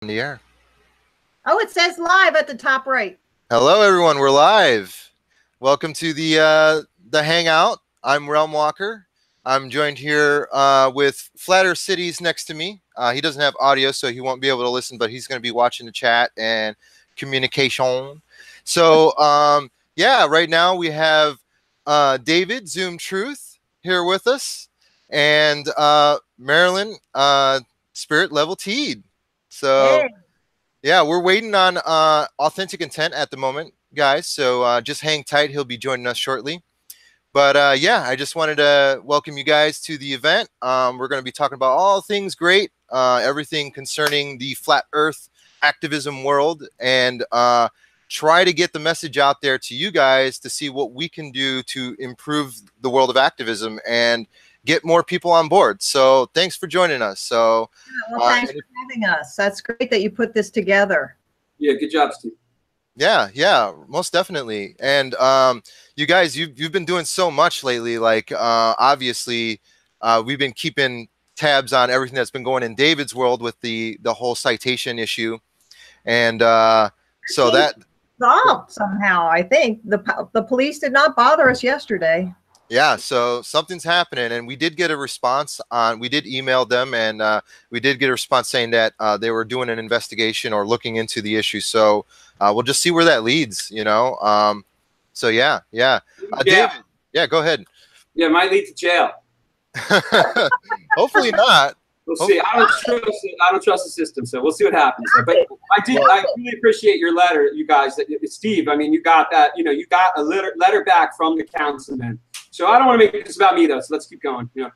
The air. Oh, it says live at the top right. Hello, everyone. We're live. Welcome to the Hangout. I'm Realm Walker. I'm joined here with Flatter Cities next to me. He doesn't have audio, so he won't be able to listen, but he's going to be watching the chat and communication. So, yeah, right now we have David, Zoom Truth, here with us, and Marilyn, Spirit Level Teed. So. Hey. Yeah, we're waiting on Authentic Intent at the moment, guys. So just hang tight. He'll be joining us shortly. But yeah, I just wanted to welcome you guys to the event. We're going to be talking about all things great, everything concerning the flat earth activism world, and try to get the message out there to you guys to see what we can do to improve the world of activism and get more people on board. So thanks for joining us. So well, thanks for having us. That's great that you put this together. Yeah, good job, Steve. Yeah, most definitely. And you guys, you've been doing so much lately. Like obviously, we've been keeping tabs on everything that's been going in David's world with the whole citation issue, and so that solved somehow. I think the police did not bother us yesterday. Yeah, so something's happening, and we did get a response on. We did email them, and we did get a response saying that they were doing an investigation or looking into the issue. So we'll just see where that leads, you know. So yeah. David, yeah, go ahead. Yeah, it might lead to jail. Hopefully not. We'll see. I don't trust the system, so we'll see what happens. But I really appreciate your letter, you guys. Steve, I mean, you got that. You know, you got a letter back from the councilman. So I don't want to make this about me, though. So let's keep going. You know?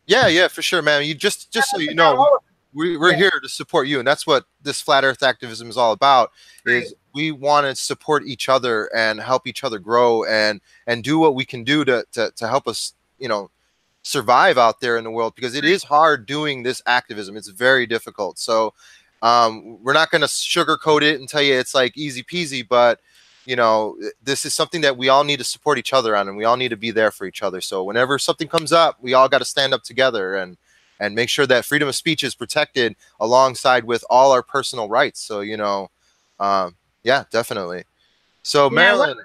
Yeah, for sure, man. You just so you know, we're here to support you, and that's what this flat Earth activism is all about. Is we want to support each other and help each other grow and do what we can do to help us, you know, survive out there in the world, because it is hard doing this activism. It's very difficult. So we're not going to sugarcoat it and tell you it's like easy peasy, but you know, this is something that we all need to support each other on, and we all need to be there for each other. So whenever something comes up, we all got to stand up together and make sure that freedom of speech is protected alongside with all our personal rights. So, you know, yeah, definitely. So yeah, Marilyn. Well,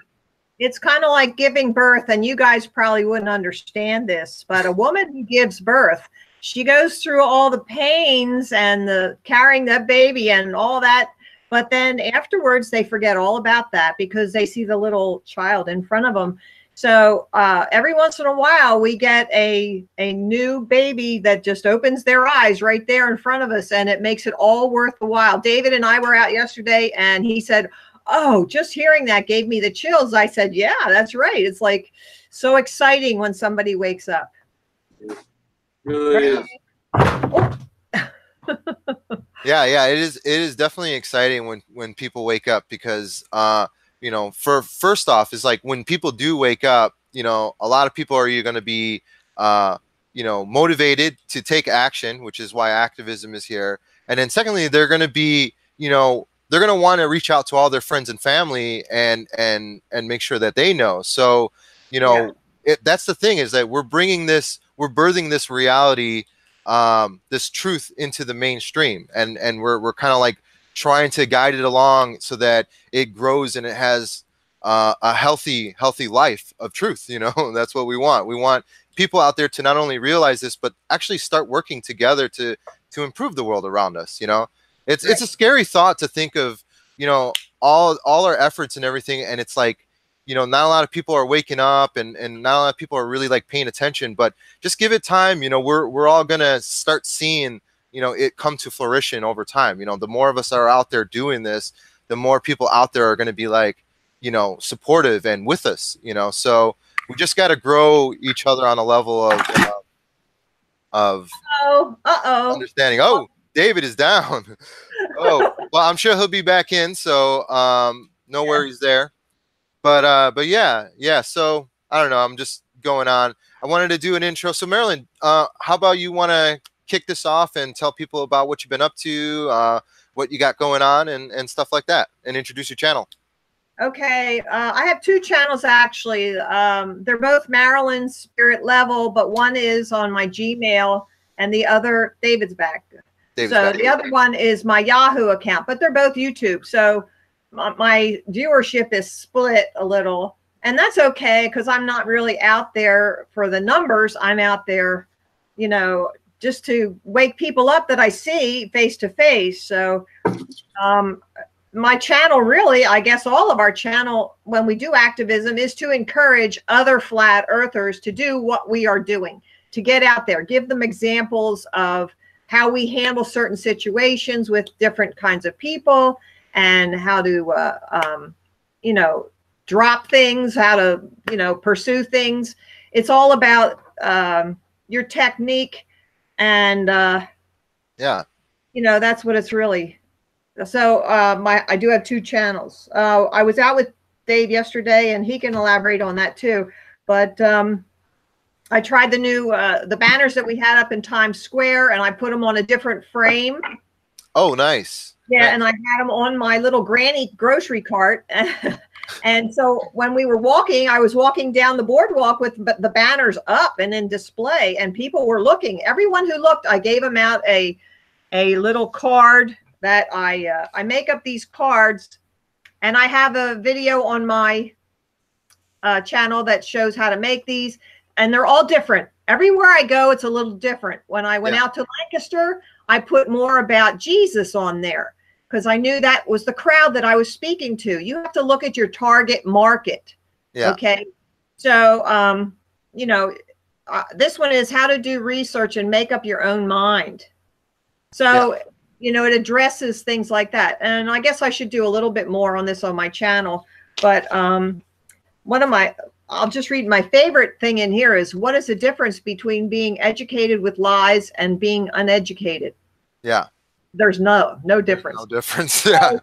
it's kind of like giving birth, and you guys probably wouldn't understand this, but a woman who gives birth, she goes through all the pains and the carrying that baby and all that. But then afterwards, they forget all about that because they see the little child in front of them. So every once in a while, we get a new baby that just opens their eyes right there in front of us, and it makes it all worth the while. David and I were out yesterday, and he said, "Oh, just hearing that gave me the chills." I said, "Yeah, that's right. It's like so exciting when somebody wakes up." It really is. Yeah, it is definitely exciting when people wake up, because you know, first off is like when people do wake up, you know, a lot of people are going to be you know, motivated to take action, which is why activism is here. And then secondly, they're going to be, you know, they're going to want to reach out to all their friends and family and make sure that they know. So, you know, that's the thing, is that we're birthing this reality, this truth into the mainstream, and we're kind of like trying to guide it along so that it grows and it has a healthy life of truth. You know, that's what we want. We want people out there to not only realize this, but actually start working together to improve the world around us. You know, it's a scary thought to think of, you know, all our efforts and everything, and it's like, you know, not a lot of people are waking up, and not a lot of people are really like paying attention, but just give it time. You know, we're all gonna start seeing, you know, it come to fruition over time. You know, the more of us are out there doing this, the more people out there are going to be like, you know, supportive and with us, you know. So we just got to grow each other on a level of understanding. Oh, David is down. Oh, well, I'm sure he'll be back in. So no worries there. But yeah. So I don't know. I'm just going on. I wanted to do an intro. So Marilyn, how about you want to kick this off and tell people about what you've been up to, what you got going on, and stuff like that, and introduce your channel. Okay, I have two channels actually. They're both Marilyn's Spirit Level, but one is on my Gmail and the other, David's back. David's So back. the other one is my Yahoo account, but they're both YouTube. So my viewership is split a little, and that's okay because I'm not really out there for the numbers. I'm out there, you know, just to wake people up that I see face to face. So my channel, really, I guess all of our channel, when we do activism, is to encourage other flat earthers to do what we are doing, to get out there, give them examples of how we handle certain situations with different kinds of people, and how to, you know, drop things, how to, you know, pursue things. It's all about your technique, and Yeah. you know, that's what it's really. So I do have two channels. I was out with Dave yesterday, and he can elaborate on that too. But I tried the new the banners that we had up in Times Square, and I put them on a different frame. Oh, nice. Yeah, Nice. and I had them on my little granny grocery cart. And so when we were walking, I was walking down the boardwalk with the banners up and in display, and people were looking. Everyone who looked, I gave them out a little card that I make up these cards, and I have a video on my channel that shows how to make these, and they're all different. Everywhere I go, it's a little different. When I went out to Lancaster, I put more about Jesus on there because I knew that was the crowd that I was speaking to. You have to look at your target market. Yeah. Okay. So, you know, this one is how to do research and make up your own mind. So, you know, it addresses things like that. And I guess I should do a little bit more on this on my channel. But I'll just read my favorite thing in here is, what is the difference between being educated with lies and being uneducated? Yeah. There's no difference. No difference. Yeah.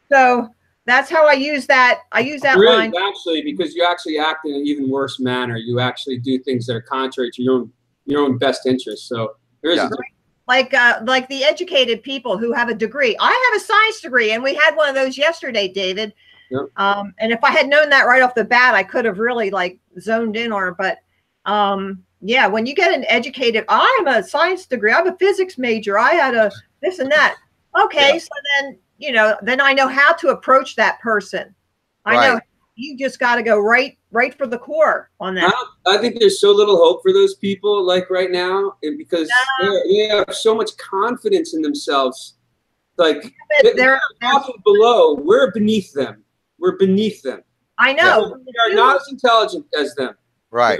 So that's how I use that. I use that line. Actually, because you actually act in an even worse manner. You actually do things that are contrary to your own best interest. So there is a difference. Like the educated people who have a degree. I have a science degree, and we had one of those yesterday, David. Yep. And if I had known that right off the bat, I could have really like zoned in on it. But yeah, when you get an educated, I'm a science degree, I'm a physics major, I had a this and that. Okay, so then, you know, then I know how to approach that person. I know you just got to go right for the core on that. I think there's so little hope for those people, like right now, and because they have so much confidence in themselves. Like they're below, we're beneath them. We're beneath them. I know. We are not as intelligent as them. Right.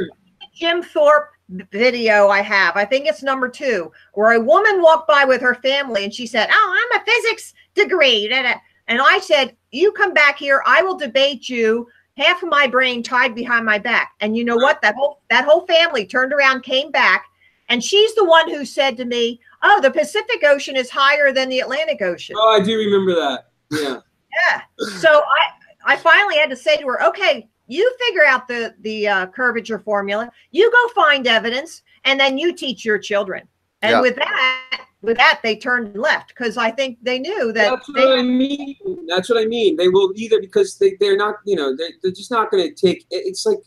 Jim Thorpe video I have, I think it's number 2, where a woman walked by with her family and she said, "Oh, I'm a physics degree." And I said, "You come back here, I will debate you, half of my brain tied behind my back." And you know what? That whole family turned around, came back, and she's the one who said to me, "Oh, the Pacific Ocean is higher than the Atlantic Ocean." Oh, I do remember that. Yeah. Yeah. So I finally had to say to her, "Okay, you figure out the curvature formula, you go find evidence, and then you teach your children." And with that, they turned and left, because I think they knew that. That's what I mean. That's what I mean. They will either, because they're not, you know, they're just not going to take. It's like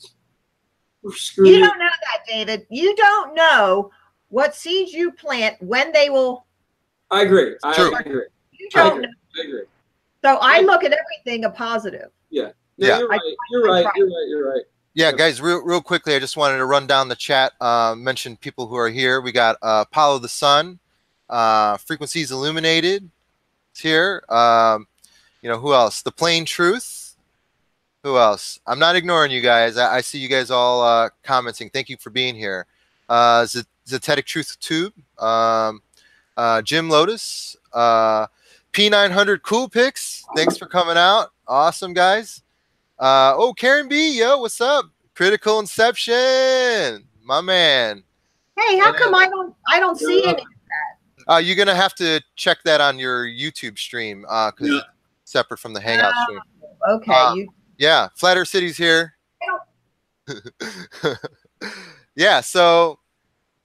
we're screwed. You don't know that, David. You don't know what seeds you plant, when they will. I agree. I True. agree. You don't know. I agree. So I look at everything a positive. Yeah. Yeah. No, you're right. You're right. You're right. You're right. Yeah, guys, real quickly, I just wanted to run down the chat, mention people who are here. We got Apollo the Sun, Frequencies Illuminated is here. You know, who else? The Plain Truth. Who else? I'm not ignoring you guys. I see you guys all commenting. Thank you for being here. Zetetic Truth Tube, Jim Lotus, P900 Cool Pics. Thanks for coming out. Awesome, guys. Oh, Karen B, yo, what's up? Critical Inception, my man. Hey, how come I don't see any of that? You're gonna have to check that on your YouTube stream because it's separate from the Hangout stream. Okay. Yeah, Flat Earth City's here. Yeah, so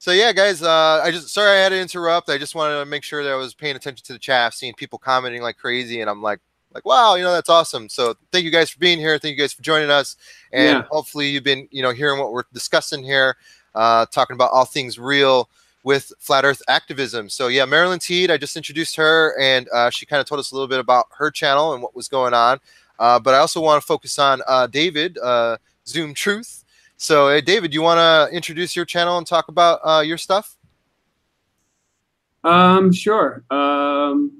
yeah, guys. Sorry I had to interrupt. I just wanted to make sure that I was paying attention to the chat, seeing people commenting like crazy, and I'm like, wow, you know, that's awesome. So thank you guys for being here. Thank you guys for joining us. And hopefully you've been, you know, hearing what we're discussing here, talking about all things real with flat Earth activism. So yeah, Marilyn Teed, I just introduced her, and she kind of told us a little bit about her channel and what was going on. But I also want to focus on David, Zoom Truth. So hey, David, you want to introduce your channel and talk about your stuff? Sure. Hold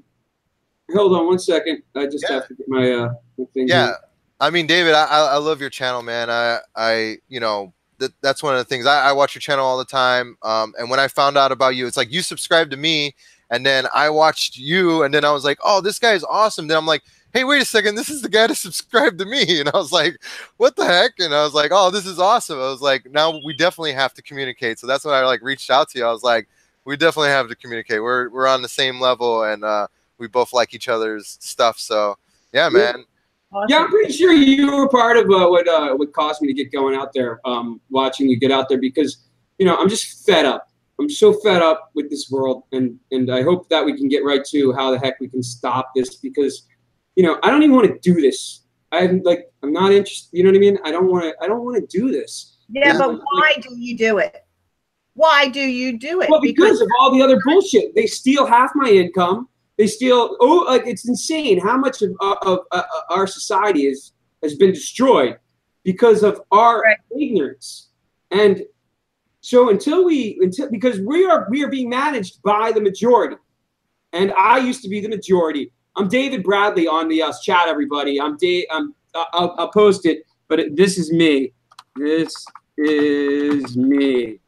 on one second. I just have to get my thing. Yeah. I mean, David, I love your channel, man. I you know, that's one of the things. I watch your channel all the time. And when I found out about you, it's like you subscribed to me, and then I watched you, and then I was like, oh, this guy is awesome. Then I'm like, hey, wait a second, this is the guy that subscribed to me. And I was like, what the heck? And I was like, oh, this is awesome. I was like, now we definitely have to communicate. So that's when I like reached out to you. I was like, we definitely have to communicate. We're on the same level, and we both like each other's stuff. So yeah, man. Awesome. Yeah, I'm pretty sure you were part of what caused me to get going out there, watching you get out there, because, you know, I'm just fed up. I'm so fed up with this world, and I hope that we can get right to how the heck we can stop this, because, you know, I don't even want to do this. I'm not interested. You know what I mean? I don't want to do this. Yeah, but why do you do it? Why do you do it? Well, because of all the other bullshit. They steal half my income. They steal. Oh, like, it's insane how much of our society has been destroyed because of our ignorance. And so because we are being managed by the majority, and I used to be the majority. I'm David Bradley on the chat, everybody. I'll post it, but this is me. This is me.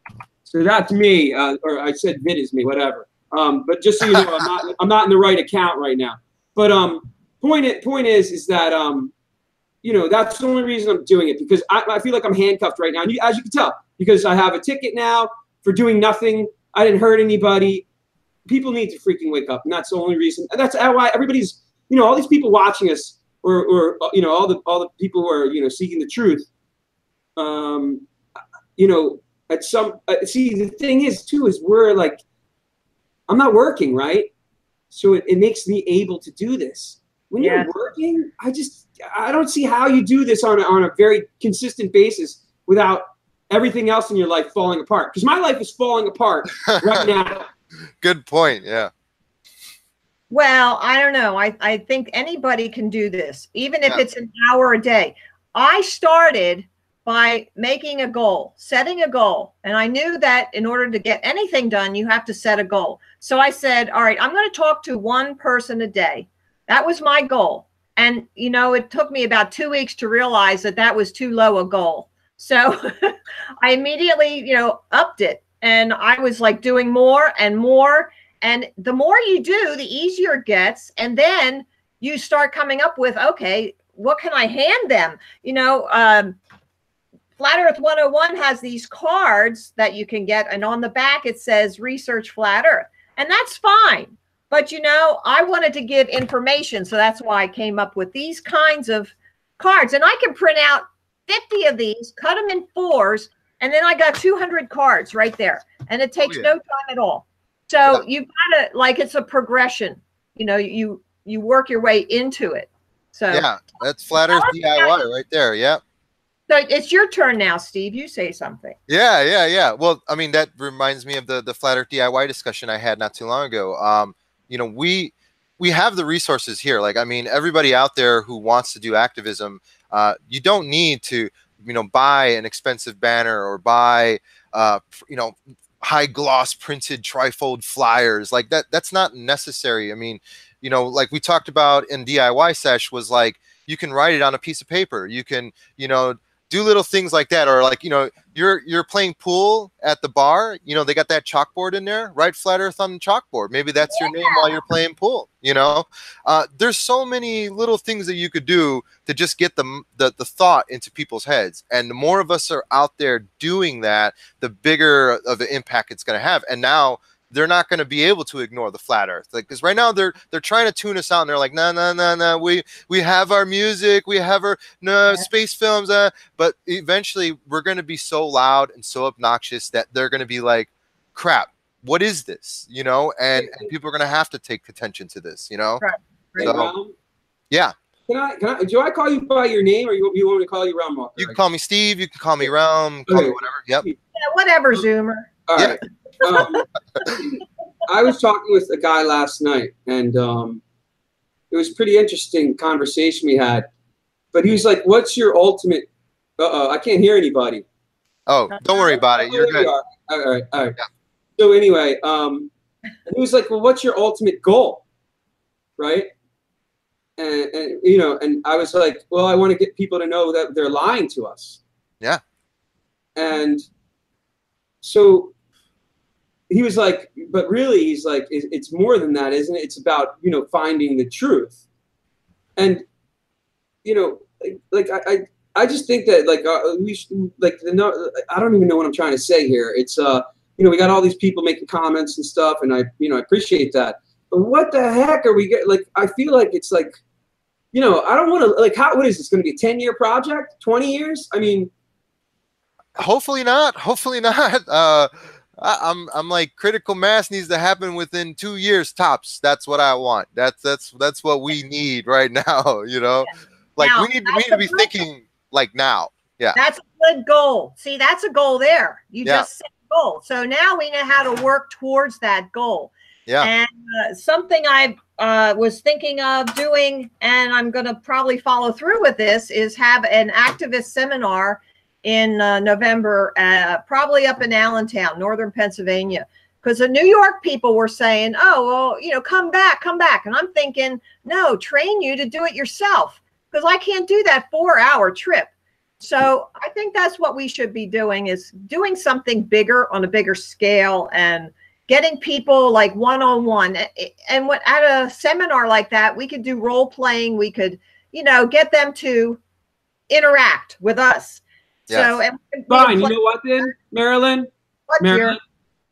So that's me, or I said vid is me, whatever. But just so you know, I'm not in the right account right now. But point is that you know, that's the only reason I'm doing it, because I feel like I'm handcuffed right now. And as you can tell, because I have a ticket now for doing nothing. I didn't hurt anybody. People need to freaking wake up, and that's the only reason. And that's why everybody's, you know, all these people watching us, or you know, all the people who are, you know, seeking the truth. You know, at some see, the thing is too is we're like, I'm not working, right? So it makes me able to do this. When you're working, I don't see how you do this on a very consistent basis without everything else in your life falling apart. Because my life is falling apart right now. Good point. Yeah. Well, I don't know. I think anybody can do this, even if it's an hour a day. I started by making a goal, setting a goal. And I knew that in order to get anything done, you have to set a goal. So I said, all right, I'm going to talk to one person a day. That was my goal. And, you know, it took me about 2 weeks to realize that that was too low a goal. So I immediately, you know, upped it. And I was like doing more and more. And the more you do, the easier it gets. And then you start coming up with, okay, what can I hand them? You know, Flat Earth 101 has these cards that you can get, and on the back it says research Flat Earth, and that's fine. But, you know, I wanted to give information, so that's why I came up with these kinds of cards. And I can print out 50 of these, cut them in 4s, and then I got 200 cards right there. And it takes no time at all. So you've got to, like, it's a progression. You know, you work your way into it. So yeah, that's Flat Earth DIY right there. Yeah. So it's your turn now, Steve. You say something. Yeah. Well, I mean, that reminds me of the Flat Earth DIY discussion I had not too long ago. You know, we have the resources here. Like, I mean, everybody out there who wants to do activism, you don't need to, you know, buy an expensive banner or buy, you know, high gloss printed trifold flyers. Like that's not necessary. I mean, you know, like we talked about in DIY sesh was like, you can write it on a piece of paper. You can, you know, do little things like that. Or like, you know, you're playing pool at the bar, you know, they got that chalkboard in there, write Flat Earth on the chalkboard. Maybe that's your name while you're playing pool, you know. There's so many little things that you could do to just get the thought into people's heads. And the more of us are out there doing that, the bigger of the impact it's going to have. And now they're not going to be able to ignore the Flat Earth, like, because right now they're trying to tune us out, and they're like, no, we have our music, we have our space films, but eventually we're going to be so loud and so obnoxious that they're going to be like, crap, what is this, you know? And people are going to have to take attention to this, you know. Right. So, yeah. Do I call you by your name, or you want me to call you Realm Walker? You can call me Steve. You can call me Realm. Call me whatever. Yep. Yeah, whatever, Zoomer. All right. I was talking with a guy last night, and it was a pretty interesting conversation we had. But he was like, "What's your ultimate?" I can't hear anybody. Oh, don't worry about it. You're good. All right. Yeah. So anyway, he was like, "Well, what's your ultimate goal?" Right? And you know, and I was like, "Well, I want to get people to know that they're lying to us." Yeah. And so he was like, "But really," he's like, "It's more than that, isn't it? It's about, you know, finding the truth." And you know, like I just think that like we should, like I don't even know what I'm trying to say here. It's you know, we got all these people making comments and stuff, and I appreciate that. But what the heck are we getting? Like, I feel like it's like, you know, I don't want to like what is this going to be a 10-year project, 20 years? I mean, hopefully not. Hopefully not. I'm like, critical mass needs to happen within 2 years tops. That's what I want. That's what we need right now. You know, like now, we need to be thinking like now. Yeah, that's a good goal. See, that's a goal there. You just set a goal. So now we know how to work towards that goal. Yeah. And something I was thinking of doing, and I'm going to probably follow through with this, is have an activist seminar in November, probably up in Allentown, northern Pennsylvania, because the New York people were saying, "Oh, well, you know, come back." And I'm thinking, no, train you to do it yourself, because I can't do that 4-hour trip. So I think that's what we should be doing, is doing something bigger on a bigger scale and getting people like one-on-one. And what, at a seminar like that, we could do role playing. We could, you know, get them to interact with us. Yes. So, and fine. You know what then, Marilyn? Marilyn,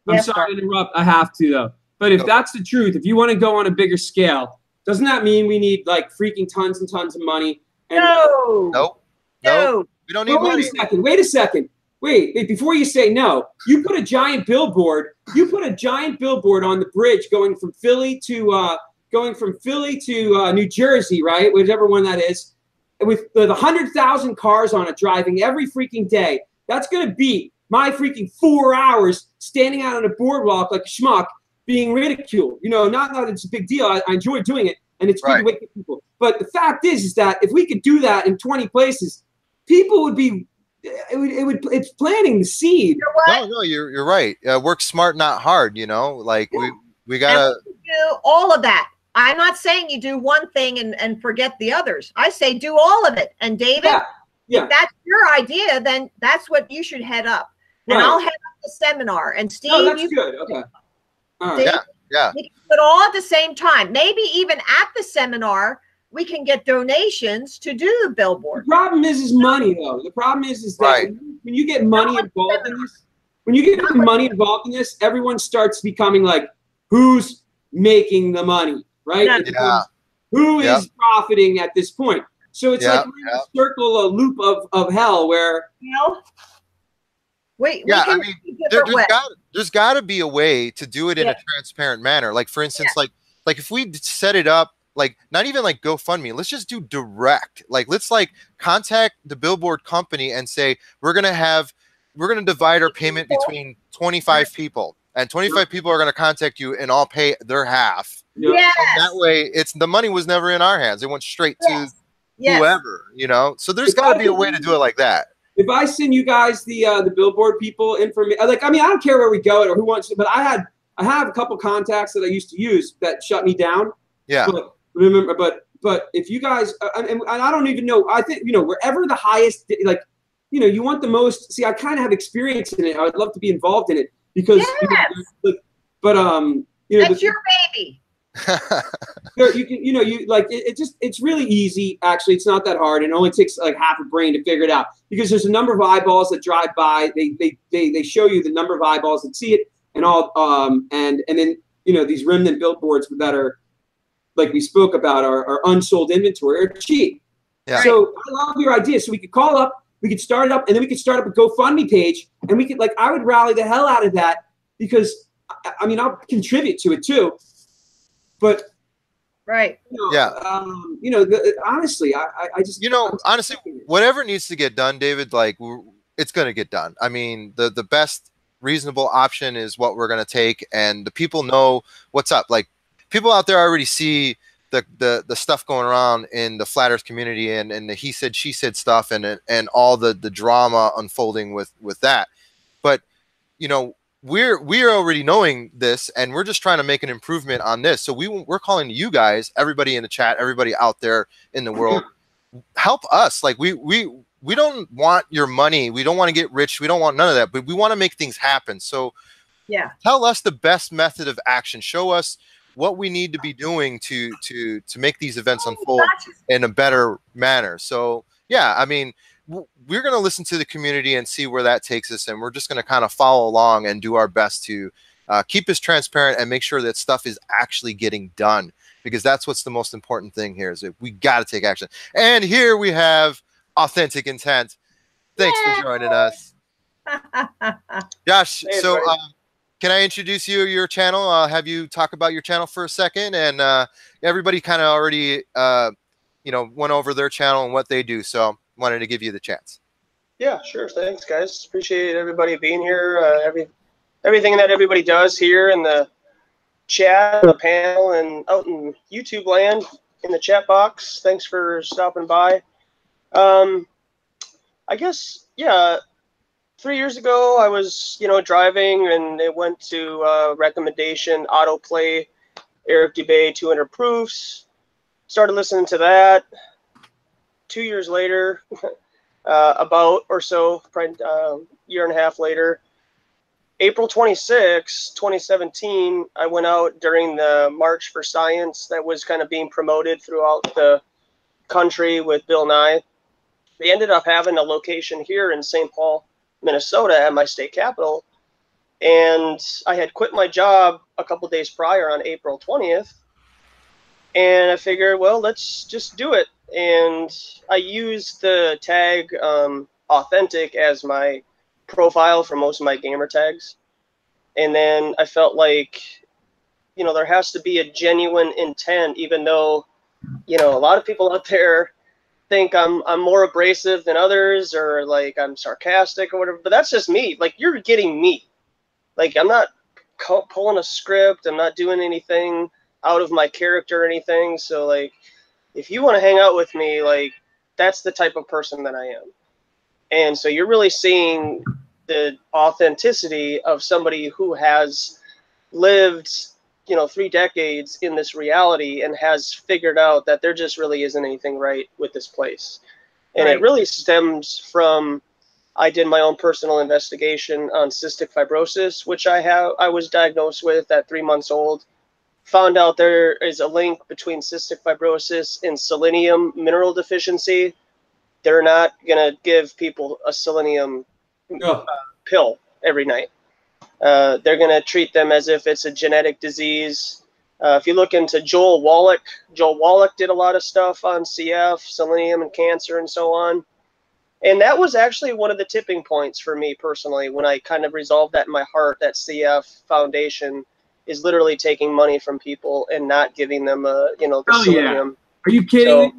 I'm sorry to interrupt. I have to though. But if that's the truth, if you want to go on a bigger scale, doesn't that mean we need like freaking tons and tons of money? And no. We don't need money. Wait a second. Wait, before you say no, you put a giant billboard. You put a giant billboard on the bridge going from Philly to New Jersey, right? Whichever one that is, with the 100,000 cars on it driving every freaking day. That's gonna beat my freaking 4 hours standing out on a boardwalk like a schmuck being ridiculed. You know, not that it's a big deal. I enjoy doing it, and it's good to wake up people. But the fact is that if we could do that in 20 places, people would be. It's planting the seed. No, you're right. Work smart, not hard. You know, like we gotta do all of that. I'm not saying you do one thing and forget the others. I say do all of it. And David, if that's your idea, then that's what you should head up. And I'll head up the seminar. And Steve, that's good. Okay. All right. Yeah. We can do it all at the same time. Maybe even at the seminar, we can get donations to do the billboard. The problem is money, though. The problem is that when you get money involved in this, everyone starts becoming like, who's making the money, right? Who is profiting at this point? So it's like we're in a circle, a loop of hell where. I mean, there's got to be a way to do it in a transparent manner. Like, for instance, like if we set it up, like not even like GoFundMe, let's just do direct. Like, let's like contact the billboard company and say, we're going to divide our payment between 25 people, and 25 people are going to contact you and all pay their half. Yes. And that way the money was never in our hands. It went straight to whoever, you know? So there's got to be a way to do it like that. If I send you guys the billboard people information, like, I mean, I don't care where we go or who wants to, but I have a couple contacts that I used to use that shut me down. Yeah. But remember, but if you guys, and I don't even know, I think, you know, wherever the highest, like, you know, you want the most, see, I kind of have experience in it. I would love to be involved in it because, you know, that's your baby. You can, you know, you like it's really easy. Actually, it's not that hard. It only takes like half a brain to figure it out because there's a number of eyeballs that drive by. They show you the number of eyeballs that see it and all. And then, you know, these remnant billboards that are, like we spoke about, our unsold inventory are cheap. Yeah. So I love your idea. So we could call up, we could start it up, and then we could start up a GoFundMe page, and we could, like, I would rally the hell out of that because, I mean, I'll contribute to it too. But you know, honestly, I just, you know, honestly, whatever needs to get done, David, like it's gonna get done. I mean, the best reasonable option is what we're going to take, and the people know what's up. Like, people out there already see the stuff going around in the flat earth community, and the he said she said stuff, and all the drama unfolding with that. But you know, we're already knowing this, and we're just trying to make an improvement on this. So we're calling you guys, everybody in the chat, everybody out there in the world, help us. Like, we don't want your money, we don't want to get rich, we don't want none of that, but we want to make things happen. So yeah, tell us the best method of action, show us what we need to be doing to make these events unfold in a better manner. So yeah, I mean, we're going to listen to the community and see where that takes us, and we're just going to kind of follow along and do our best to keep this transparent and make sure that stuff is actually getting done, because that's what's the most important thing here, is that we got to take action. And here we have Authentic Intent. Thanks for joining us. Josh, Hey, so can I introduce your channel? Have you talk about your channel for a second? And everybody kind of already you know, went over their channel and what they do, so wanted to give you the chance. Yeah, sure. Thanks, guys. Appreciate everybody being here. Everything that everybody does here in the chat, the panel, and out in YouTube land in the chat box. Thanks for stopping by. I guess, yeah, 3 years ago I was, driving, and it went to recommendation autoplay, Eric Dubay 200 proofs. Started listening to that. 2 years later, about or so, probably year and a half later, April 26, 2017, I went out during the March for Science that was kind of being promoted throughout the country with Bill Nye. They ended up having a location here in St. Paul, Minnesota at my state capital. And I had quit my job a couple days prior on April 20th. And I figured, well, let's just do it. And I used the tag Authentic as my profile for most of my gamer tags. And then I felt like, there has to be a genuine intent, even though, a lot of people out there think I'm more abrasive than others, or like I'm sarcastic or whatever, but that's just me. Like, you're getting me. Like, I'm not pulling a script. I'm not doing anything out of my character or anything. So like, if you want to hang out with me, like, that's the type of person that I am. And so you're really seeing the authenticity of somebody who has lived, 3 decades in this reality and has figured out that there just really isn't anything right with this place. And It really stems from, I did my own personal investigation on cystic fibrosis, which I was diagnosed with at 3 months old. Found out there is a link between cystic fibrosis and selenium mineral deficiency. They're not going to give people a selenium pill every night. They're going to treat them as if it's a genetic disease. If you look into Joel Wallach did a lot of stuff on CF, selenium, and cancer, and so on. And that was actually one of the tipping points for me personally, when I kind of resolved that in my heart, that CF Foundation is literally taking money from people and not giving them the selenium. Yeah. Are you kidding me?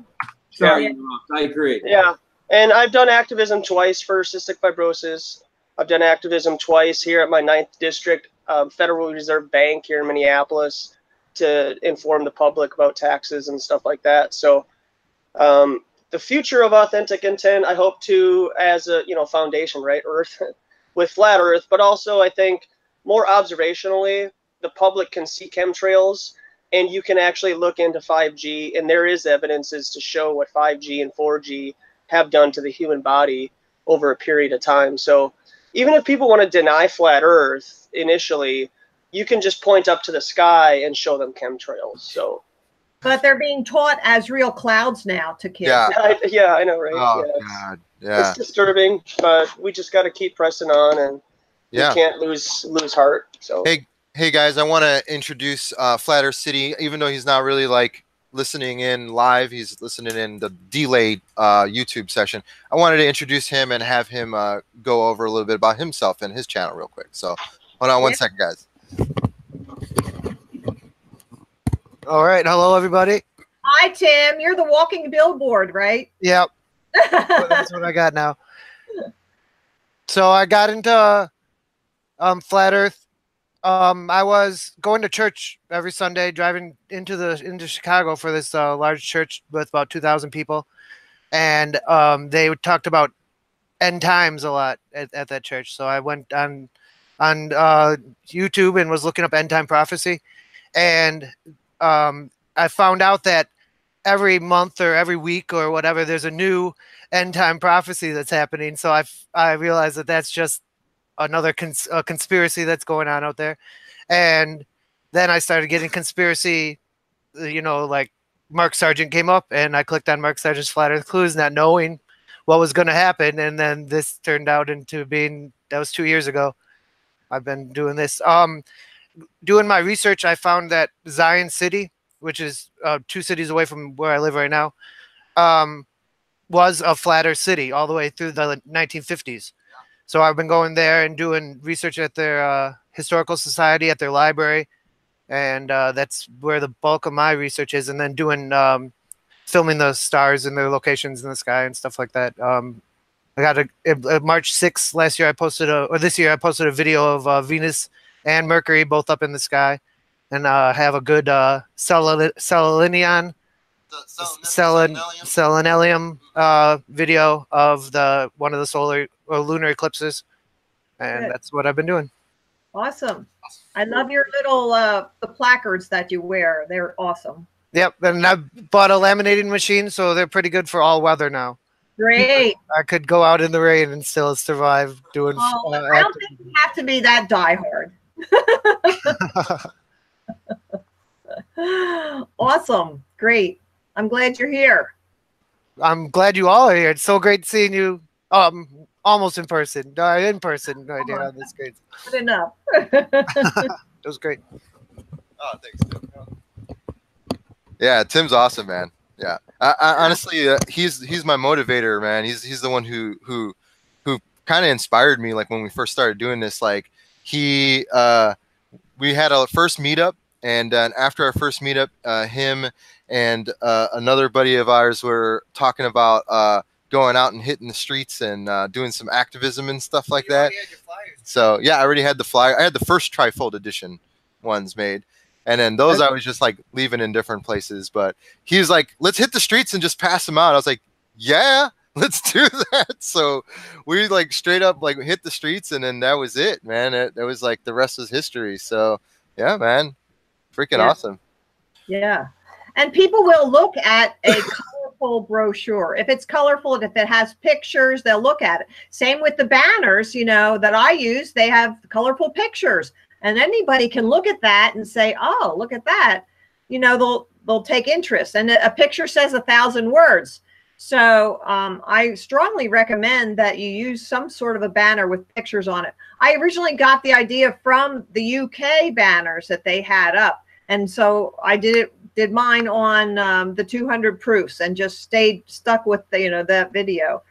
Sorry, Yeah. I agree. Yeah. And I've done activism twice for cystic fibrosis. I've done activism twice here at my 9th District Federal Reserve Bank here in Minneapolis to inform the public about taxes and stuff like that. So the future of Authentic Intent, I hope to, as a foundation, right, Earth, with Flat Earth, but also I think more observationally, the public can see chemtrails, and you can actually look into 5G, and there is evidences to show what 5G and 4G have done to the human body over a period of time. So even if people want to deny Flat Earth initially, you can just point up to the sky and show them chemtrails. So, but they're being taught as real clouds now to kids. Yeah, I know, right? Oh, yeah, God. Yeah. It's disturbing, but we just got to keep pressing on, and we can't lose heart. So Hey guys, I want to introduce Flat Earth City. Even though he's not really like listening in live, he's listening in the delayed YouTube session. I wanted to introduce him and have him go over a little bit about himself and his channel real quick. So hold on one second, guys. All right. Hello, everybody. Hi, Tim. You're the walking billboard, right? Yep. That's what I got now. So I got into Flat Earth. I was going to church every Sunday, driving into Chicago for this large church with about 2,000 people, and they talked about end times a lot at that church. So I went on YouTube and was looking up end time prophecy, and I found out that every month or every week or whatever, there's a new end time prophecy that's happening. So I realized that that's just another conspiracy that's going on out there. And then I started getting conspiracy, like Mark Sargent came up, and I clicked on Mark Sargent's Flat Earth Clues, not knowing what was going to happen. And then this turned out into being, that was 2 years ago. I've been doing this. Doing my research, I found that Zion City, which is 2 cities away from where I live right now, was a flat Earth city all the way through the 1950s. So I've been going there and doing research at their historical society, at their library, and that's where the bulk of my research is. And then doing filming the stars and their locations in the sky and stuff like that. I got a March 6th last year. This year I posted a video of Venus and Mercury both up in the sky, and have a good selenium video of one of the solar or lunar eclipses, and Good. that's what I've been doing. Awesome. I love your little the placards that you wear. They're awesome. Yep, and I bought a laminating machine, so they're pretty good for all weather now. Great. I could go out in the rain and still survive doing. I don't think you have to be that diehard. Awesome. Great. I'm glad you're here. I'm glad you all are here. It's so great seeing you. Almost in person. In person. No idea how this goes. Good enough. It was great. Oh, thanks, Tim. Yeah, Tim's awesome, man. Yeah, I honestly, he's my motivator, man. He's the one who kind of inspired me. Like when we first started doing this, like we had our first meetup, and after our first meetup, him and another buddy of ours were talking about going out and hitting the streets and doing some activism and stuff like that. So yeah, I already had the flyer. I had the first trifold edition ones made. And then those I was just like leaving in different places. But he was like, let's hit the streets and just pass them out. I was like, yeah, let's do that. So we like straight up like hit the streets, and then that was it, man. It was like the rest was history. So yeah, man, freaking awesome. Yeah. And people will look at a colorful brochure. If it's colorful, if it has pictures, they'll look at it. Same with the banners, that I use. They have colorful pictures. And anybody can look at that and say, oh, look at that. They'll take interest. And a picture says 1,000 words. So I strongly recommend that you use some sort of a banner with pictures on it. I originally got the idea from the UK banners that they had up. And so I did mine on the 200 proofs and just stayed stuck with that video.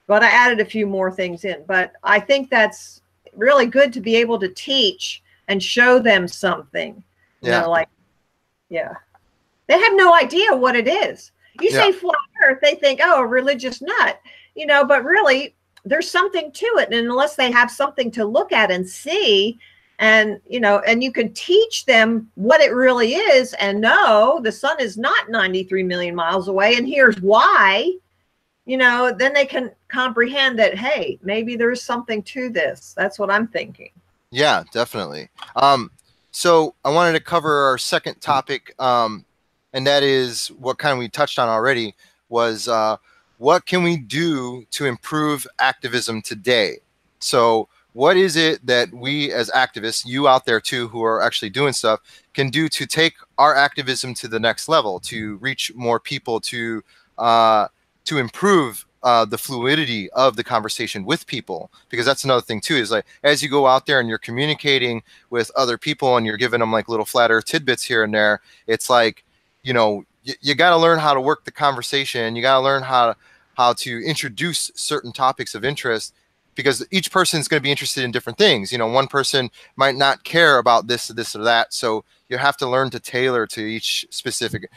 But I added a few more things in. But I think that's really good to be able to teach and show them something. Yeah. They have no idea what it is. You say flat earth, they think, oh, a religious nut, but really there's something to it. And unless they have something to look at and see, and, and you can teach them what it really is, and no, the sun is not 93 million miles away. And here's why, then they can comprehend that, hey, maybe there's something to this. That's what I'm thinking. Yeah, definitely. So I wanted to cover our second topic, and that is what kind of we touched on already, was what can we do to improve activism today? So what is it that we as activists, you out there too, who are actually doing stuff, can do to take our activism to the next level, to reach more people, to improve the fluidity of the conversation with people? Because that's another thing too, is like, as you go out there and you're communicating with other people and you're giving them like little flat earth tidbits here and there, it's like, you got to learn how to work the conversation. You got to learn how to introduce certain topics of interest, because each person is going to be interested in different things. One person might not care about this or that. So you have to learn to tailor to each specific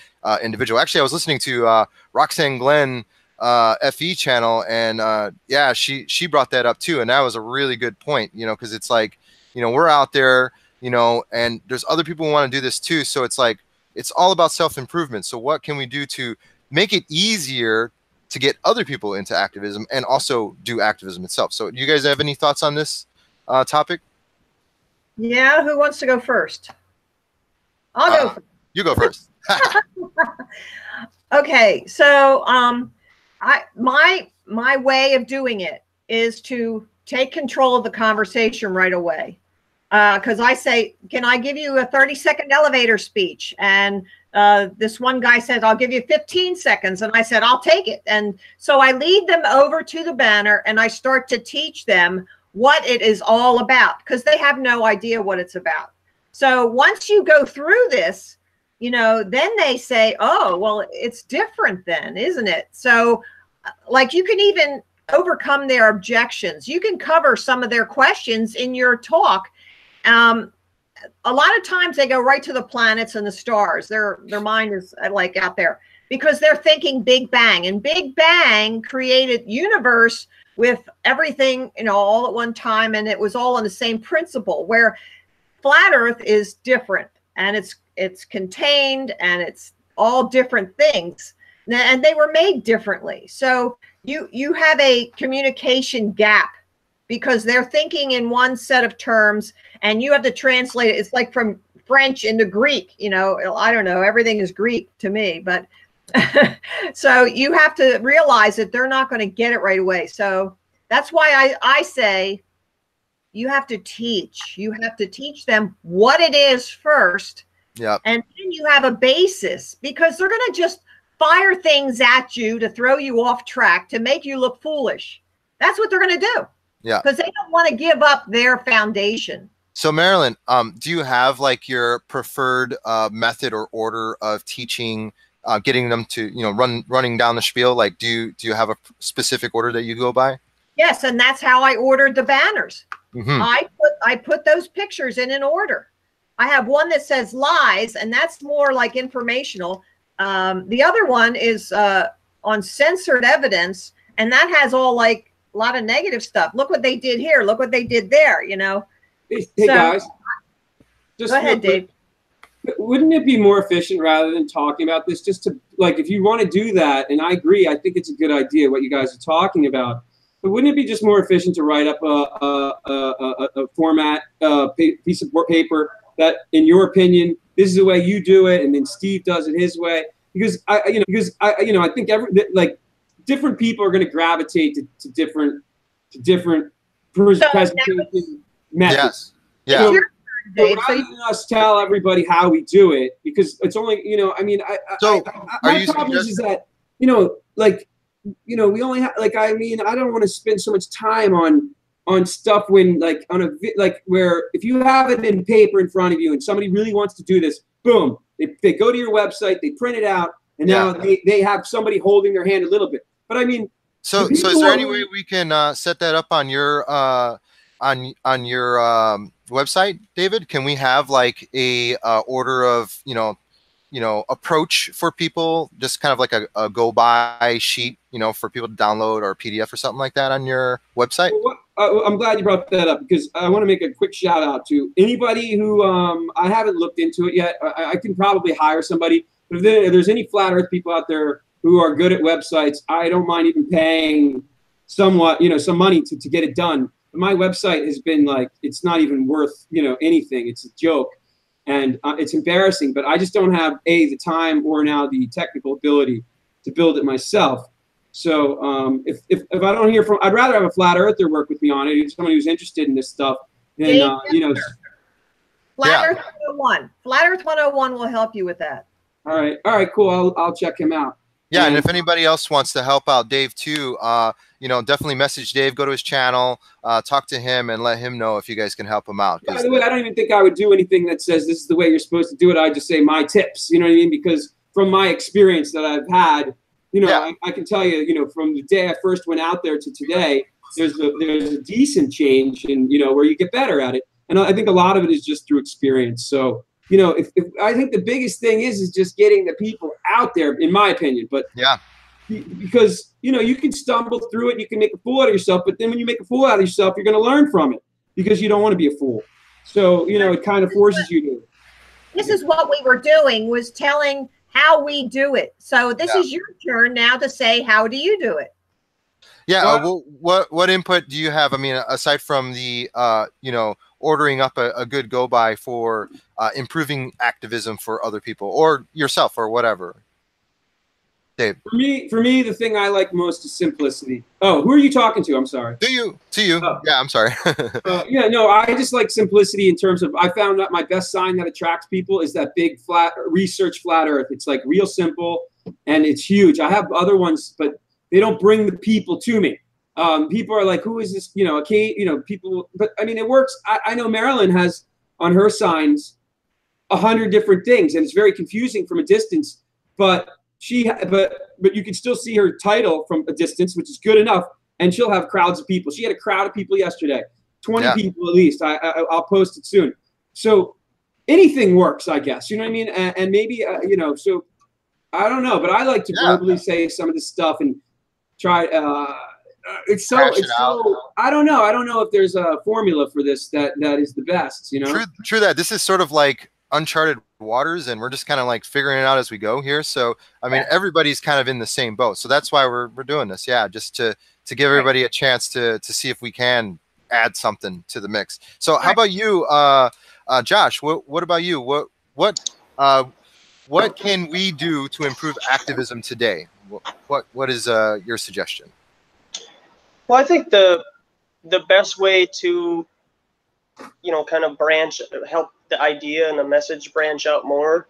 individual. Actually, I was listening to Roxanne Glenn FE channel, and she brought that up too, and that was a really good point, because it's like, you know, we're out there, you know, and there's other people who want to do this too. So it's like, it's all about self-improvement. So what can we do to make it easier to get other people into activism and also do activism itself? So do you guys have any thoughts on this topic? Yeah, who wants to go first? I'll go first. You go first. Okay, so my way of doing it is to take control of the conversation right away. Because I say, can I give you a 30-second elevator speech? And this one guy says, I'll give you 15 seconds. And I said, I'll take it. And so I lead them over to the banner and I start to teach them what it is all about, because they have no idea what it's about. So once you go through this, you know, then they say, oh, well, it's different then, isn't it? So like you can even overcome their objections. You can cover some of their questions in your talk. A lot of times they go right to the planets and the stars. Their mind is like out there because they're thinking Big Bang, and Big Bang created universe with everything, you know, all at one time, and it was all on the same principle, where flat Earth is different, and it's contained, and it's all different things, and they were made differently. So you have a communication gap because they're thinking in one set of terms and you have to translate it. It's like from French into Greek, you know, I don't know, everything is Greek to me, but so you have to realize that they're not going to get it right away. So that's why I say you have to teach. You have to teach them what it is first. Yeah. And then you have a basis, because they're going to just fire things at you to throw you off track, to make you look foolish. That's what they're going to do. Yeah. Because they don't want to give up their foundation. So Marilyn, do you have like your preferred method or order of teaching, getting them to, you know, running down the spiel? Like, do you have a specific order that you go by? Yes, and that's how I ordered the banners. Mm-hmm. I put those pictures in an order. I have one that says lies, and that's more like informational. The other one is on censored evidence, and that has all like a lot of negative stuff. Look what they did here. Look what they did there, you know. Hey guys. Just go ahead, Dave. Wouldn't it be more efficient, rather than talking about this, just to, like, if you want to do that, and I agree, I think it's a good idea what you guys are talking about, but wouldn't it be just more efficient to write up a format, piece of paper that, in your opinion, this is the way you do it, and then Steve does it his way? Because I think different people are going to gravitate to different presentation methods. Yes. Yeah. So rather than us tell everybody how we do it, because it's only, you know, I mean, my problem is that, you know, like, you know, we only have, like, I mean, I don't want to spend so much time on stuff when, like, where if you have it in paper in front of you and somebody really wants to do this, boom, they go to your website, they print it out, and now they have somebody holding their hand a little bit. But I mean, so is there any way we can set that up on your on your website, David? Can we have like a order of, you know, approach for people, just kind of like a go by sheet, you know, for people to download, or a PDF or something like that on your website? Well, I'm glad you brought that up, because I want to make a quick shout out to anybody who I haven't looked into it yet. I can probably hire somebody, but if there's any flat Earth people out there who are good at websites, I don't mind even paying somewhat, you know, some money to get it done. But my website has been like, it's not even worth, you know, anything. It's a joke, and it's embarrassing. But I just don't have the time or now the technical ability to build it myself. So if I don't hear from, I'd rather have a flat earther work with me on it, somebody who's interested in this stuff. Than you know. Flat Earth 101. Flat Earth 101 will help you with that. All right, cool. I'll check him out. Yeah, and if anybody else wants to help out Dave too, you know, definitely message Dave, go to his channel, talk to him, and let him know if you guys can help him out. By the way, I don't even think I would do anything that says this is the way you're supposed to do it. I just say my tips, you know what I mean? Because from my experience that I've had, you know, I can tell you, you know, from the day I first went out there to today, there's a decent change, and, you know, where you get better at it. And I think a lot of it is just through experience. So, you know, if I think the biggest thing is just getting the people out there, in my opinion. But yeah, because, you know, you can stumble through it, you can make a fool out of yourself, but then when you make a fool out of yourself, you're going to learn from it, because you don't want to be a fool. So, you know, it kind of forces you to. This is what we were doing, was telling how we do it. So this is your turn now to say, how do you do it? Yeah. Well, what input do you have? I mean, aside from the you know, ordering up a good go by for improving activism for other people or yourself or whatever. Dave. For me, the thing I like most is simplicity. Oh, who are you talking to? I'm sorry. To you. Oh. Yeah, I'm sorry. Yeah, no, I just like simplicity in terms of, I found that my best sign that attracts people is that big flat Earth. It's like real simple and it's huge. I have other ones, but they don't bring the people to me. People are like, who is this? You know, people, but I mean, it works. I know Marilyn has on her signs 100 different things, and it's very confusing from a distance, but you can still see her title from a distance, which is good enough. And she'll have crowds of people. She had a crowd of people yesterday, 20 people at least. I'll post it soon. So anything works, I guess. You know what I mean? And maybe, you know, so I don't know, but I like to verbally say some of this stuff and try. It's so I don't know. I don't know if there's a formula for this that is the best, you know? True that. This is sort of like uncharted waters, and we're just kind of like figuring it out as we go here. So, I mean, everybody's kind of in the same boat. So that's why we're doing this. Yeah, just to give everybody a chance to see if we can add something to the mix. So how about you, Josh? What about you? What can we do to improve activism today? What is your suggestion? Well, I think the best way to, you know, kind of help the idea and the message branch out more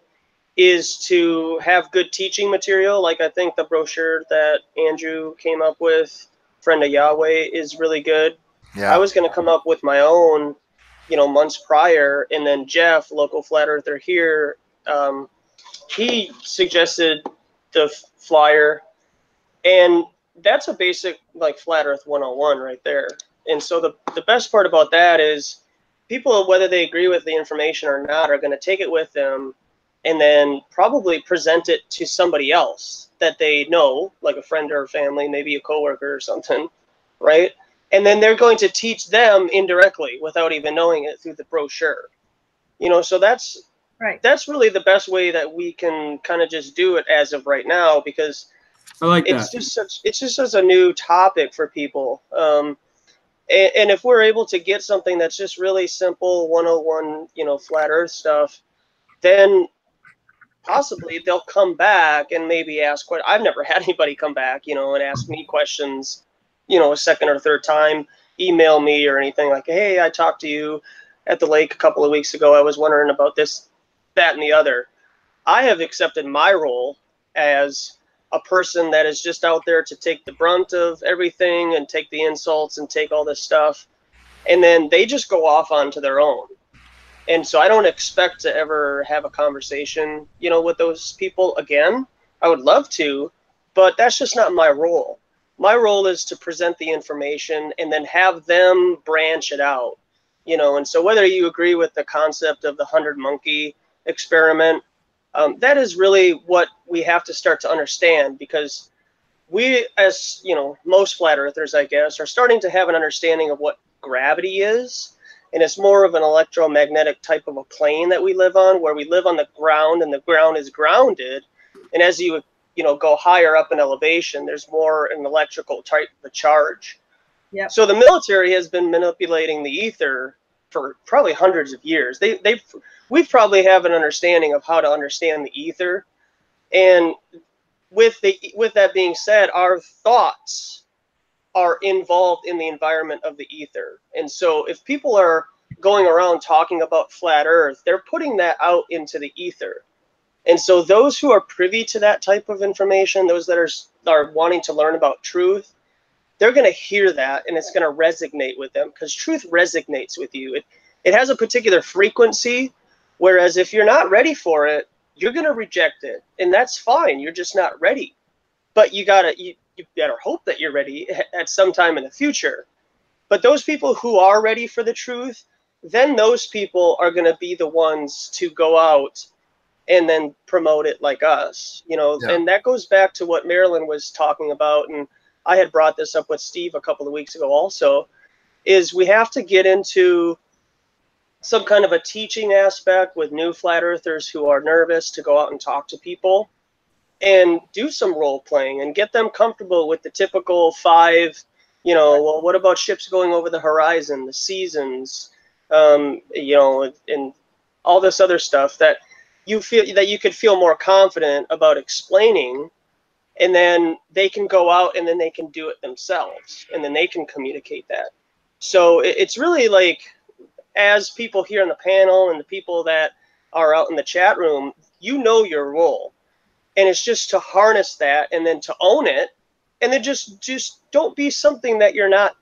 is to have good teaching material. Like I think the brochure that Andrew came up with, Friend of Yahweh, is really good. Yeah. I was going to come up with my own, you know, months prior, and then Jeff, local flat earther here, he suggested the flyer, and that's a basic like flat earth 101 right there. And so the best part about that is people, whether they agree with the information or not, are going to take it with them and then probably present it to somebody else that they know, like a friend or a family, maybe a coworker or something, right? And then they're going to teach them indirectly without even knowing it through the brochure. You know, so that's really the best way that we can kind of just do it as of right now, because I like it's just such a new topic for people. And if we're able to get something that's just really simple 101, you know, flat earth stuff, then possibly they'll come back and maybe ask questions. I've never had anybody come back, you know, and ask me questions, you know, a second or third time, email me or anything like, hey, I talked to you at the lake a couple of weeks ago. I was wondering about this, that, and the other. I have accepted my role as a person that is just out there to take the brunt of everything and take the insults and take all this stuff. And then they just go off onto their own. And so I don't expect to ever have a conversation, you know, with those people again. I would love to, but that's just not my role. My role is to present the information and then have them branch it out, you know. And so whether you agree with the concept of the 100 monkey experiment, that is really what we have to start to understand, because we, as, you know, most flat earthers, I guess, are starting to have an understanding of what gravity is. And it's more of an electromagnetic type of a plane that we live on, where we live on the ground and the ground is grounded. And as you know, go higher up in elevation, there's more an electrical type of charge. Yeah. So the military has been manipulating the ether for probably hundreds of years. We've probably have an understanding of how to understand the ether. And with that being said, our thoughts are involved in the environment of the ether. And so if people are going around talking about flat earth, they're putting that out into the ether. And so those who are privy to that type of information, those that are wanting to learn about truth, they're going to hear that and it's going to resonate with them, because truth resonates with you. It has a particular frequency, whereas if you're not ready for it, you're going to reject it. And that's fine. You're just not ready. But you better hope that you're ready at some time in the future. But those people who are ready for the truth, then those people are going to be the ones to go out and then promote it like us, you know. Yeah. And that goes back to what Marilyn was talking about, and I had brought this up with Steve a couple of weeks ago also, is we have to get into some kind of a teaching aspect with new flat earthers who are nervous to go out and talk to people, and do some role playing and get them comfortable with the typical 5, you know, well, what about ships going over the horizon, the seasons, you know, and all this other stuff that you feel that you could feel more confident about explaining, and then they can go out and then they can do it themselves, and then they can communicate that. So it's really like, as people here on the panel and the people that are out in the chat room, you know your role. And it's just to harness that and then to own it, and then just don't be something that you're not.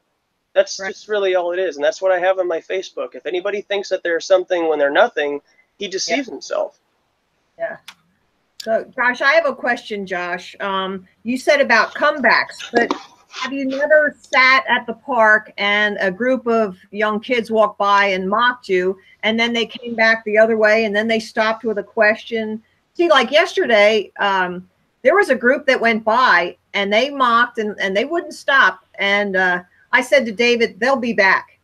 That's just really all it is. And that's what I have on my Facebook. If anybody thinks that they're something when they're nothing, he deceives himself. Yeah. So, Josh, I have a question, Josh. You said about comebacks, but have you never sat at the park and a group of young kids walked by and mocked you, and then they came back the other way, and then they stopped with a question? See, like yesterday, there was a group that went by and they mocked and they wouldn't stop. And I said to David, they'll be back.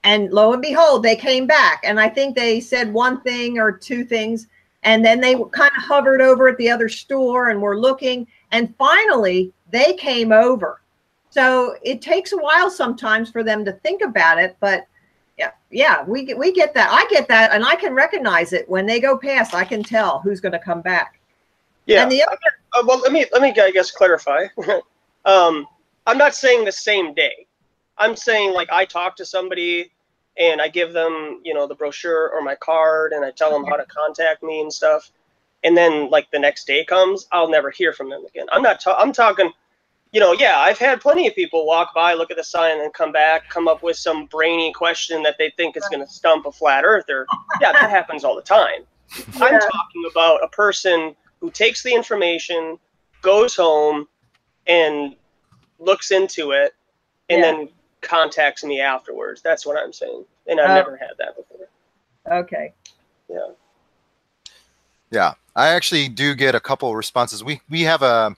And lo and behold, they came back. And I think they said one thing or two things. And then they kind of hovered over at the other store and were looking. And finally, they came over. So it takes a while sometimes for them to think about it. But yeah, we get that. I get that, and I can recognize it when they go past. I can tell who's going to come back. Yeah. And the other, well, let me I guess clarify. I'm not saying the same day. I'm saying, like, I talk to somebody and I give them, you know, the brochure or my card, and I tell them how to contact me and stuff. And then, like, the next day comes, I'll never hear from them again. I'm talking. You know, yeah, I've had plenty of people walk by, look at the sign, and then come back, come up with some brainy question that they think is going to stump a flat earther. Yeah, that happens all the time. Yeah. I'm talking about a person who takes the information, goes home, and looks into it, and then contacts me afterwards. That's what I'm saying. And I've never had that before. Okay. Yeah. Yeah, I actually do get a couple responses. We have a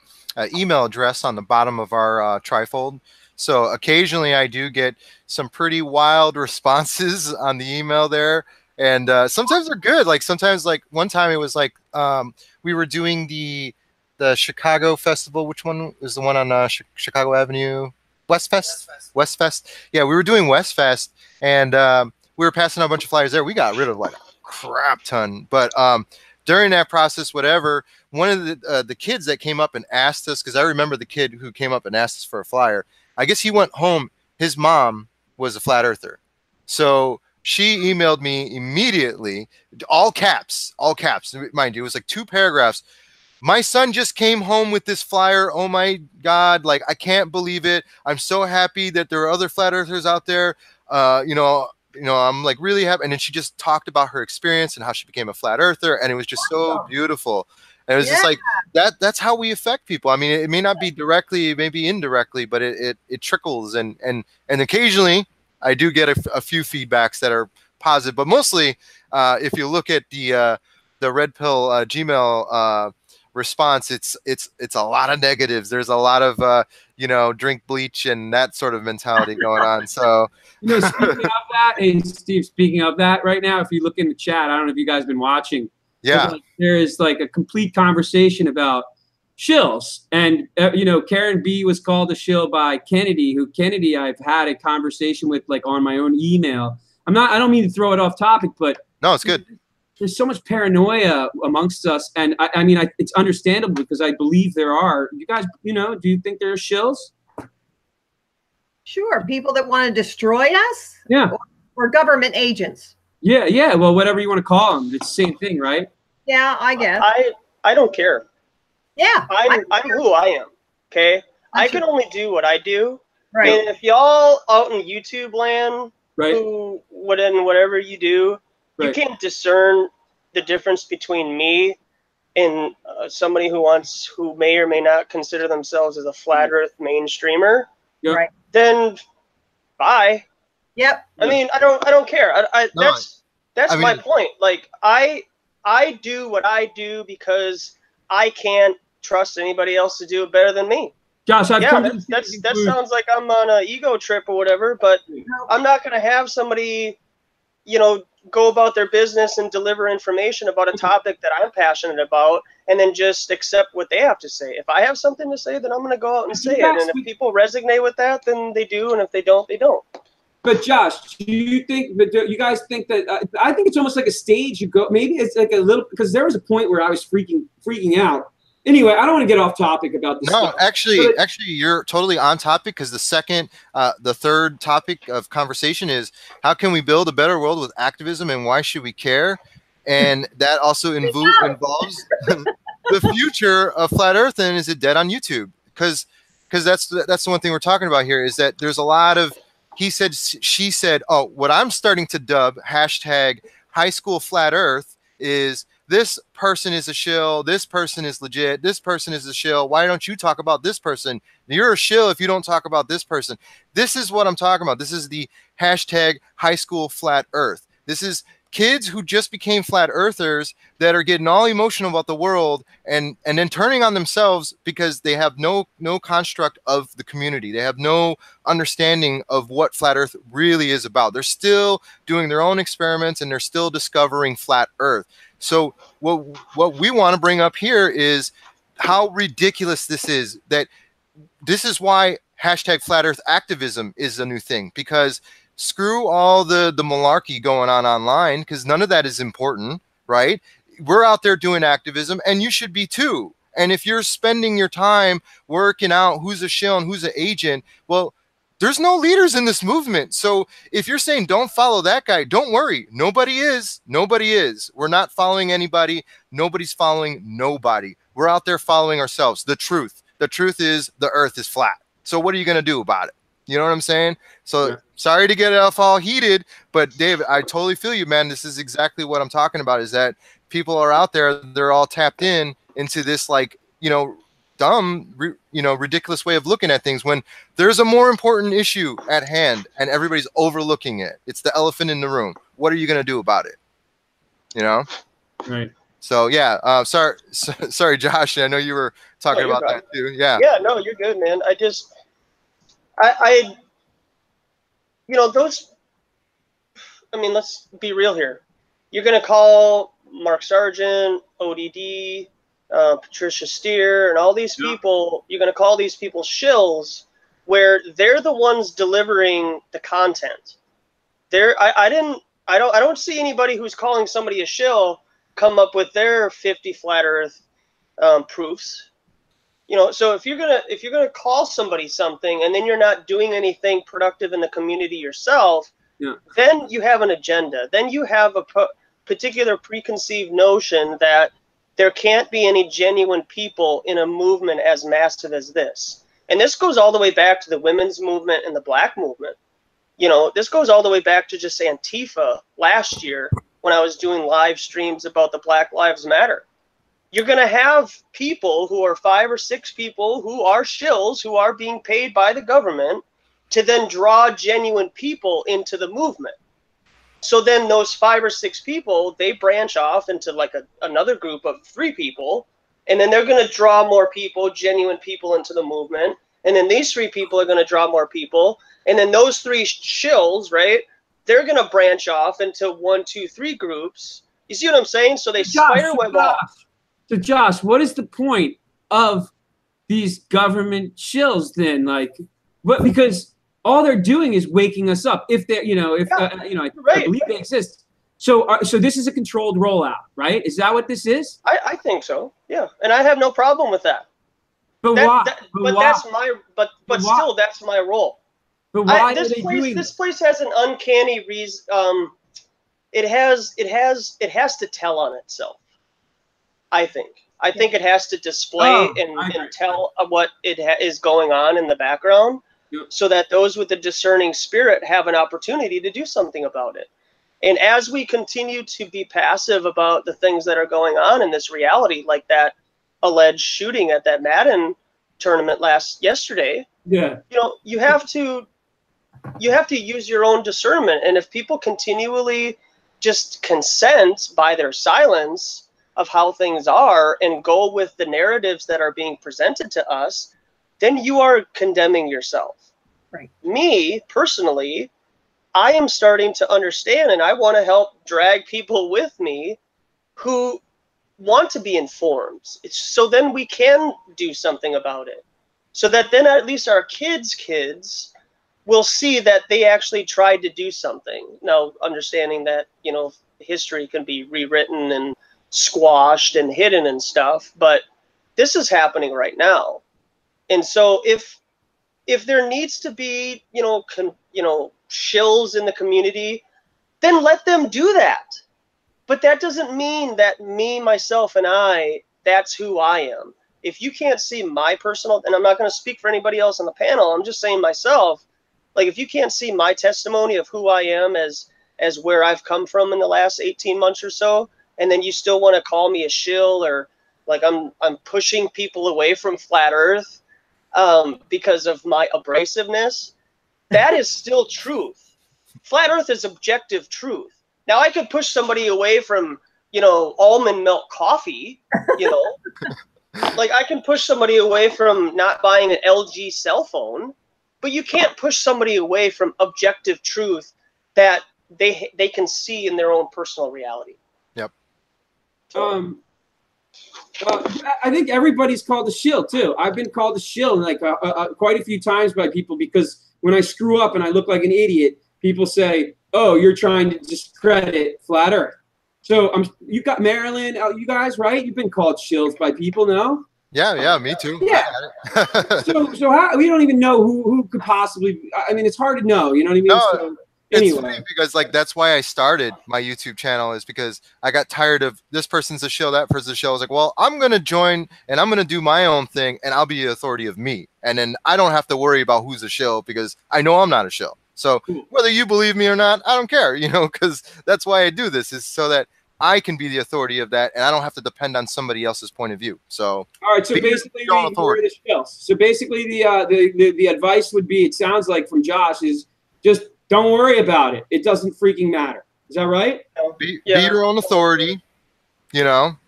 email address on the bottom of our trifold. So occasionally I do get some pretty wild responses on the email there. And sometimes they're good. Like sometimes, like one time it was like we were doing the Chicago festival. Which one was the one on Chicago Avenue? Westfest? Westfest. Yeah, we were doing Westfest, and we were passing out a bunch of flyers there. We got rid of like a crap ton. But during that process, whatever, one of the kids that came up and asked us, because I remember the kid who came up and asked us for a flyer, I guess he went home. His mom was a flat earther. So she emailed me immediately, all caps, mind you, it was like 2 paragraphs. My son just came home with this flyer. Oh my God. Like, I can't believe it. I'm so happy that there are other flat earthers out there. You know, I'm like really happy. And then she just talked about her experience and how she became a flat earther. And it was just so beautiful. And it was just like that's how we affect people. I mean, it may not be directly, maybe indirectly, but it trickles. And occasionally I do get a few feedbacks that are positive, but mostly if you look at the Red Pill Gmail response, it's a lot of negatives. There's a lot of you know, drink bleach and that sort of mentality going on. So, you know, speaking of that, hey Steve, speaking of that, right now, if you look in the chat, I don't know if you guys have been watching. Yeah, like, there is like a complete conversation about shills, and you know, Karen B was called a shill by Kennedy. I've had a conversation with, like, on my own email. I don't mean to throw it off topic, but no, it's good. There's so much paranoia amongst us, and I mean, it's understandable because I believe there are. You guys, you know, do you think there are shills? Sure, people that want to destroy us. Yeah. Or government agents. Yeah. Well, whatever you want to call them, it's the same thing, right? Yeah, I guess. I don't care. Yeah. I'm who I am. Okay. I can only do what I do. Right. And if y'all out in YouTube land, right, whatever you do, you can't discern the difference between me and somebody who may or may not consider themselves as a flat Earth mainstreamer. Yep. Right. Then bye. Yep. I mean, I don't care. That's my point. Like, I do what I do because I can't trust anybody else to do it better than me. Josh, that sounds like I'm on an ego trip or whatever, but I'm not going to have somebody you know, go about their business and deliver information about a topic that I'm passionate about, and then just accept what they have to say. If I have something to say, then I'm going to go out and say it. And if people resonate with that, then they do. And if they don't, they don't. But Josh, do you guys think that? I think it's almost like a stage. You go, maybe it's like a little, because there was a point where I was freaking out. Anyway, I don't want to get off topic about this. No, stuff, actually, you're totally on topic, because the third topic of conversation is how can we build a better world with activism, and why should we care? And that also involves the future of flat Earth, and is it dead on YouTube? Because that's the one thing we're talking about here, is that there's a lot of he said, she said. Oh, what I'm starting to dub hashtag high school flat Earth is, this person is a shill, this person is legit, this person is a shill. Why don't you talk about this person? You're a shill if you don't talk about this person. This is what I'm talking about. This is the hashtag high school flat Earth. This is kids who just became flat earthers that are getting all emotional about the world and then turning on themselves because they have no construct of the community. They have no understanding of what flat Earth really is about. They're still doing their own experiments, and they're still discovering flat Earth. So what we want to bring up here is how ridiculous this is. That this is why hashtag flat Earth activism is a new thing, because screw all the malarkey going on online, because none of that is important, right? We're out there doing activism, and you should be too. And if you're spending your time working out who's a shill and who's an agent, well, there's no leaders in this movement. So if you're saying don't follow that guy, don't worry. Nobody is. Nobody is. We're not following anybody. Nobody's following nobody. We're out there following ourselves. The truth. The truth is the Earth is flat. So what are you going to do about it? You know what I'm saying? So yeah. Sorry to get it off all heated, but David, I totally feel you, man. This is exactly what I'm talking about, is that people are out there. They're all tapped into this, like, dumb, ridiculous way of looking at things, when there's a more important issue at hand and everybody's overlooking it. It's the elephant in the room. What are you going to do about it? Right. So yeah, sorry, Josh. I know you were talking about that too. Yeah. Yeah, no, you're good, man. Let's be real here. You're going to call Mark Sargent, ODD, Patricia Steer, and all these people, you're going to call these people shills, where they're the ones delivering the content. I don't see anybody who's calling somebody a shill come up with their 50 flat Earth proofs. So if you're gonna call somebody something and then you're not doing anything productive in the community yourself, then you have an agenda. Then you have a particular preconceived notion that there can't be any genuine people in a movement as massive as this. And this goes all the way back to the women's movement and the black movement. This goes all the way back to just Antifa last year when I was doing live streams about the Black Lives Matter. You're going to have people who are 5 or 6 people who are shills, who are being paid by the government to then draw genuine people into the movement. So then those 5 or 6 people, they branch off into like another group of 3 people, and then they're going to draw more people, genuine people, into the movement. And then these 3 people are going to draw more people. And then those 3 shills, right, they're going to branch off into 1, 2, 3 groups. You see what I'm saying? So they spiderweb off. So Josh, what is the point of these government shills then? Like, what? Because all they're doing is waking us up. If they're, I believe they exist. So this is a controlled rollout, right? Is that what this is? I think so. Yeah, and I have no problem with that. But why? Still, that's my role. But why this place has an uncanny reason. It has to tell on itself. I think it has to display and tell what is going on in the background, so that those with the discerning spirit have an opportunity to do something about it. And as we continue to be passive about the things that are going on in this reality, like that alleged shooting at that Madden tournament yesterday, you have to use your own discernment. And if people continually just consent by their silence of how things are and go with the narratives that are being presented to us, then you are condemning yourself. Right. Me, personally, I am starting to understand, and I want to help drag people with me who want to be informed. So then we can do something about it. So that then at least our kids will see that they actually tried to do something. Now, understanding that, you know, history can be rewritten and squashed and hidden and stuff, but this is happening right now. And so if there needs to be, you know, shills in the community, then let them do that. But that doesn't mean that me, myself, and I, that's who I am. If you can't see my personal, and I'm not going to speak for anybody else on the panel, I'm just saying myself, like if you can't see my testimony of who I am as where I've come from in the last 18 months or so, and then you still want to call me a shill, or like I'm pushing people away from flat earth because of my abrasiveness, that is still truth. Flat earth is objective truth. Now I could push somebody away from, you know, almond milk coffee, you know, like I can push somebody away from not buying an LG cell phone, but you can't push somebody away from objective truth that they can see in their own personal reality. Yep. I think everybody's called a shill too. I've been called a shill like quite a few times by people, because when I screw up and I look like an idiot, people say, "Oh, you're trying to discredit flat Earth." So you got Marilyn, you guys, right? You've been called shills by people, no? Yeah, me too. Yeah. so how, we don't even know who could possibly. I mean, it's hard to know. You know what I mean? No, so, anyway, funny because like that's why I started my YouTube channel, is because I got tired of this person's a shill, that person's a shill. I was like, well, I'm gonna join and I'm gonna do my own thing, and I'll be the authority of me, and then I don't have to worry about who's a shill because I know I'm not a shill. So whether you believe me or not, I don't care, you know, because that's why I do this, is so that I can be the authority of that, and I don't have to depend on somebody else's point of view. So all right, so basically the shills. So basically the advice would be, it sounds like from Josh, is just don't worry about it. It doesn't freaking matter. Is that right? Be your own authority, you know.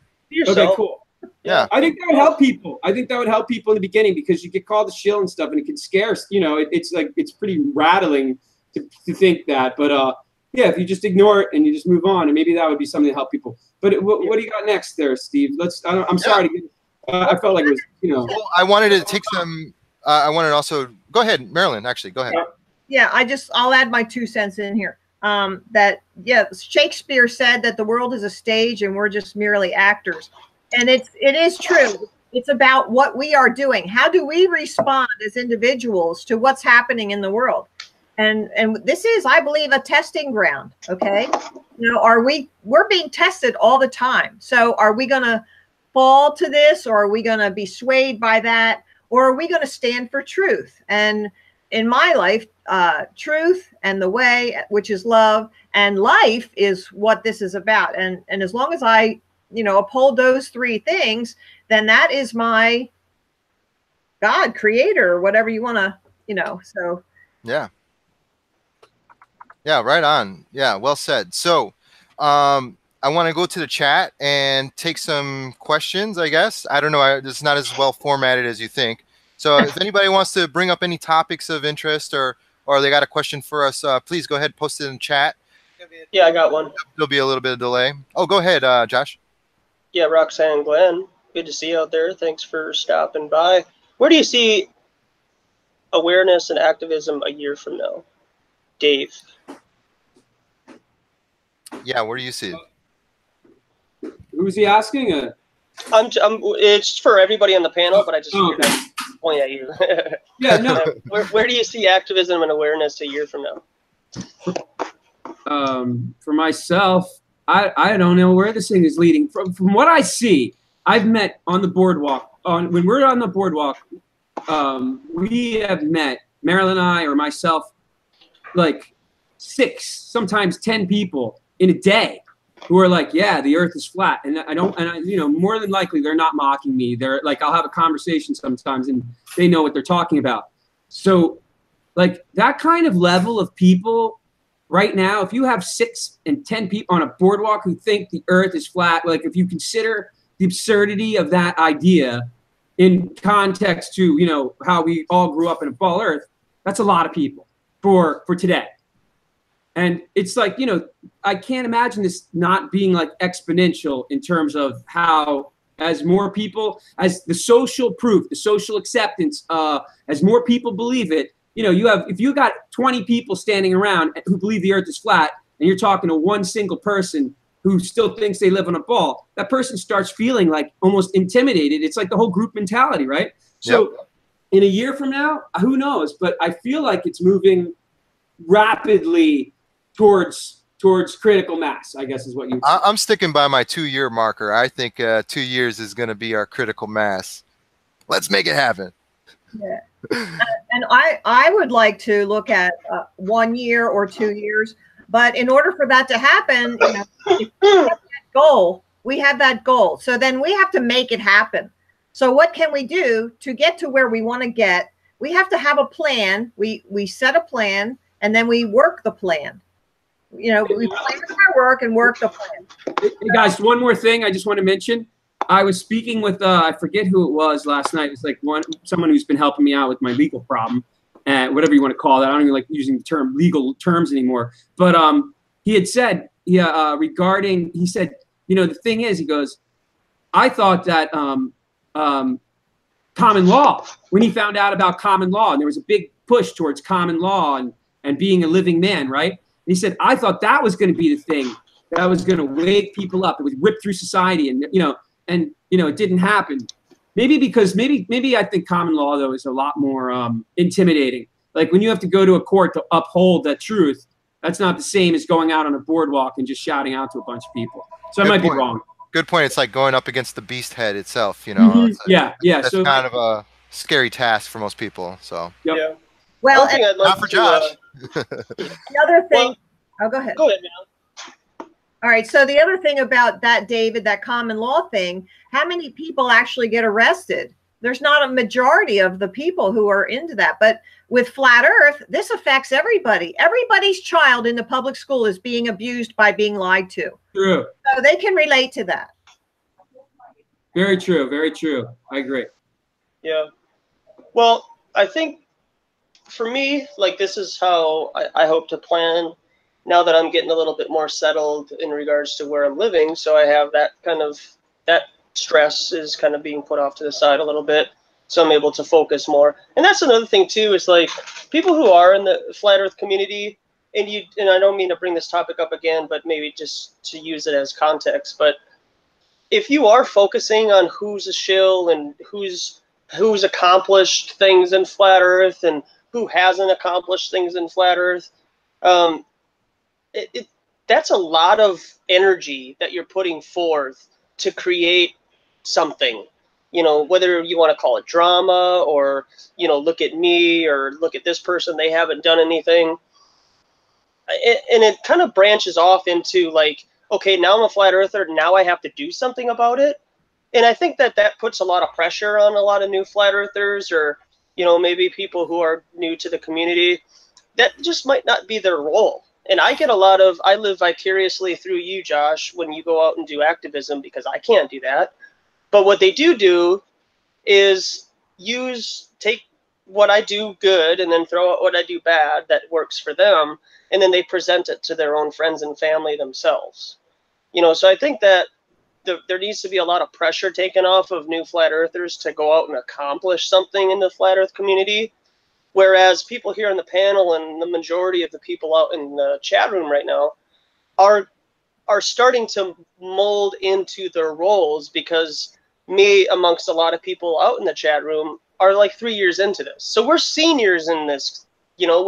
Okay, cool. Yeah. I think that would help people. I think that would help people in the beginning, because you get called a shill and stuff, and it can scare, you know, it's like, it's pretty rattling to think that. But yeah, if you just ignore it and you just move on, and maybe that would be something to help people. But what do you got next there, Steve? I'm sorry to get, I felt like it was, you know. Well, I wanted to take some, I wanted to also, go ahead, Marilyn, actually, go ahead. Yeah, I'll add my 2 cents in here. That, yeah, Shakespeare said that the world is a stage and we're just merely actors. And it is true. It's about what we are doing. How do we respond as individuals to what's happening in the world? And this is, I believe, a testing ground. Okay. You know, we're being tested all the time. So are we going to fall to this, or are we going to be swayed by that? Or are we going to stand for truth? And in my life, truth and the way, which is love, and life is what this is about. And as long as I, you know, uphold those 3 things, then that is my God, creator, or whatever you want to, you know, so. Yeah. Yeah, right on. Yeah, well said. So I want to go to the chat and take some questions, I guess. I don't know. It's not as well formatted as you think. So if anybody wants to bring up any topics of interest, or they got a question for us, please go ahead, post it in the chat. Yeah, I got one. There'll be a little bit of delay. Oh, go ahead, Josh. Yeah, Roxanne Glenn, good to see you out there. Thanks for stopping by. Where do you see awareness and activism a year from now? Dave. Yeah, where do you see it? Who's he asking? It's for everybody on the panel, but I just okay. point at you. Yeah, no. Where do you see activism and awareness a year from now? For myself, I don't know where this thing is leading. From what I see, I've met on the boardwalk. When we're on the boardwalk, we have met, Marilyn and I, or myself, like 6, sometimes 10 people in a day who are like, yeah, the earth is flat. And you know, more than likely they're not mocking me. They're like, I'll have a conversation sometimes and they know what they're talking about. So like that kind of level of people right now, if you have 6 and 10 people on a boardwalk who think the earth is flat, like if you consider the absurdity of that idea in context to, you know, how we all grew up in a ball earth, that's a lot of people for today. And it's like, you know, I can't imagine this not being like exponential in terms of how, as more people, as the social proof, the social acceptance, as more people believe it, you know, if you got 20 people standing around who believe the earth is flat, and you're talking to one single person who still thinks they live on a ball, that person starts feeling like almost intimidated. It's like the whole group mentality, right? So in a year from now, who knows? But I feel like it's moving rapidly towards critical mass, I guess is what you. I'm sticking by my 2-year marker. I think 2 years is going to be our critical mass. Let's make it happen. Yeah. And I would like to look at 1 year or 2 years, but in order for that to happen, you know, if we have that goal, we have that goal. So then we have to make it happen. So what can we do to get to where we want to get? We have to have a plan. We set a plan, and then we work the plan. You know, we plan our work and work the plan. Hey guys, one more thing I just want to mention. I was speaking with I forget who it was last night. It's like someone who's been helping me out with my legal problem, whatever you want to call that. I don't even like using the term legal terms anymore. But he had said, regarding, he said, you know, the thing is, he goes, I thought that common law, when he found out about common law, and there was a big push towards common law and being a living man, right? He said, I thought that was going to be the thing that was going to wake people up. It would rip through society, and it didn't happen. Maybe because maybe I think common law though is a lot more intimidating. Like when you have to go to a court to uphold that truth, that's not the same as going out on a boardwalk and just shouting out to a bunch of people. So I might be wrong. Good point. It's like going up against the beast head itself. You know. Yeah. That's so kind of a scary task for most people. So. Yep. Yeah. Well, not for Josh. The other thing. Oh, go ahead. Go ahead, man. All right. So the other thing about that, David, that common law thing, how many people actually get arrested? There's not a majority of the people who are into that. But with flat earth, this affects everybody. Everybody's child in the public school is being abused by being lied to. True. So they can relate to that. Very true. Very true. I agree. Yeah. Well, I think for me, like, this is how I hope to plan now that I'm getting a little bit more settled in regards to where I'm living. So I have that stress is kind of being put off to the side a little bit. So I'm able to focus more. And that's another thing too, is like people who are in the flat earth community, and I don't mean to bring this topic up again, but maybe just to use it as context. But if you are focusing on who's a shill and who's accomplished things in flat earth and who hasn't accomplished things in flat earth, that's a lot of energy that you're putting forth to create something, you know, whether you want to call it drama or, you know, look at me or look at this person, they haven't done anything. And it kind of branches off into like, okay, now I'm a flat earther, now I have to do something about it. And I think that puts a lot of pressure on a lot of new flat earthers, or, you know, maybe people who are new to the community. That just might not be their role. And I live vicariously through you, Josh, when you go out and do activism, because I can't do that. But what they do is take what I do good and then throw out what I do bad that works for them. And then they present it to their own friends and family themselves. You know, so I think that there needs to be a lot of pressure taken off of new flat earthers to go out and accomplish something in the flat earth community. Whereas people here on the panel and the majority of the people out in the chat room right now are starting to mold into their roles, because me, amongst a lot of people out in the chat room, are like 3 years into this. So we're seniors in this, you know,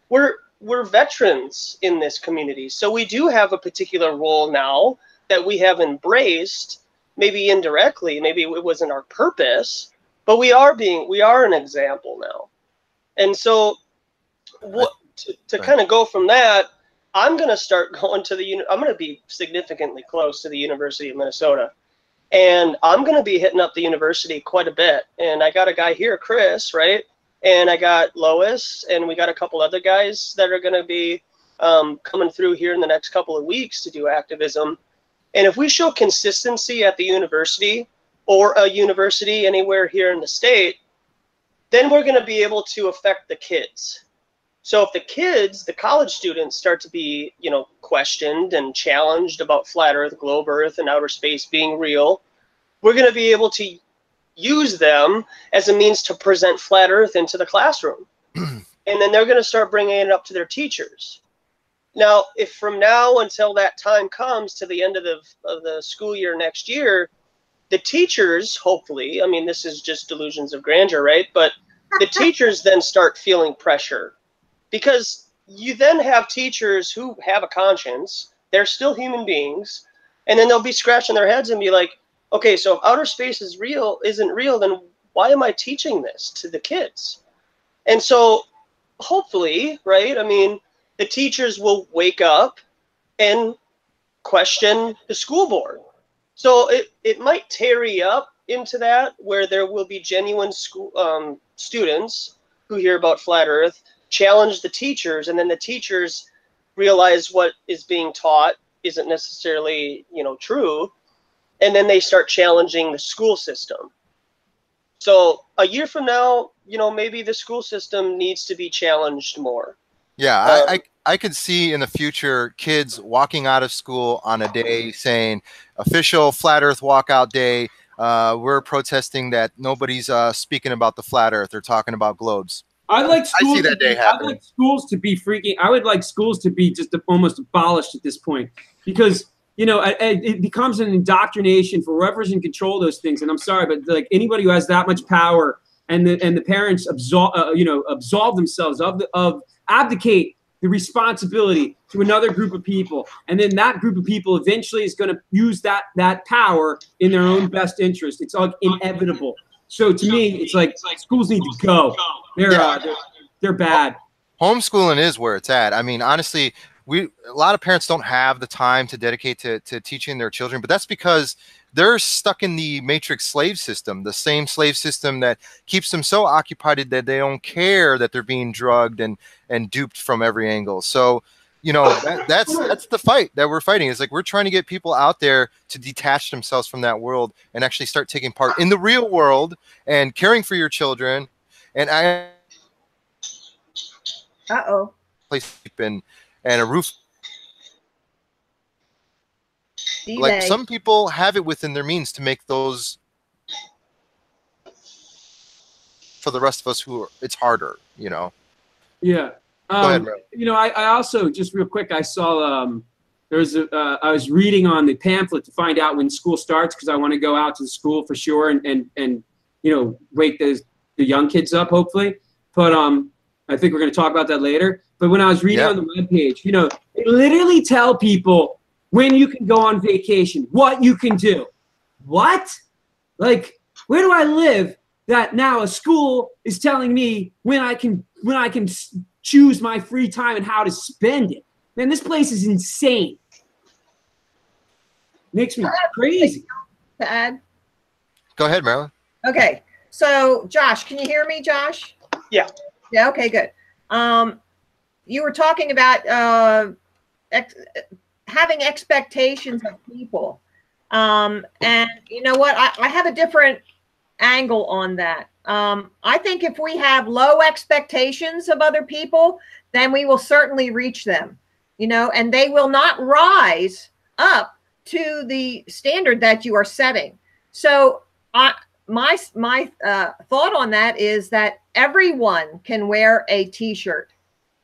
we're veterans in this community. So we do have a particular role now that we have embraced, maybe indirectly, maybe it wasn't our purpose, but we are an example now. And so to kind of go from that, I'm going to start going to I'm going to be significantly close to the University of Minnesota. And I'm going to be hitting up the university quite a bit. And I got a guy here, Chris, right? And I got Lois, and we got a couple other guys that are going to be coming through here in the next couple of weeks to do activism. And if we show consistency at the university, or a university anywhere here in the state, then we're going to be able to affect the kids. So if the kids, the college students, start to be, you know, questioned and challenged about flat Earth, globe Earth, and outer space being real, we're going to be able to use them as a means to present flat Earth into the classroom. And then they're going to start bringing it up to their teachers. Now, if from now until that time comes to the end of the school year next year, the teachers, hopefully, I mean, this is just delusions of grandeur, right? But the teachers then start feeling pressure, because you then have teachers who have a conscience. They're still human beings. And then they'll be scratching their heads and be like, okay, so if outer space isn't real, then why am I teaching this to the kids? And so hopefully, right, I mean, the teachers will wake up and question the school board. So it might tarry up into that, where there will be genuine school students who hear about flat Earth, challenge the teachers, and then the teachers realize what is being taught isn't necessarily, you know, true, and then they start challenging the school system. So a year from now, you know, maybe the school system needs to be challenged more. Yeah, I could see in the future kids walking out of school on a day saying, official flat Earth walkout day. We're protesting that nobody's speaking about the flat Earth. They're talking about globes. I'd like schools. I see that day happening. I'd like schools to be freaking. I would like schools to be just almost abolished at this point, because you know it becomes an indoctrination for whoever's in control of those things. And I'm sorry, but like anybody who has that much power, and the parents absolve themselves of abdicate the responsibility to another group of people, and then that group of people eventually is going to use that power in their own best interest. It's like inevitable. So to me, it's like schools need to go. They're bad. Homeschooling is where it's at. I mean, honestly, a lot of parents don't have the time to dedicate to teaching their children, but that's because they're stuck in the matrix slave system, the same slave system that keeps them so occupied that they don't care that they're being drugged and duped from every angle. So, you know, that's the fight that we're fighting. It's like we're trying to get people out there to detach themselves from that world and actually start taking part in the real world and caring for your children. And place and a roof. Like some people have it within their means to make those. For the rest of us who it's harder, you know. Yeah. Go ahead, bro. You know, I also, just real quick, I saw I was reading on the pamphlet to find out when school starts, because I want to go out to the school for sure and you know, wake the young kids up hopefully. But I think we're going to talk about that later. But when I was reading on the webpage, you know, they literally tell people when you can go on vacation, what you can do. What? Like, where do I live that now a school is telling me when I can choose my free time and how to spend it? Man, this place is insane. Makes me crazy. To add? Go ahead, Marilyn. Okay. So, Josh, can you hear me, Josh? Yeah. Yeah, okay, good. You were talking about having expectations of people. And you know what? I have a different angle on that. I think if we have low expectations of other people, then we will certainly reach them, you know, and they will not rise up to the standard that you are setting. So my thought on that is that everyone can wear a t-shirt.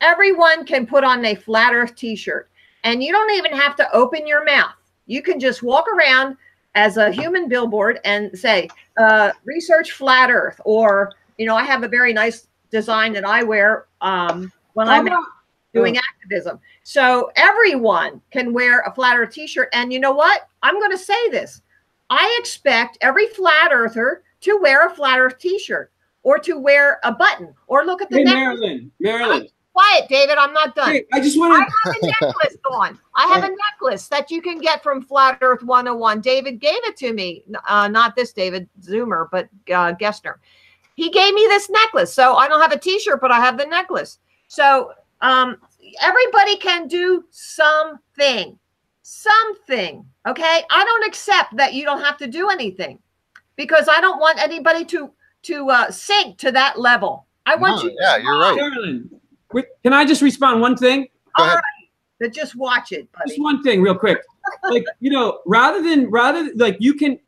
Everyone can put on a flat earth t-shirt, and you don't even have to open your mouth. You can just walk around as a human billboard and say, research flat earth, or, you know, I have a very nice design that I wear when I'm doing activism. So everyone can wear a flat earth t-shirt. And you know what? I'm going to say this. I expect every flat earther to wear a flat earth t-shirt, or to wear a button, or look at the Marilyn. Quiet, David. I'm not done. Hey, I just want to. I have a necklace on. I have a necklace that you can get from Flat Earth 101. David gave it to me. Not this David Zoomer, but Gessner. He gave me this necklace. So I don't have a t-shirt, but I have the necklace. So everybody can do something. Something. Okay? I don't accept that you don't have to do anything, because I don't want anybody to sink to that level. I want you. Yeah, you're right. Marilyn, Wait, can I just respond one thing? Go ahead. All right, but just watch it, buddy. Just one thing, real quick. Like, you know, rather than like you can.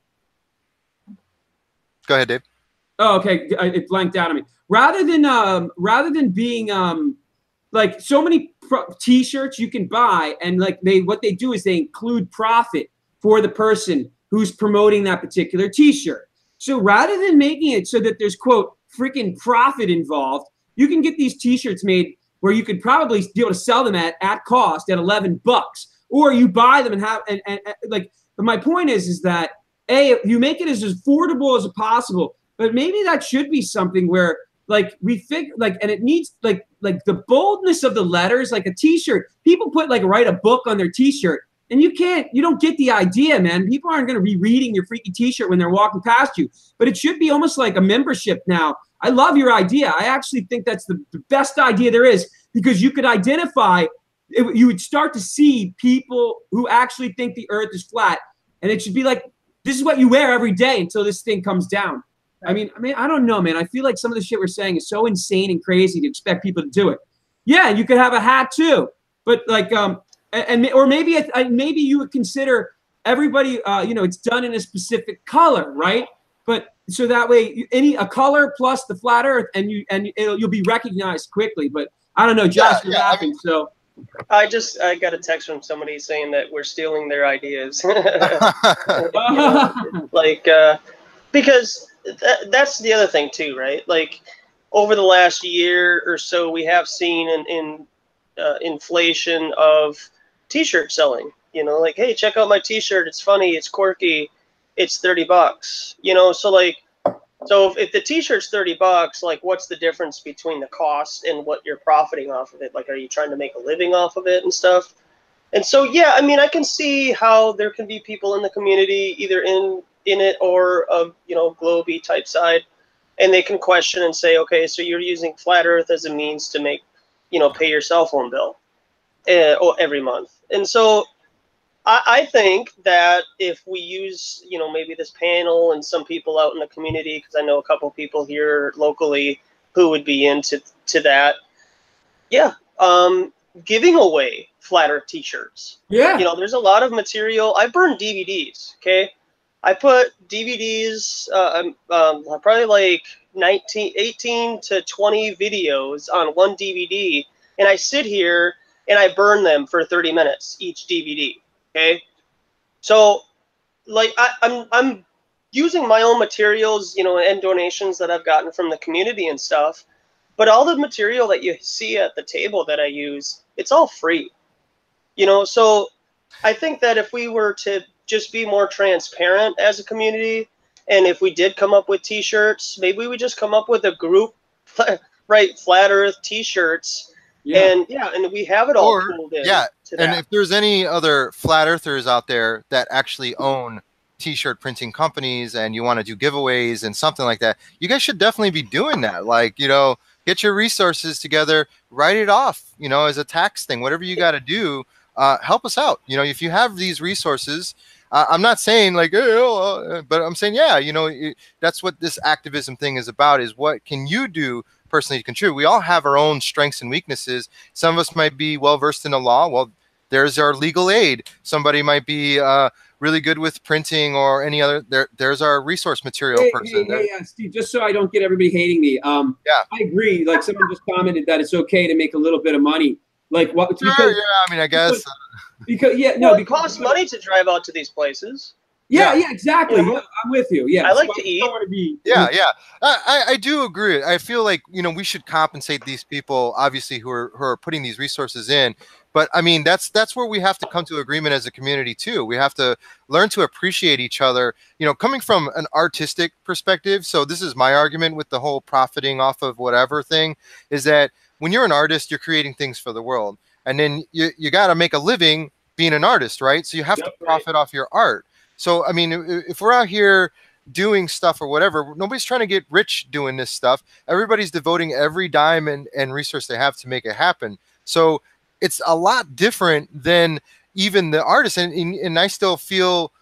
Go ahead, Dave. Oh, okay. It blanked out on me. Rather than being like so many T-shirts you can buy, and like what they do is they include profit for the person who's promoting that particular T-shirt. So rather than making it so that there's quote freaking profit involved, you can get these T-shirts made where you could probably be able to sell them at cost at $11, or you buy them and have and like. But my point is that you make it as affordable as possible, but maybe that should be something where like we figure like, and it needs like the boldness of the letters, like a T-shirt. People write a book on their T-shirt, and you don't get the idea, man. People aren't going to be reading your freaky T-shirt when they're walking past you, but it should be almost like a membership now. I love your idea. I actually think that's the best idea there is, because you could identify, you would start to see people who actually think the earth is flat, and it should be like, this is what you wear every day until this thing comes down. I mean, I don't know, man. I feel like some of the shit we're saying is so insane and crazy to expect people to do it. Yeah, you could have a hat too, but like, or maybe maybe you would consider everybody, you know, it's done in a specific color, right? But so that way, a color plus the flat Earth, and you'll be recognized quickly. But I don't know, Josh, what happened? So. I got a text from somebody saying that we're stealing their ideas. Like, because that's the other thing too, right? Like, over the last year or so, we have seen an inflation of T-shirt selling. You know, like, hey, check out my T-shirt. It's funny. It's quirky. It's $30. You know, so like, so if the T-shirt's $30, like, what's the difference between the cost and what you're profiting off of it? Like, are you trying to make a living off of it and stuff? And so, yeah, I mean, I can see how there can be people in the community either in it or you know, globy type side, and they can question and say, okay, so you're using flat Earth as a means to make, you know, pay your cell phone bill every month. And so I think that if we use, you know, maybe this panel and some people out in the community, because I know a couple people here locally who would be into that, yeah, giving away flat Earth T-shirts. Yeah. You know, there's a lot of material. I burn DVDs, okay? I put DVDs, probably like 18 to 20 videos on one DVD, and I sit here and I burn them for 30 minutes each DVD. Okay, so like I'm using my own materials, you know, and donations that I've gotten from the community and stuff, but all the material that you see at the table that I use, it's all free, you know. So I think that if we were to just be more transparent as a community, and if we did come up with T-shirts, maybe we would just come up with a group, right, flat Earth T-shirts. Yeah. And we have it all pulled in. Yeah, and if there's any other flat earthers out there that actually own T-shirt printing companies and you want to do giveaways and something like that, you guys should definitely be doing that. Like, you know, get your resources together, write it off, you know, as a tax thing, whatever you got to do, help us out. You know, if you have these resources, I'm not saying like, but I'm saying, yeah, you know, that's what this activism thing is about, is what can you do personally to contribute. We all have our own strengths and weaknesses. Some of us might be well-versed in the law. Well, there's our legal aid. Somebody might be really good with printing or any other. There's our resource material person. Hey, Steve, just so I don't get everybody hating me. Yeah, I agree. Like someone just commented that it's okay to make a little bit of money. Like what? Sure, yeah, I mean, I guess. Because it costs money to drive out to these places. Yeah, exactly. Yeah, I'm with you. Yeah, I like to eat. Yeah. I do agree. I feel like, you know, we should compensate these people, obviously, who are putting these resources in. But I mean, that's where we have to come to agreement as a community too. We have to learn to appreciate each other. You know, coming from an artistic perspective. So this is my argument with the whole profiting off of whatever thing, is that when you're an artist, you're creating things for the world, and then you got to make a living being an artist, right? So you have to profit off your art. So, I mean, if we're out here doing stuff or whatever, nobody's trying to get rich doing this stuff. Everybody's devoting every dime and resource they have to make it happen. So it's a lot different than even the artist. And I still feel,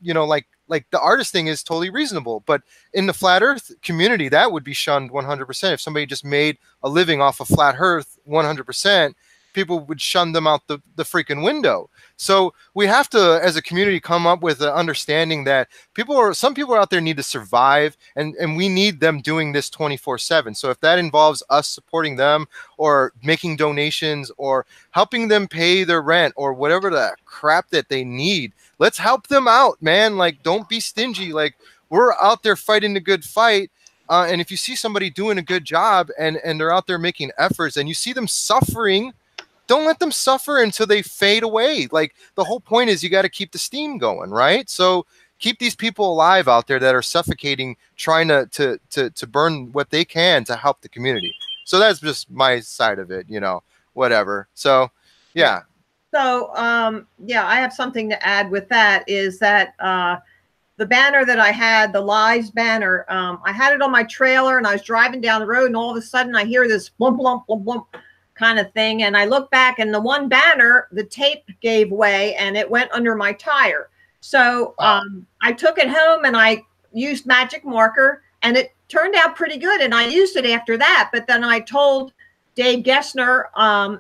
you know, like like the artist thing is totally reasonable, but in the flat earth community, that would be shunned 100%. If somebody just made a living off of flat earth 100%, people would shun them out the freaking window. So we have to, as a community, come up with an understanding that some people out there need to survive, and we need them doing this 24/7. So if that involves us supporting them or making donations or helping them pay their rent or whatever the crap that they need, let's help them out, man. Like, don't be stingy. Like, we're out there fighting the good fight. And if you see somebody doing a good job and they're out there making efforts and you see them suffering, don't let them suffer until they fade away. Like, the whole point is you got to keep the steam going, right? So keep these people alive out there that are suffocating, trying to burn what they can to help the community. So that's just my side of it, whatever. So, yeah. So, yeah, I have something to add with that, is that the banner that I had, the Lies banner, I had it on my trailer and I was driving down the road and all of a sudden I hear this blump, blump, blump, blump kind of thing. And I look back and the one banner, the tape gave way and it went under my tire. So I took it home and I used magic marker and it turned out pretty good. And I used it after that. But then I told Dave Gessner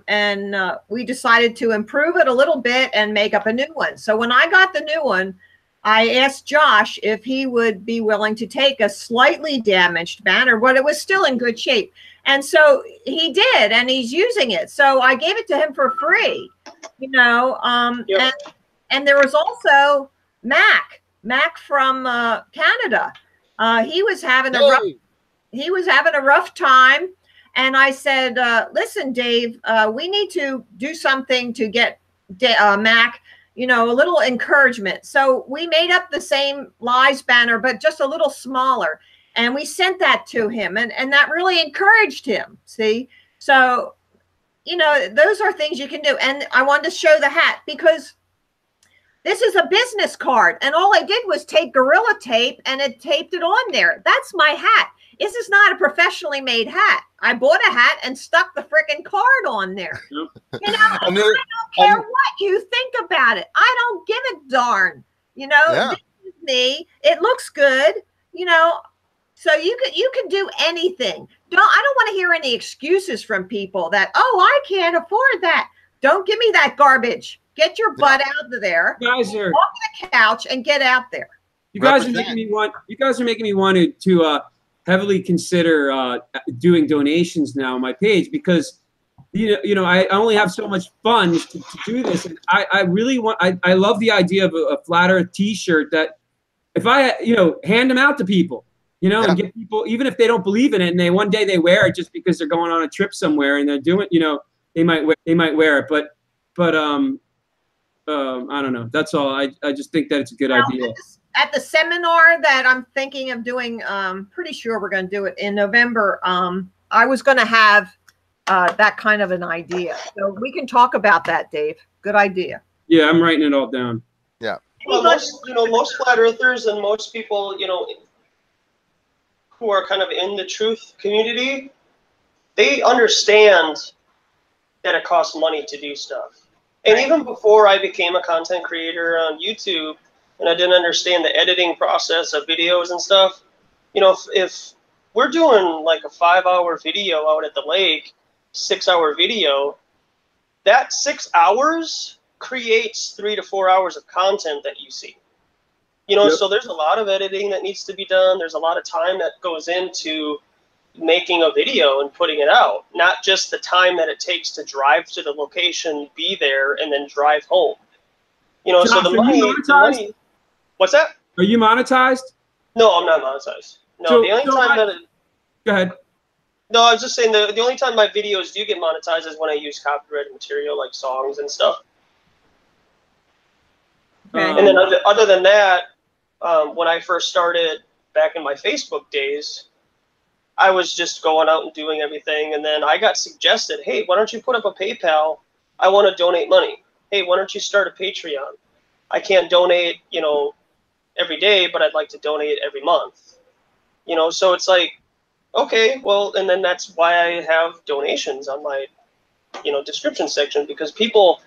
and we decided to improve it a little bit and make up a new one. So when I got the new one, I asked Josh if he would be willing to take a slightly damaged banner, but it was still in good shape. And so he did, and he's using it. So I gave it to him for free, Yep. And there was also Mac from Canada. He was having a rough time, and I said, "Listen, Dave, we need to do something to get Mac, a little encouragement." So we made up the same Lies banner, but just a little smaller. And we sent that to him, and that really encouraged him. See? So, those are things you can do. And I wanted to show the hat because this is a business card. And all I did was take Gorilla Tape and it taped it on there. That's my hat. This is not a professionally made hat. I bought a hat and stuck the freaking card on there. I don't care what you think about it. I don't give a darn. This is me. It looks good. So you can do anything. I don't want to hear any excuses from people that, oh, I can't afford that. Don't give me that garbage. Get your butt out of there. You guys are walk the couch and get out there. You guys are making me want. You guys are making me want to heavily consider doing donations now on my page, because I only have so much funds to do this, and I really want. I love the idea of a flat Earth T-shirt that if I hand them out to people. And get people, even if they don't believe in it, and one day they wear it just because they're going on a trip somewhere and they're doing, they might wear it, but I don't know. That's all. I just think that it's a good idea. At the seminar that I'm thinking of doing, pretty sure we're going to do it in November. I was going to have that kind of an idea, so we can talk about that, Dave. Good idea. Yeah, I'm writing it all down. Yeah. Well, most flat earthers and most people, who are kind of in the truth community, they understand that it costs money to do stuff. And even before I became a content creator on YouTube, and I didn't understand the editing process of videos and stuff, if we're doing like a 5-hour video out at the lake, 6-hour video, that 6 hours creates 3 to 4 hours of content that you see. So there's a lot of editing that needs to be done. There's a lot of time that goes into making a video and putting it out, not just the time that it takes to drive to the location, be there, and then drive home. Josh, so the money. What's that? Are you monetized? No, I'm not monetized. No, the only time Go ahead. No, I was just saying the only time my videos do get monetized is when I use copyrighted material like songs and stuff. And then other than that, when I first started back in my Facebook days, I was just going out and doing everything. And then I got suggested, hey, why don't you put up a PayPal? I want to donate money. Hey, why don't you start a Patreon? I can't donate, every day, but I'd like to donate every month. So it's like, okay, well, and then that's why I have donations on my, description section, because people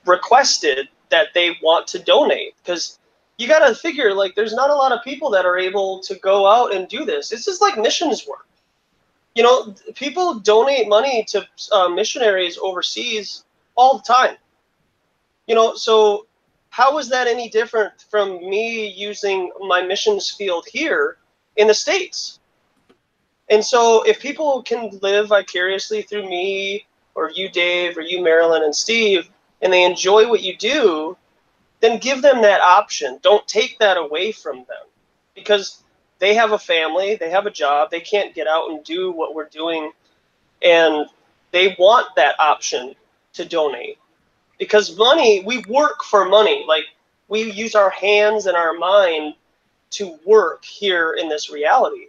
requested that they want to donate, because you got to figure, like, there's not a lot of people that are able to go out and do this. This is like missions work. You know, people donate money to missionaries overseas all the time. You know, so how is that any different from me using my missions field here in the States? And so if people can live vicariously through me or you, Dave, or you, Marilyn, and Steve, and they enjoy what you do, then give them that option. Don't take that away from them, because they have a family, they have a job, they can't get out and do what we're doing, and they want that option to donate. Because money, we work for money. Like, we use our hands and our mind to work here in this reality.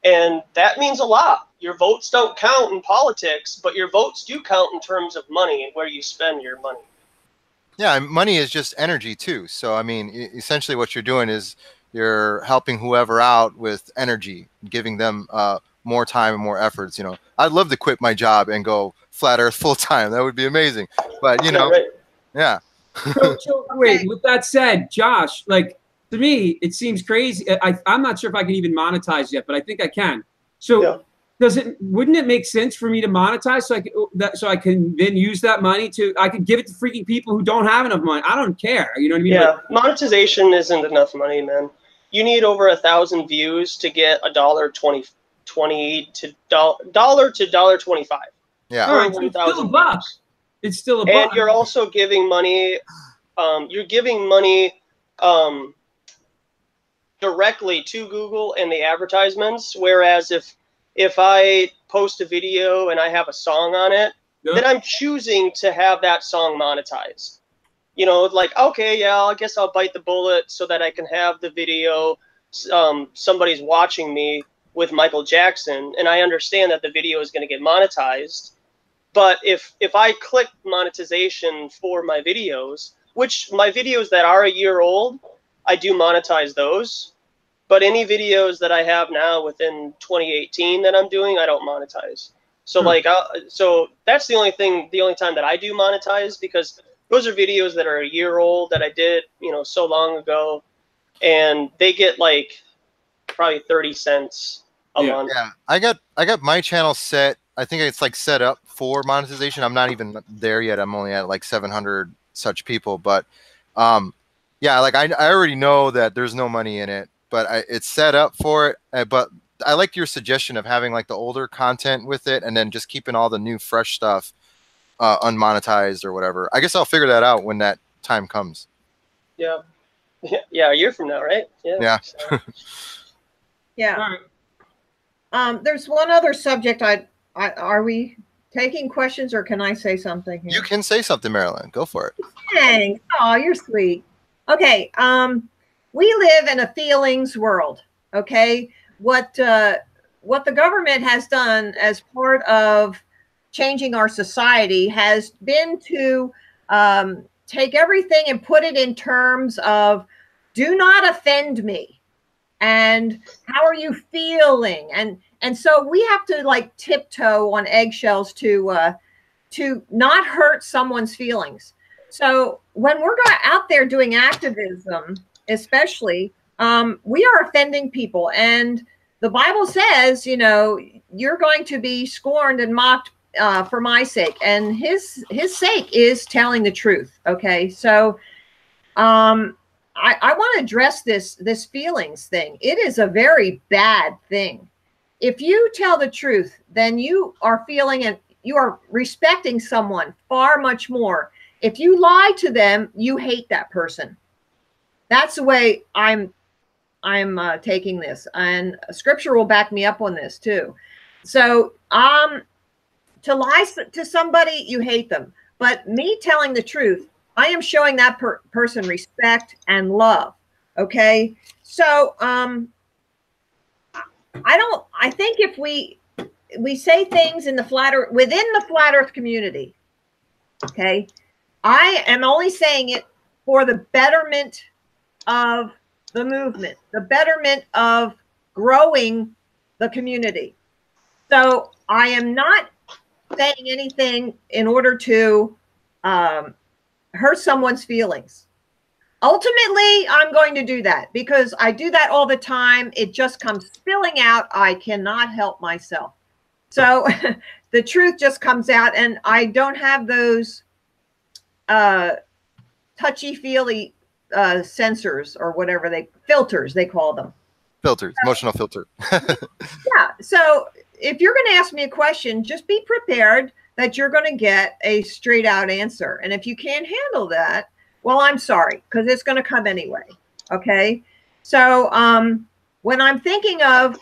And that means a lot. Your votes don't count in politics, but your votes do count in terms of money and where you spend your money. Yeah, and money is just energy too. So I mean, essentially what you're doing is you're helping whoever out with energy, giving them more time and more efforts. You know, I'd love to quit my job and go flat Earth full time. That would be amazing. But you know, right. yeah. So wait, with that said, Josh, like, to me, it seems crazy. I'm not sure if I can even monetize yet, but I think I can. So wouldn't it make sense for me to monetize so I can then use that money I could give it to freaking people who don't have enough money? I don't care. You know what I mean? Yeah, Like, monetization isn't enough money, man. You need over 1,000 views to get $1.20 to $1.25. Yeah. all right, so it's still a buck. It's still a buck. And you're also giving money. You're giving money directly to Google and the advertisements. Whereas if I post a video and I have a song on it, then I'm choosing to have that song monetized. You know, like, okay, yeah, I guess I'll bite the bullet so that I can have the video. Somebody's watching me with Michael Jackson, and I understand that the video is going to get monetized. But if I click monetization for my videos, which my videos that are a year old, I do monetize those. But any videos that I have now within 2018 that I'm doing, I don't monetize. So so that's the only time that I do monetize, because those are videos that are a year old that I did, you know, so long ago, and they get like probably 30 cents a month. Yeah, I got my channel set. I think it's like set up for monetization. I'm not even there yet. I'm only at like 700 such people, but yeah, like I already know that there's no money in it, but it's set up for it. But I like your suggestion of having like the older content with it, and then just keeping all the new fresh stuff unmonetized or whatever. I guess I'll figure that out when that time comes. Yeah. Yeah, a year from now, right? Yeah. So. Yeah. There's one other subject. Are we taking questions, or can I say something here? You can say something, Marilyn. Go for it. Thanks. Oh, you're sweet. Okay. We live in a feelings world. Okay. What the government has done as part of changing our society has been to take everything and put it in terms of, do not offend me, and how are you feeling, and so we have to like tiptoe on eggshells to not hurt someone's feelings. So when we're out there doing activism, especially, we are offending people, and the Bible says, you know, you're going to be scorned and mocked for my sake, and his sake is telling the truth. Okay, so I want to address this feelings thing. It is a very bad thing. If you tell the truth, then you are feeling and you are respecting someone far much more. If you lie to them, you hate that person. That's the way I'm taking this, and Scripture will back me up on this too. So to lie to somebody, you hate them. But me telling the truth, I am showing that person respect and love. Okay. So I think if we say things in within the flat earth community, okay, I am only saying it for the betterment of the movement, the betterment of growing the community. So I am not saying anything in order to hurt someone's feelings. Ultimately, I'm going to do that because I do that all the time. It just comes spilling out. I cannot help myself. So the truth just comes out, and I don't have those touchy-feely sensors or whatever filters they call them. Filters, emotional filter. Yeah. So if you're going to ask me a question, just be prepared that you're going to get a straight out answer. And if you can't handle that, well, I'm sorry, because it's going to come anyway. Okay. So when I'm thinking of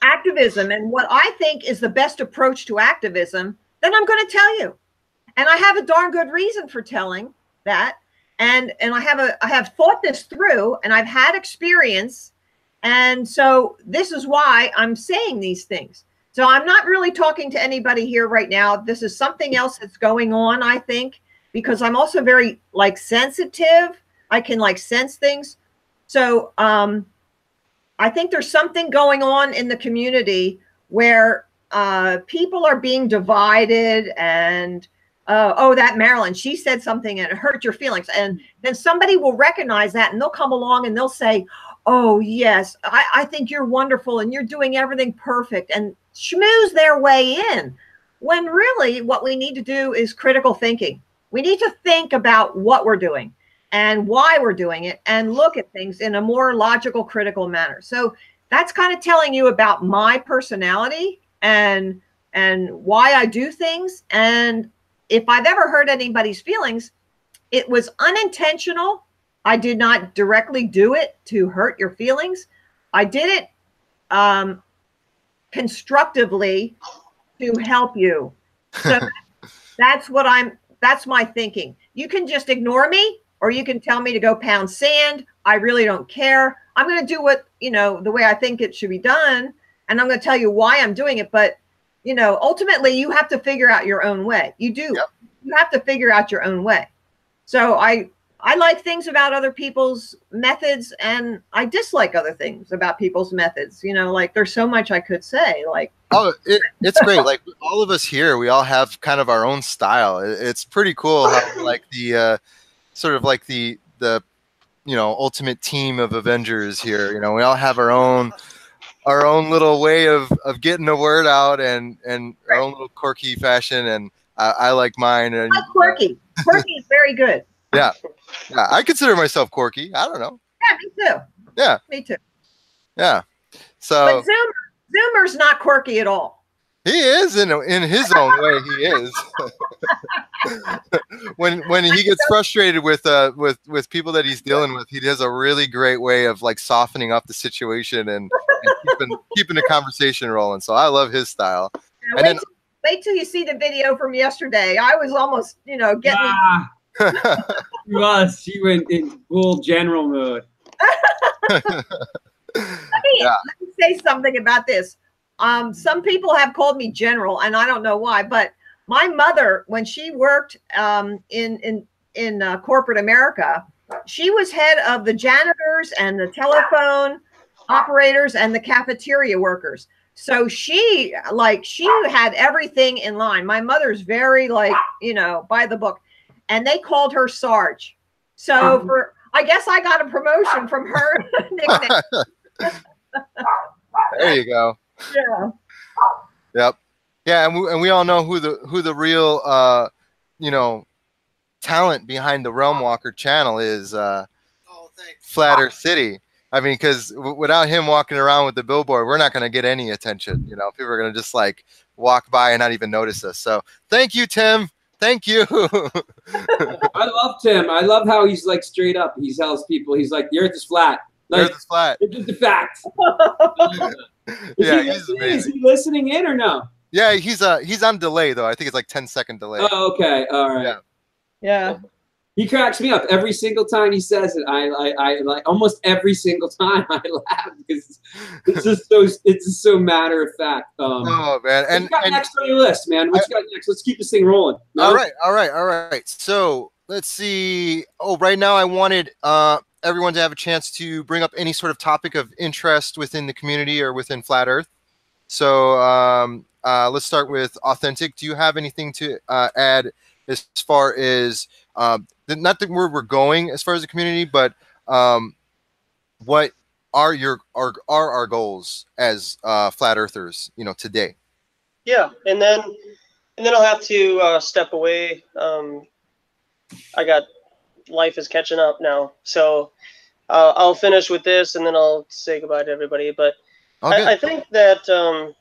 activism and what I think is the best approach to activism, then I'm going to tell you. And I have a darn good reason for telling that. And I have thought this through, and I've had experience. And so this is why I'm saying these things. So I'm not really talking to anybody here right now. This is something else that's going on, I think, because I'm also very sensitive. I can sense things. So I think there's something going on in the community where people are being divided, and oh, that Marilyn, she said something and it hurt your feelings. And then somebody will recognize that, and they'll come along and they'll say, oh, yes, I think you're wonderful and you're doing everything perfect, and schmooze their way in. When really what we need to do is critical thinking. We need to think about what we're doing and why we're doing it, and look at things in a more logical, critical manner. So that's kind of telling you about my personality and why I do things. And if I've ever hurt anybody's feelings, it was unintentional. I did not directly do it to hurt your feelings. I did it constructively to help you. So that's my thinking. You can just ignore me, or you can tell me to go pound sand. I really don't care. I'm going to do what, the way I think it should be done. And I'm going to tell you why I'm doing it. But, ultimately you have to figure out your own way. You do. Yep. You have to figure out your own way. So I like things about other people's methods, and I dislike other things about people's methods. There's so much I could say. Oh, it's great. All of us here, we all have kind of our own style. It's pretty cool how the sort of the ultimate team of Avengers here. We all have our own little way of getting the word out, and our own little quirky fashion. And I like mine. And quirky. Quirky is very good. Yeah. Yeah, I consider myself quirky. I don't know. Yeah, me too. Yeah. Me too. Yeah. So but Zoomer's not quirky at all. He is in his own way. He is. when he gets frustrated with people that he's dealing with, he does a really great way of softening up the situation and keeping the conversation rolling. So I love his style. Yeah, wait till you see the video from yesterday. I was almost getting. She went in full general mode. Let me say something about this. Some people have called me general, and I don't know why, but my mother, when she worked in corporate America, she was head of the janitors and the telephone operators and the cafeteria workers. So she had everything in line. My mother's very by the book. And they called her Sarge. So I guess I got a promotion from her nickname. There you go. Yeah. Yep. Yeah, and we all know who the real talent behind the Realm Walker channel is. Flat Earth City. I mean, because without him walking around with the billboard, we're not going to get any attention. People are going to just walk by and not even notice us. So thank you, Tim. Thank you. I love Tim. I love how he's straight up. He tells people, he's like, the earth is flat. The earth is flat. It's just a fact. Yeah, he's amazing. Is he listening in or no? Yeah, he's on delay though. I think it's 10-second delay. Oh, okay. All right. Yeah. He cracks me up every single time he says it. I almost every single time I laugh because it's just so matter of fact. Oh man! And what you got next on your list, man? What you got next? Let's keep this thing rolling. No? All right. So let's see. Oh, right now I wanted everyone to have a chance to bring up any sort of topic of interest within the community or within Flat Earth. So let's start with Authentic. Do you have anything to add as far as not that where we're going as far as the community, but what are our goals as flat earthers, today? Yeah, and then I'll have to step away. I got life is catching up now, so I'll finish with this, and then I'll say goodbye to everybody. But Oh, good. I think that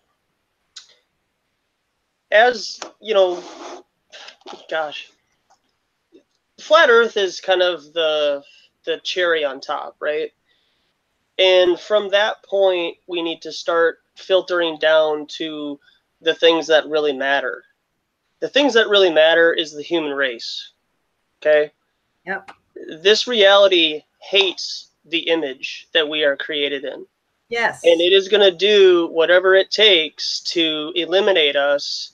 as you know, gosh, flat Earth is kind of the cherry on top, right? And from that point, we need to start filtering down to the things that really matter. The things that really matter is the human race. Okay? Yep. This reality hates the image that we are created in. Yes. And it is going to do whatever it takes to eliminate us.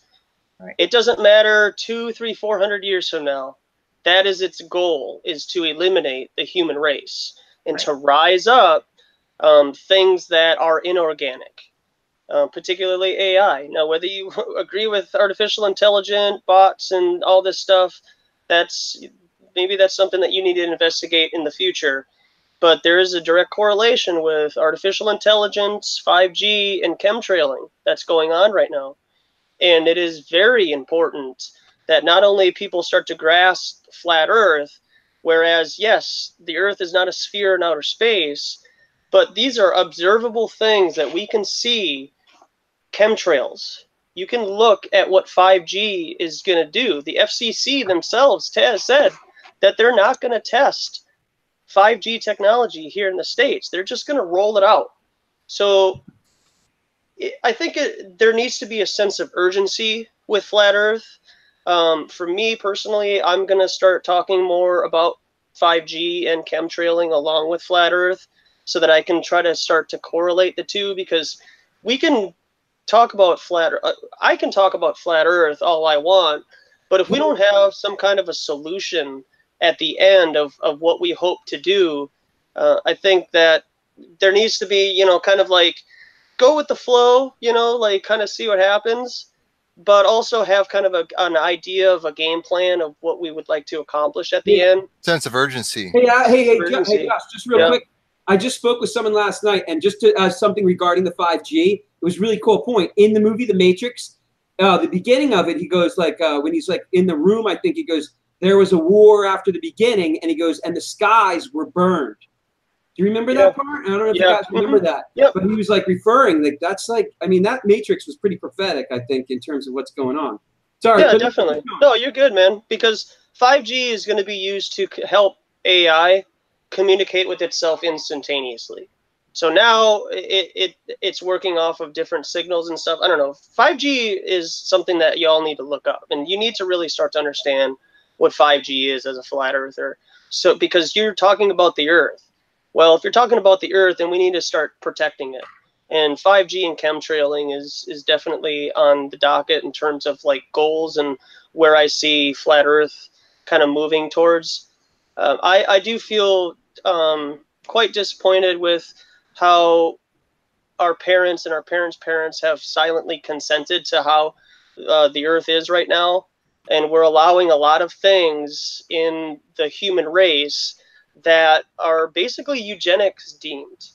Right. It doesn't matter 200, 300, 400 years from now. That is its goal, is to eliminate the human race and Right. to rise up things that are inorganic, particularly AI. Now, whether you agree with artificial intelligence, bots, and all this stuff, maybe that's something that you need to investigate in the future. But there is a direct correlation with artificial intelligence, 5G, and chemtrailing that's going on right now. And it is very important that not only people start to grasp flat Earth, whereas, yes, the Earth is not a sphere in outer space, but these are observable things that we can see. Chemtrails. You can look at what 5G is going to do. The FCC themselves said that they're not going to test 5G technology here in the States. They're just going to roll it out. So I think there needs to be a sense of urgency with flat Earth. For me personally, I'm going to start talking more about 5G and chemtrailing along with flat Earth so that I can try to start to correlate the two, because we can talk about I can talk about flat Earth all I want, but if we don't have some kind of a solution at the end of what we hope to do, I think that there needs to be, kind of like go with the flow, like kind of see what happens, but also have kind of an idea of a game plan of what we would like to accomplish at the end. Sense of urgency. Hey, Urgency. Josh, just real quick. I just spoke with someone last night, and just to something regarding the 5G. It was a really cool point. In the movie The Matrix, the beginning of it, he goes like, when he's like in the room, I think he goes, there was a war after the beginning, and he goes, and the skies were burned. Do you remember that part? I don't know if you guys remember that. Yep. But he was like referring, like that's like, I mean, that Matrix was pretty prophetic, I think, in terms of what's going on. Sorry. Yeah, definitely. No, you're good, man. Because 5G is going to be used to help AI communicate with itself instantaneously. So now it's working off of different signals and stuff. I don't know. 5G is something that y'all need to look up, and you need to really start to understand what 5G is as a flat earther. So because you're talking about the Earth. Well, if you're talking about the Earth, then we need to start protecting it. And 5G and chemtrailing is definitely on the docket in terms of like goals and where I see flat Earth kind of moving towards. I do feel quite disappointed with how our parents and our parents' parents have silently consented to how the Earth is right now. And we're allowing a lot of things in the human race that are basically eugenics deemed.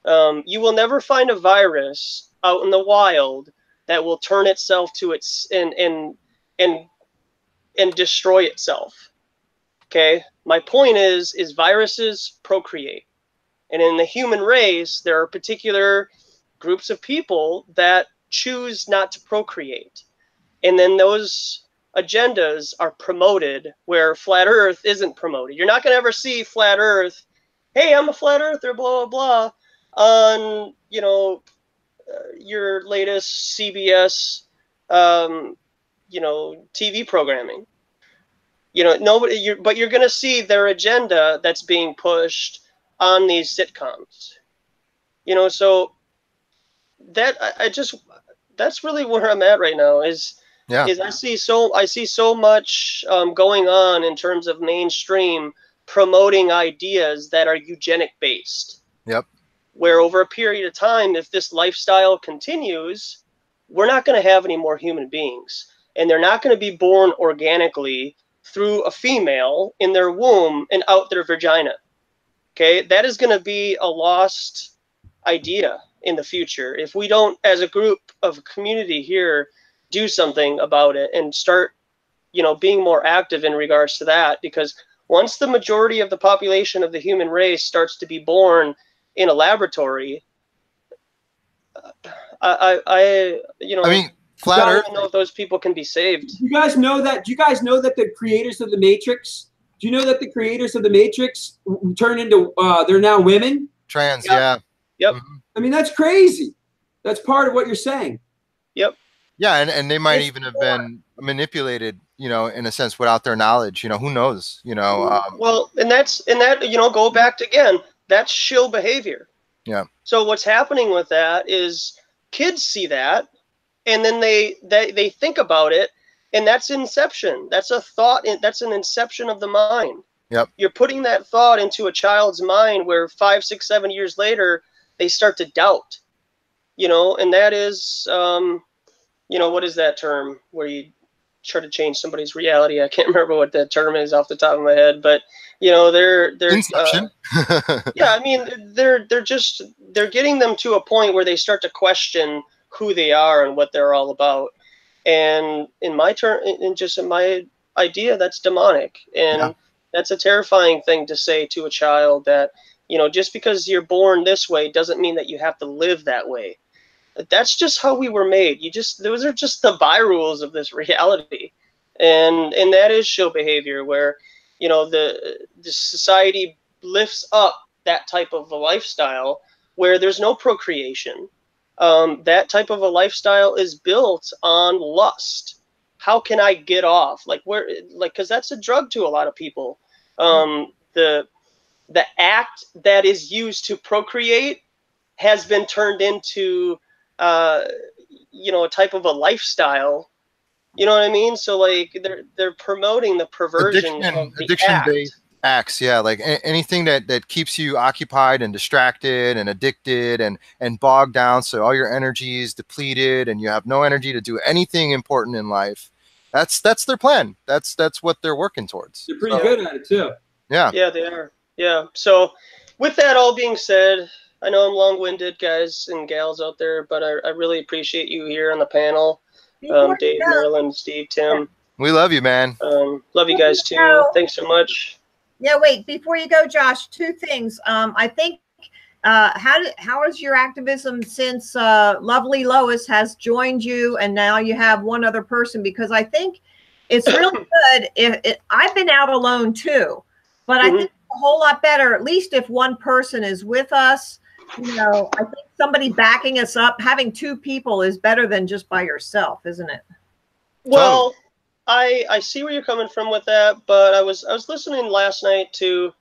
You will never find a virus out in the wild that will turn itself to its and destroy itself. Okay, my point is viruses procreate, and in the human race, there are particular groups of people that choose not to procreate, and then those agendas are promoted where flat Earth isn't promoted. You're not going to ever see flat Earth. Hey, I'm a flat earther, blah blah blah, on your latest CBS TV programming. Nobody. But you're going to see their agenda that's being pushed on these sitcoms. So that that's really where I'm at right now. Is I see so much going on in terms of mainstream promoting ideas that are eugenic based. Yep. Where over a period of time, if this lifestyle continues, we're not going to have any more human beings. and they're not going to be born organically through a female in their womb and out their vagina. Okay, that is going to be a lost idea in the future if we don't, as a group of community here, do something about it and start, you know, being more active in regards to that. Because once the majority of the population of the human race starts to be born in a laboratory, you know, I mean, flat I don't Earth. even know if those people can be saved. You guys know that? Do you guys know that the creators of the Matrix? Do you know that the creators of the Matrix turn into? They're now women. Trans, Yep. yeah. Yep. Mm-hmm. I mean, that's crazy. That's part of what you're saying. Yep. Yeah, and they might It's even have been manipulated, you know, in a sense without their knowledge. You know, who knows? You know. Well, and that, you know, go back to, again, that's shill behavior. Yeah. So what's happening with that is kids see that, and then they think about it, and that's inception. That's a thought. That's an inception of the mind. Yep. You're putting that thought into a child's mind where 5, 6, 7 years later they start to doubt. You know, and that is, you know, what is that term where you try to change somebody's reality? I can't remember what that term is off the top of my head, but you know, they're Inception. yeah, I mean, they're getting them to a point where they start to question who they are and what they're all about. And in my idea, that's demonic, and Yeah. that's a terrifying thing to say to a child, that, you know, just because you're born this way doesn't mean that you have to live that way. That's just how we were made. Those are just the by rules of this reality, and that is show behavior, where, you know, the society lifts up that type of a lifestyle where there's no procreation. That type of a lifestyle is built on lust. How can I get off? Because that's a drug to a lot of people. The act that is used to procreate has been turned into, you know, a type of a lifestyle. You know what I mean? So like they're promoting the perversion of the Addiction-based acts, yeah, like anything that keeps you occupied and distracted and addicted and bogged down, so all your energy is depleted and you have no energy to do anything important in life. That's their plan. That's what they're working towards. They're pretty good at it too. Yeah. Yeah, they are. Yeah. So with that all being said, I know I'm long-winded, guys and gals out there, but I really appreciate you here on the panel. Dave, Marilyn, Steve, Tim. We love you, man. Love you guys too. Thanks so much. Yeah, wait, before you go, Josh, two things. I think, how is your activism since lovely Lois has joined you and now you have one other person? Because I think it's really good. I've been out alone too, but I think it's a whole lot better, at least if one person is with us. You know, I think somebody backing us up, having two people is better than just by yourself, isn't it? Well, I see where you're coming from with that, but I was listening last night to,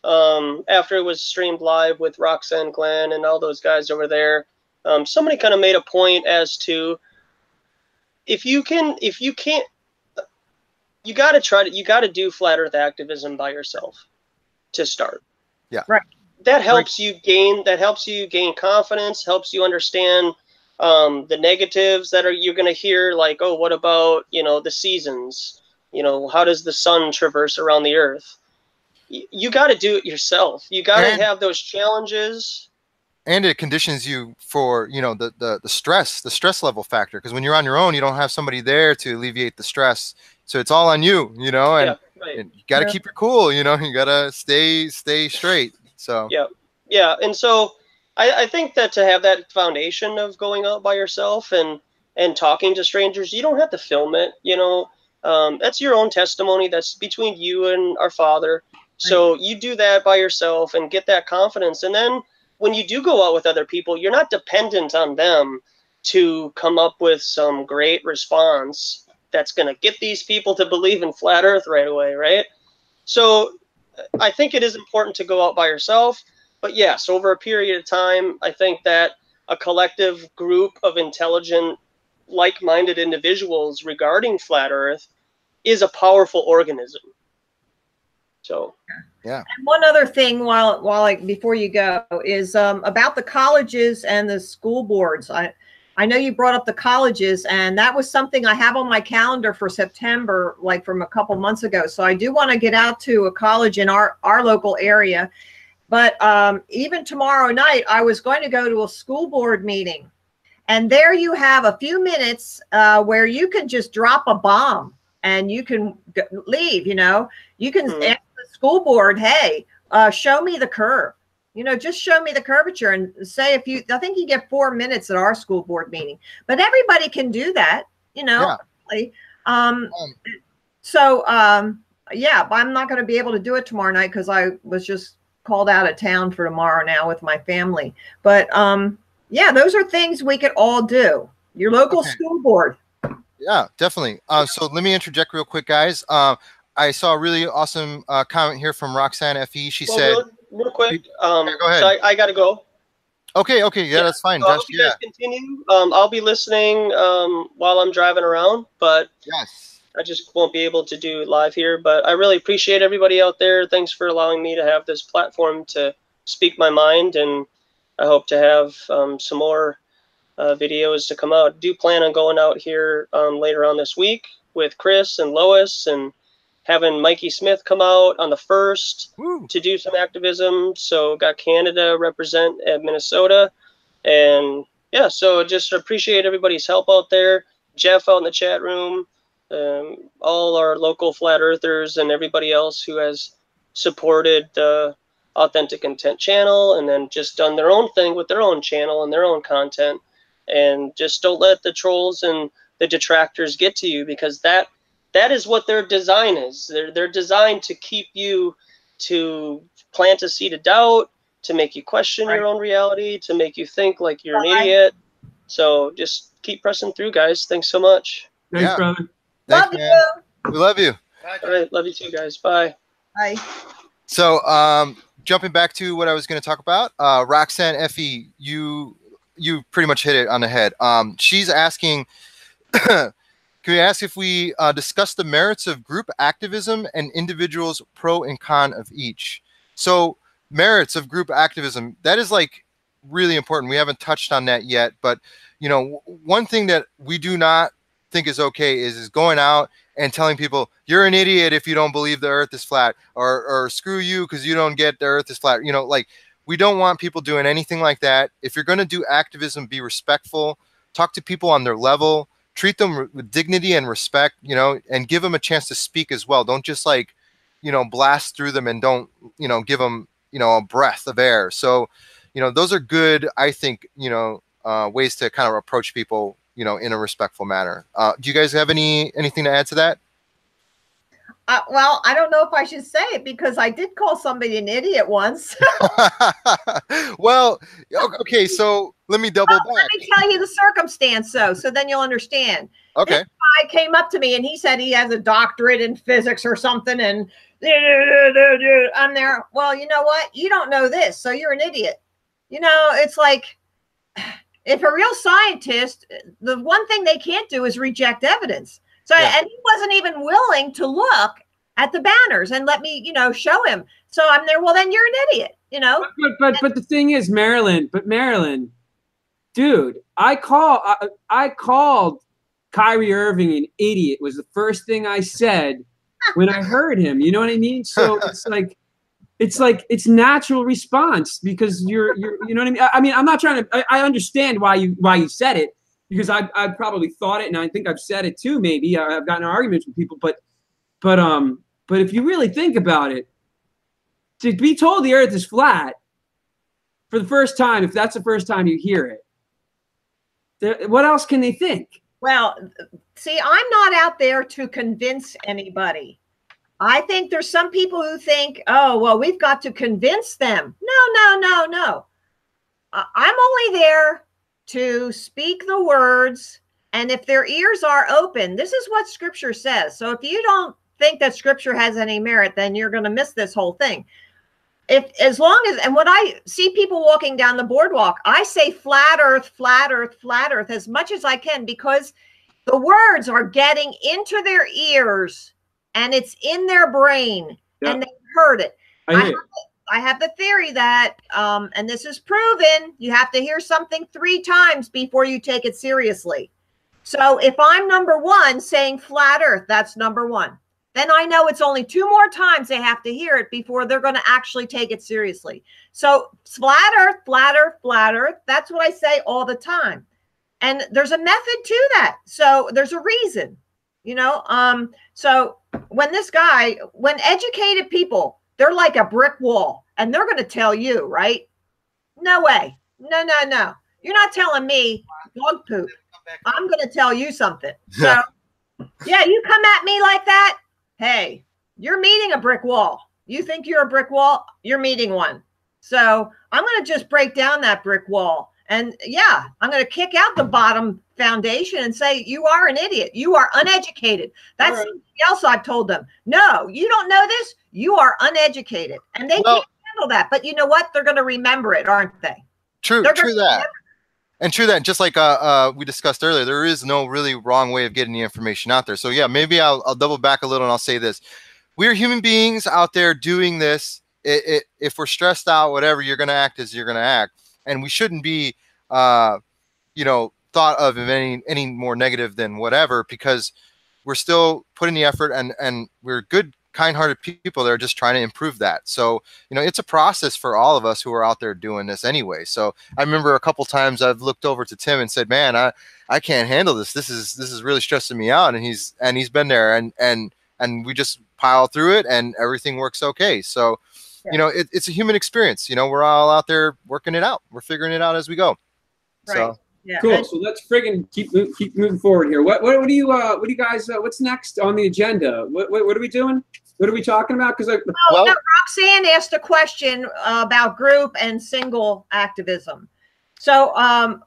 after it was streamed live with Roxanne Glenn and all those guys over there. Somebody kind of made a point as to, if you can't, you got to do flat Earth activism by yourself to start. Yeah. Right. That helps you gain confidence, helps you understand the negatives that you're going to hear, like, oh, what about, you know, the seasons? You know, how does the sun traverse around the earth? You got to do it yourself. You got to have those challenges. And it conditions you for, you know, the stress level factor, because when you're on your own, you don't have somebody there to alleviate the stress. So it's all on you, you know, and, and you got to keep it cool, you know, you got to stay straight. So yeah, and so I think that to have that foundation of going out by yourself and talking to strangers, you don't have to film it. You know, that's your own testimony. That's between you and our Father. So you do that by yourself and get that confidence. And then when you do go out with other people, you're not dependent on them to come up with some great response that's going to get these people to believe in flat Earth right away, right? So I think it is important to go out by yourself, but yes, over a period of time, I think that a collective group of intelligent, like-minded individuals regarding flat Earth is a powerful organism. So, yeah. And one other thing, before you go, is about the colleges and the school boards. I I know you brought up the colleges, and that was something I have on my calendar for September, like from a couple months ago. So I do want to get out to a college in our local area. But even tomorrow night, I was going to go to a school board meeting. And there you have a few minutes where you can just drop a bomb and you can leave, you know. You can ask the school board, hey, show me the curve. You know, just show me the curvature and say I think you get 4 minutes at our school board meeting. But everybody can do that, you know. Yeah. Yeah, but I'm not going to be able to do it tomorrow night because I was just called out of town for tomorrow now with my family. But yeah, those are things we could all do. Your local school board. Yeah, definitely. So let me interject real quick, guys. I saw a really awesome comment here from Roxanne FE. She said, real quick, go ahead. So I got to go. Okay, yeah, that's fine. So I hope you guys continue. I'll be listening while I'm driving around, but I just won't be able to do it live here. But I really appreciate everybody out there. Thanks for allowing me to have this platform to speak my mind, and I hope to have some more videos to come out. I do plan on going out here later on this week with Chris and Lois, and having Mikey Smith come out on the 1st to do some activism. So got Canada represent at Minnesota. And yeah, so just appreciate everybody's help out there. Jeff out in the chat room, all our local flat earthers and everybody else who has supported the Authentic Intent channel and then just done their own thing with their own channel and their own content. And just don't let the trolls and the detractors get to you, because that is what their design is. They're designed to keep you, to plant a seed of doubt, to make you question your own reality, to make you think like you're an idiot. So just keep pressing through, guys. Thanks so much. Thanks, brother. Thanks, man. We love you. All right, love you too, guys. Bye. Bye. So jumping back to what I was going to talk about, Roxanne FE, you pretty much hit it on the head. She's asking, can we ask if we discuss the merits of group activism and individuals' pro and con of each? So merits of group activism, that is like really important. We haven't touched on that yet, but you know, one thing that we do not think is okay is going out and telling people you're an idiot if you don't believe the earth is flat, or screw you because you don't get the earth is flat. You know, like, we don't want people doing anything like that. If you're going to do activism, be respectful, talk to people on their level, treat them with dignity and respect, you know, and give them a chance to speak as well. Don't just, like, you know, blast through them and don't, you know, give them, you know, a breath of air. So, you know, those are good, I think, you know, ways to kind of approach people, you know, in a respectful manner. Do you guys have anything to add to that? Well, I don't know if I should say it because I did call somebody an idiot once. Well, okay, so let me double back. Let me tell you the circumstance, so then you'll understand. Okay. This guy came up to me and he said he has a doctorate in physics or something, and I'm there. Well, you know what? You don't know this, so you're an idiot. You know, it's like, if a real scientist, the one thing they can't do is reject evidence. So, and he wasn't even willing to look at the banners and let me, you know, show him. So I'm there. Well, then you're an idiot, you know. But the thing is, Marilyn, dude, I called Kyrie Irving an idiot. Was the first thing I said when I heard him. You know what I mean? So it's natural response, because you're you know what I mean. I mean, I'm not trying to. I understand why you said it, because I probably thought it, and I think I've said it too. Maybe I've gotten arguments with people, but if you really think about it, to be told the Earth is flat for the first time, if that's the first time you hear it, what else can they think? Well, see, I'm not out there to convince anybody. I think there's some people who think, oh, well, we've got to convince them. No. I'm only there to speak the words, and if their ears are open, this is what Scripture says. So if you don't think that Scripture has any merit, then you're going to miss this whole thing. As long as, and when I see people walking down the boardwalk, I say flat earth, flat earth, flat earth as much as I can, because the words are getting into their ears and it's in their brain, and they've heard it. I have the theory that, and this is proven, you have to hear something 3 times before you take it seriously. So if I'm number 1 saying flat earth, that's number 1. Then I know it's only 2 more times they have to hear it before they're going to actually take it seriously. So flat earth, flat earth, flat earth. That's what I say all the time. And there's a method to that. So there's a reason, you know. So when educated people, they're like a brick wall, and they're going to tell you, right? No way. No, no, no. You're not telling me dog poop. I'm going to tell you something. So yeah, you come at me like that. Hey, you're meeting a brick wall. You think you're a brick wall? You're meeting one. So I'm going to just break down that brick wall. And yeah, I'm going to kick out the bottom foundation and say, you are an idiot. You are uneducated. That's something else I've told them. No, you don't know this. You are uneducated. And they can't handle that. But you know what? They're going to remember it, aren't they? True that. And true that, just like we discussed earlier, there is no really wrong way of getting the information out there. So yeah, maybe I'll double back a little and I'll say this. We're human beings out there doing this. If we're stressed out, whatever, you're going to act as you're going to act. And we shouldn't be, you know, thought of any more negative than whatever, because we're still putting the effort, and we're good, kind-hearted people that are just trying to improve that. So, you know, it's a process for all of us who are out there doing this anyway. So I remember a couple times I've looked over to Tim and said, man, I can't handle this. This is really stressing me out. And he's been there, and we just pile through it and everything works okay. So, you know, it's a human experience. You know, we're all out there working it out. We're figuring it out as we go. Right. So. Yeah. Cool. So let's friggin' keep moving forward here. What do you guys? What's next on the agenda? What are we doing? What are we talking about? Because no, Roxanne asked a question about group and single activism. So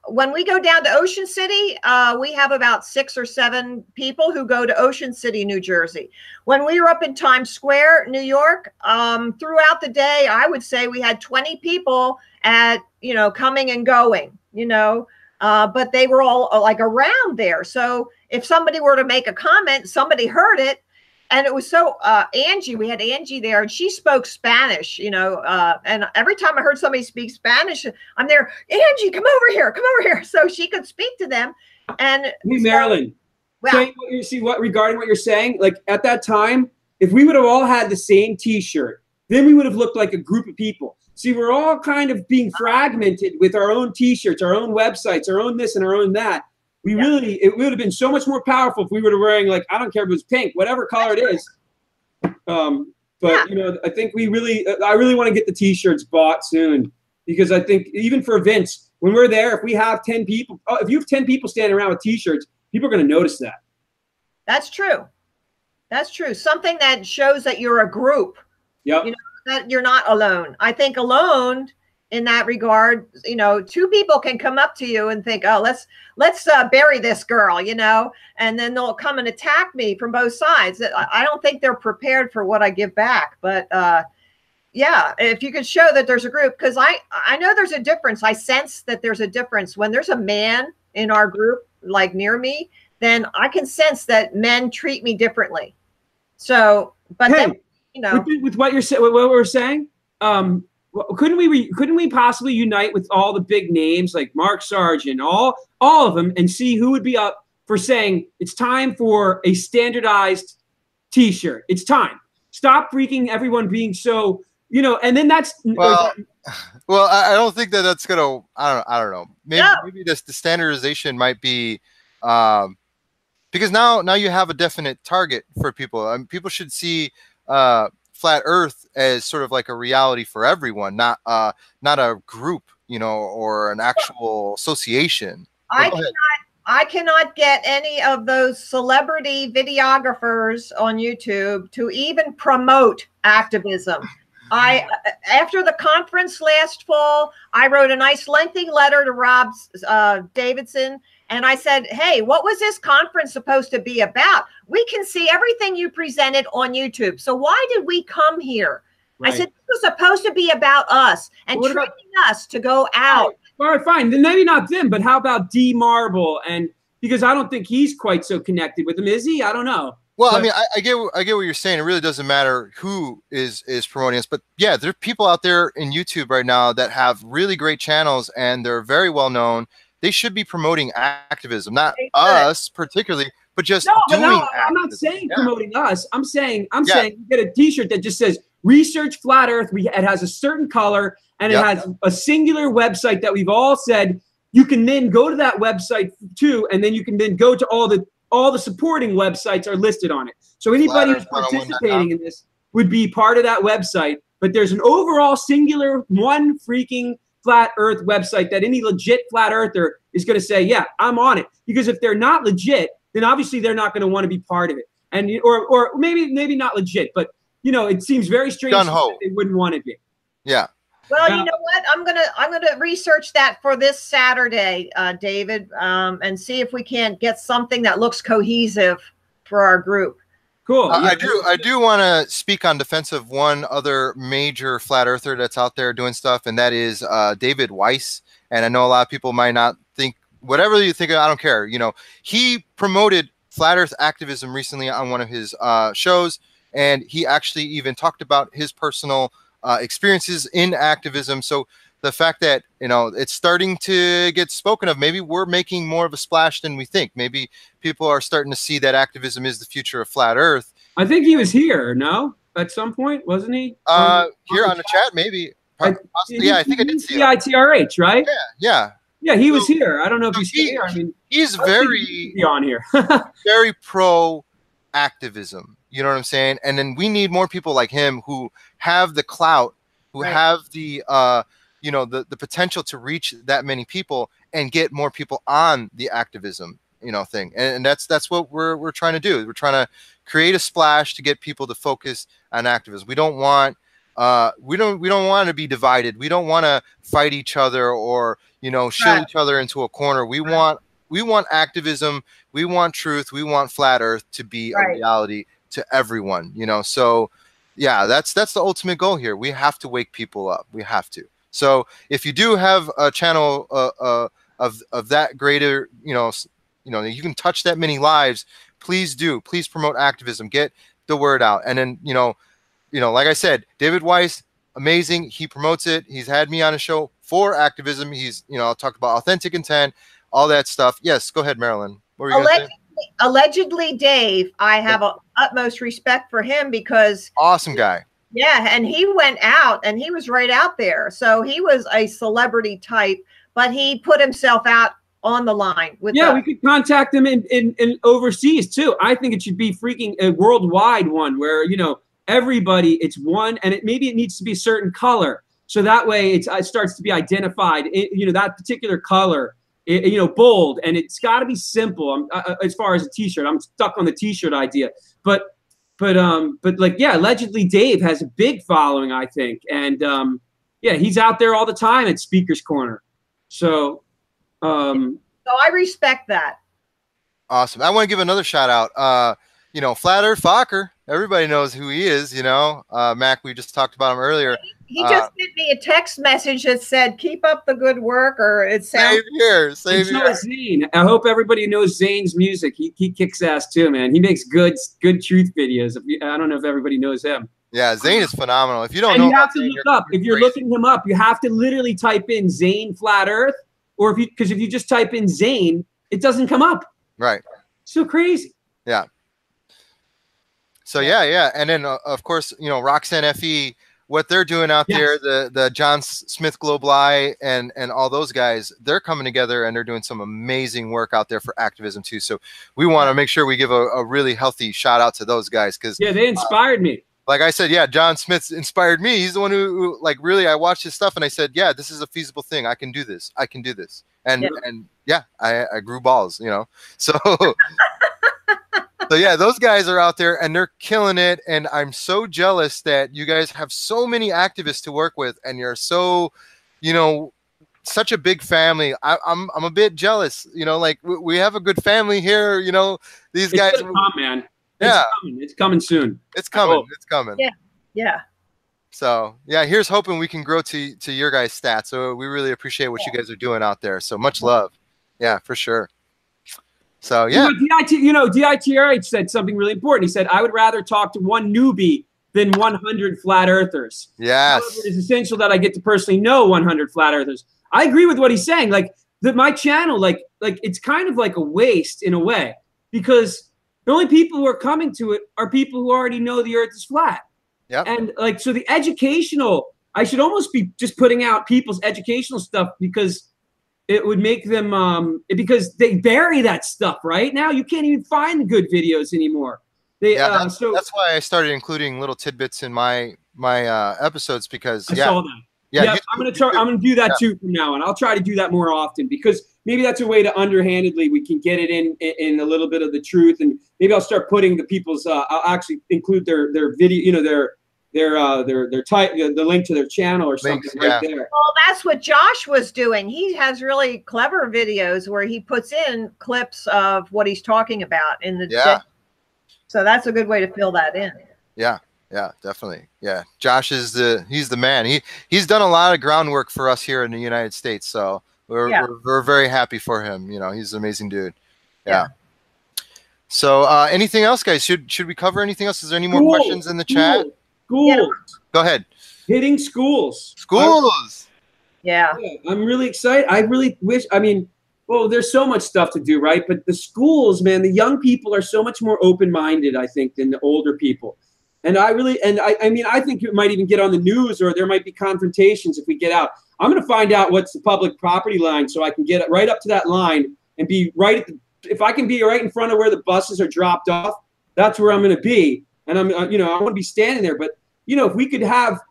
when we go down to Ocean City, we have about 6 or 7 people who go to Ocean City, New Jersey. When we were up in Times Square, New York, throughout the day, I would say we had 20 people coming and going, but they were all like around there. So if somebody were to make a comment, somebody heard it. And it was so Angie, we had Angie there, and she spoke Spanish, and every time I heard somebody speak Spanish, I'm there, Angie, come over here. So she could speak to them. And hey, Marilyn, regarding what you're saying, like at that time, if we would have all had the same T-shirt, then we would have looked like a group of people. See, we're all kind of being fragmented with our own T-shirts, our own websites, our own this and our own that. It would have been so much more powerful if we were wearing, like, I don't care if it was pink, whatever color it is. I think I really want to get the T-shirts bought soon, because I think even for events, when we're there, if we have 10 people, if you have 10 people standing around with T-shirts, people are going to notice that. That's true. That's true. Something that shows that you're a group. Yep. That you're not alone. I think alone in that regard, 2 people can come up to you and think, oh, let's bury this girl, and then they'll come and attack me from both sides. I don't think they're prepared for what I give back. But yeah, if you could show that there's a group, because I know there's a difference. I sense that there's a difference when there's a man in our group, like near me, then I can sense that men treat me differently. So, but hey, then, with what we're saying, couldn't we possibly unite with all the big names like Mark Sargent, all of them, and see who would be up for saying it's time for a standardized T-shirt? It's time. Stop freaking everyone being so, and then that's well, I don't think that's gonna. I don't know. Maybe the standardization might be because now you have a definite target for people. People should see Flat Earth as sort of like a reality for everyone, not a group, or an actual association. I cannot get any of those celebrity videographers on YouTube to even promote activism. After the conference last fall, I wrote a nice lengthy letter to Rob Davidson, and I said, hey, what was this conference supposed to be about? We can see everything you presented on YouTube. So why did we come here? Right. I said, this was supposed to be about us and training us to go out. All right, fine. Then maybe not them, but how about D Marble? And because I don't think he's quite so connected with them, is he? I don't know. Well, I But mean, I get what you're saying. It really doesn't matter who is promoting us, but yeah, there are people out there in YouTube right now that have really great channels and they're very well known. They should be promoting activism, not They should. us particularly, but just no, but no, doing I'm not activism. saying Yeah, promoting us. I'm saying yeah, you get a T-shirt that just says "Research Flat Earth." It has a certain color and it yep. has a singular website that we've all said you can then go to that website too, and then you can then go to all the supporting websites are listed on it. So anybody who's participating in this would be part of that website. But there's an overall singular one freaking flat Earth website that any legit flat earther is going to say, yeah, I'm on it. Because if they're not legit, then obviously they're not going to want to be part of it. And or maybe not legit, but it seems very strange that they wouldn't want to be. Yeah. Well, you know what? I'm gonna research that for this Saturday, David, and see if we can't get something that looks cohesive for our group. Cool. I do want to speak on defense of one other major flat earther that's out there doing stuff, and that is David Weiss. And I know a lot of people might not think whatever you think. I don't care. He promoted flat Earth activism recently on one of his shows, and he actually even talked about his personal experiences in activism. So the fact that it's starting to get spoken of, maybe we're making more of a splash than we think. Maybe people are starting to see that activism is the future of flat Earth. I think he was here, no? At some point, wasn't he? Here on the chat, maybe. Yeah, I think I did see him. ITRH, right? Yeah. Yeah, he was here. I don't know if he's here. I mean, he's very on here. very pro activism. You know what I'm saying? And then we need more people like him who have the clout, who have the the potential to reach that many people and get more people on the activism thing. And that's what we're trying to do. We're trying to create a splash to get people to focus on activism. We don't want we don't want to be divided. We don't want to fight each other or shield each other into a corner. We want activism. We want truth. We want flat Earth to be a reality to everyone. So yeah, that's the ultimate goal here. We have to wake people up. We have to. So if you do have a channel of that greater, you can touch that many lives, please do. Please promote activism. Get the word out. And then, like I said, David Weiss, amazing. He promotes it. He's had me on a show for activism. He's, talked about authentic intent, all that stuff. Yes, go ahead, Marilyn. What were you going to say? Allegedly Dave, I have utmost respect for him because awesome guy. Yeah, and he went out and he was right out there. So he was a celebrity type, but he put himself out on the line with we could contact him in overseas too. I think it should be freaking a worldwide one where everybody, it's one, and maybe it needs to be a certain color. So that way it starts to be identified, that particular color, bold, and it's got to be simple. As far as a T-shirt, I'm stuck on the T-shirt idea, but allegedly Dave has a big following, I think, and he's out there all the time at Speaker's Corner. So I respect that. Awesome. I want to give another shout out. Flat Earth Fokker. Everybody knows who he is. Mac. We just talked about him earlier. He just sent me a text message that said, "Keep up the good work," or it sounds. Same here. Zane. I hope everybody knows Zane's music. He kicks ass too, man. He makes good truth videos. I don't know if everybody knows him. Yeah, Zane is phenomenal. If you don't and know, you have to look up. If you're looking him up, you have to literally type in Zane Flat Earth, or if you just type in Zane, it doesn't come up. Right. So crazy. Yeah. So yeah, and then of course Roxanne FE, what they're doing out there, the John Smith Global Eye and all those guys, they're coming together and they're doing some amazing work out there for activism too. So we want to make sure we give a really healthy shout out to those guys because they inspired me. Like I said, John Smith inspired me. He's the one who like really I watched his stuff and I said, yeah, this is a feasible thing. I can do this. And I grew balls, So So yeah, those guys are out there and they're killing it. And I'm so jealous that you guys have so many activists to work with and you're so, such a big family. I'm a bit jealous, like we have a good family here, these guys. It's gonna come, man. It's coming soon. It's coming. It's coming. Yeah. So yeah, here's hoping we can grow to your guys' stats. So we really appreciate what you guys are doing out there. So much love. Yeah, for sure. So yeah, DITRH said something really important. He said, "I would rather talk to one newbie than 100 flat earthers. Yes. However, it is essential that I get to personally know 100 flat earthers." I agree with what he's saying. Like my channel, like it's kind of like a waste in a way, because the only people who are coming to it are people who already know the earth is flat. Yeah. And like, so the educational, I should almost be just putting out people's educational stuff, because it would make them, because they bury that stuff right now. You can't even find the good videos anymore. That's why I started including little tidbits in my episodes, because I saw that. Yeah, I'm gonna do that too from now on. I'll try to do that more often, because maybe that's a way to underhandedly we can get it in a little bit of the truth, and maybe I'll start putting the people's. I'll actually include their video, their type, the link to their channel or something right there. Well, that's what Josh was doing. He has really clever videos where he puts in clips of what he's talking about in the. So that's a good way to fill that in. Yeah. Yeah, definitely. Yeah. Josh he's the man. He's done a lot of groundwork for us here in the United States. So we're very happy for him. You know, he's an amazing dude. Yeah. So anything else, guys? Should we cover anything else? Is there any more questions in the chat? Schools. Go ahead. Hitting schools. Yeah. I'm really excited. I really wish, well, there's so much stuff to do, right? But the schools, man, the young people are so much more open-minded, I think, than the older people. And I think it might even get on the news, or there might be confrontations if we get out. I'm going to find out what's the public property line, so I can get right up to that line and be right at if I can be right in front of where the buses are dropped off, that's where I'm going to be. And I want to be standing there. But, if we could have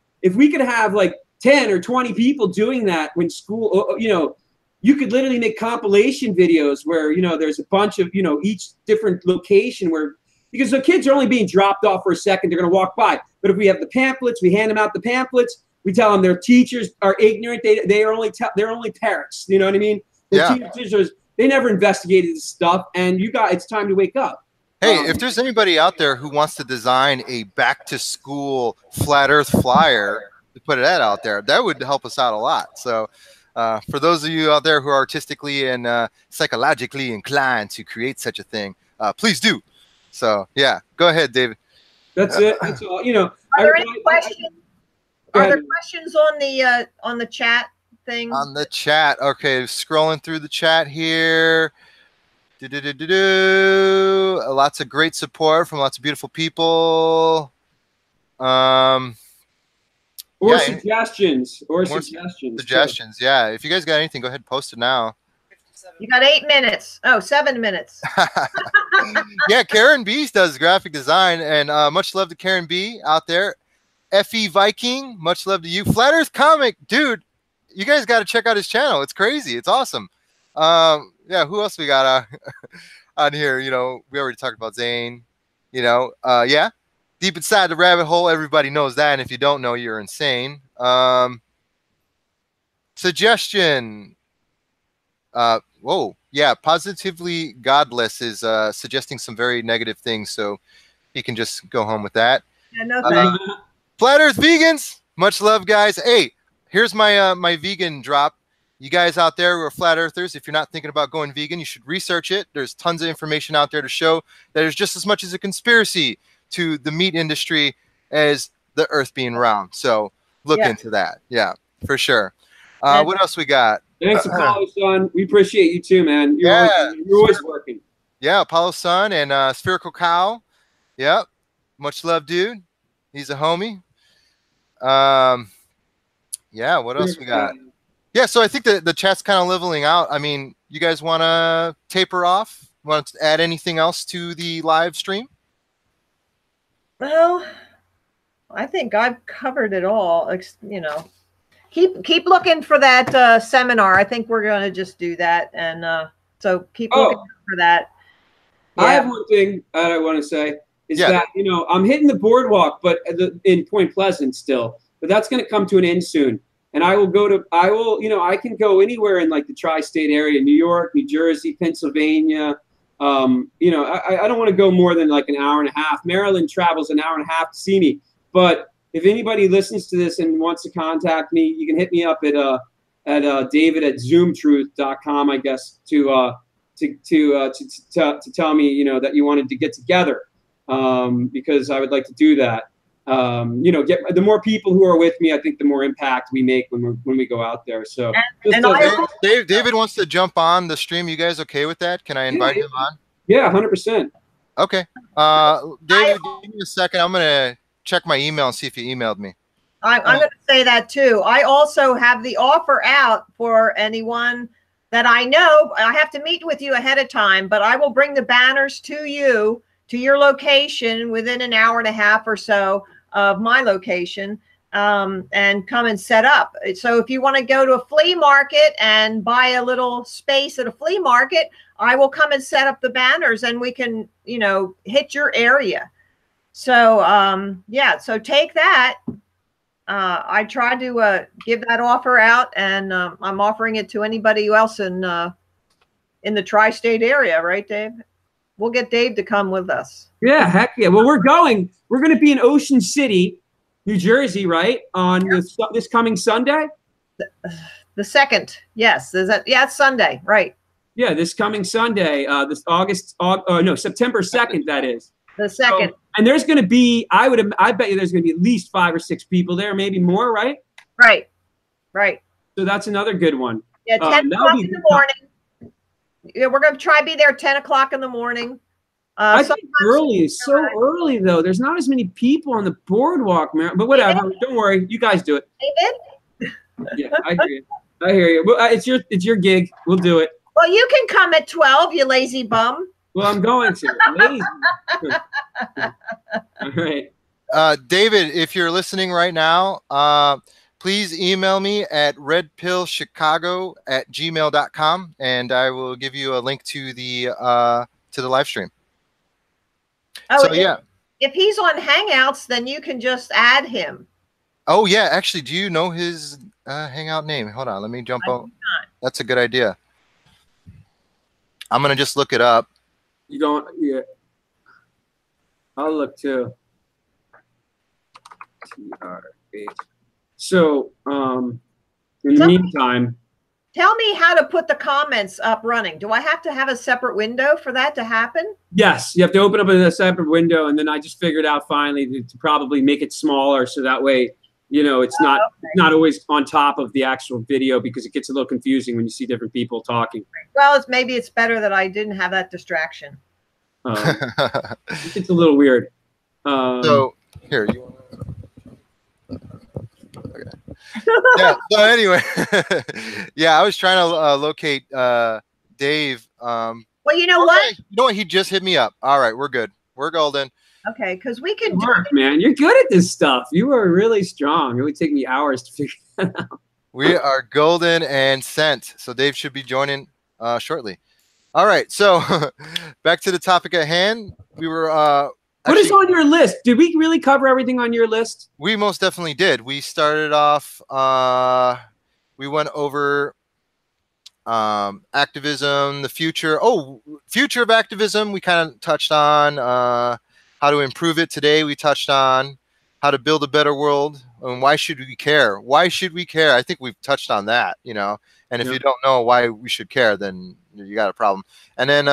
like 10 or 20 people doing that when school, you could literally make compilation videos where, there's a bunch of, each different location where, because the kids are only being dropped off for a second, they're going to walk by. But if we have the pamphlets, we hand them out the pamphlets, we tell them their teachers are ignorant, they're only parrots, you know what I mean? The teachers they never investigated this stuff, and it's time to wake up. Hey, if there's anybody out there who wants to design a back to school flat earth flyer, to put that out there, that would help us out a lot. So for those of you out there who are artistically and psychologically inclined to create such a thing, please do. So yeah, go ahead, David. That's it. That's all. Are there any questions? Are there questions on the chat thing? On the chat, okay. Scrolling through the chat here. Lots of great support from lots of beautiful people. Suggestions. Suggestions. Yeah. If you guys got anything, go ahead and post it now. You got 8 minutes. Oh, 7 minutes. Yeah, Karen B does graphic design, and much love to Karen B out there. FE Viking, much love to you. Flat Earth Comic, dude, you guys got to check out his channel. It's crazy. It's awesome. Yeah, who else we got on here? We already talked about Zane. Yeah, deep inside the rabbit hole, everybody knows that, and if you don't know, you're insane. Suggestion. Whoa, yeah, Positively Godless is suggesting some very negative things, so he can just go home with that. Yeah, no thanks. Flat Earth Vegans, much love, guys. Hey, here's my my vegan drop. You guys out there who are flat earthers, if you're not thinking about going vegan, you should research it. There's tons of information out there to show that there's just as much as a conspiracy to the meat industry as the earth being round. So look into that. Yeah, for sure. What else we got? Thanks, Apollo Sun. We appreciate you too, man. You're always working. Yeah, Apollo Sun and Spherical Cow. Yep. Much love, dude. He's a homie. Yeah, what else we got? Yeah, so I think the chat's kind of leveling out. I mean, you guys want to taper off? Want to add anything else to the live stream? Well, I think I've covered it all. Keep looking for that seminar. I think we're going to just do that, and so keep looking for that. Yeah. I have one thing that I want to say is that I'm hitting the boardwalk, but in Point Pleasant still, but that's going to come to an end soon. And I can go anywhere in like the tri-state area, New York, New Jersey, Pennsylvania. I don't want to go more than like an hour and a half. Maryland travels an hour and a half to see me. But if anybody listens to this and wants to contact me, you can hit me up at David@zoomtruth.com, I guess, to to tell me, you know, that you wanted to get together, because I would like to do that. You know, the more people who are with me, I think the more impact we make when we go out there. So, David wants to jump on the stream. You guys okay with that? Can I invite him on? Yeah, 100%. Okay. David, give me a second. I'm gonna check my email and see if he emailed me. I'm going to say that too. I also have the offer out for anyone that I know. I have to meet with you ahead of time, but I will bring the banners to you, to your location within an hour and a half or so of my location, and come and set up. So if you want to go to a flea market and buy a little space at a flea market, I will come and set up the banners and we can, you know, hit your area. So, yeah, so take that. I tried to give that offer out, and I'm offering it to anybody else in the tri-state area, right, Dave? We'll get Dave to come with us. Yeah, heck yeah. Well, we're going to be in Ocean City, New Jersey, right, on this coming Sunday? The 2nd, yes. Yeah, it's Sunday, right. Yeah, this coming Sunday, September 2nd, that is. The 2nd. So, and there's going to be, I bet you there's going to be at least 5 or 6 people there, maybe more, right? Right, right. So that's another good one. Yeah, 10 o'clock in the morning. Yeah, we're going to try to be there at 10 o'clock in the morning. I think early is so early, though. There's not as many people on the boardwalk, man. But whatever. Don't worry. You guys do it. David? Yeah, I hear you. I hear you. Well, it's your gig. We'll do it. Well, you can come at 12, you lazy bum. Well, I'm going to. Lazy. All right. David, if you're listening right now, please email me at redpillchicago@gmail.com, and I will give you a link to the live stream. Oh, so, yeah. If he's on Hangouts, then you can just add him. Oh, yeah. Actually, do you know his Hangout name? Hold on. Let me jump out. That's a good idea. I'm going to just look it up. You don't? Yeah. I'll look too. TRH. So, in the meantime. Tell me how to put the comments up running. Do I have to have a separate window for that to happen? Yes, you have to open up a separate window, and then I just figured out finally to probably make it smaller so that way, you know, it's not always on top of the actual video, because it gets a little confusing when you see different people talking. Well, maybe it's better that I didn't have that distraction. It's a little weird. So here you want to. Okay. Yeah. So anyway, yeah, I was trying to locate Dave. Well, you know what? You know what? He just hit me up. All right, we're good. We're golden. Okay, because we can work, man. You're good at this stuff. You are really strong. It would take me hours to figure that out. We are golden and sent. So Dave should be joining shortly. All right. So back to the topic at hand. We were. What is on your list? Did we really cover everything on your list? We most definitely did. We started off. We went over activism, the future. Oh, future of activism. We kind of touched on how to improve it today. We touched on how to build a better world, and why should we care? Why should we care? I think we've touched on that, you know. And if you don't know why we should care, then you got a problem. And then,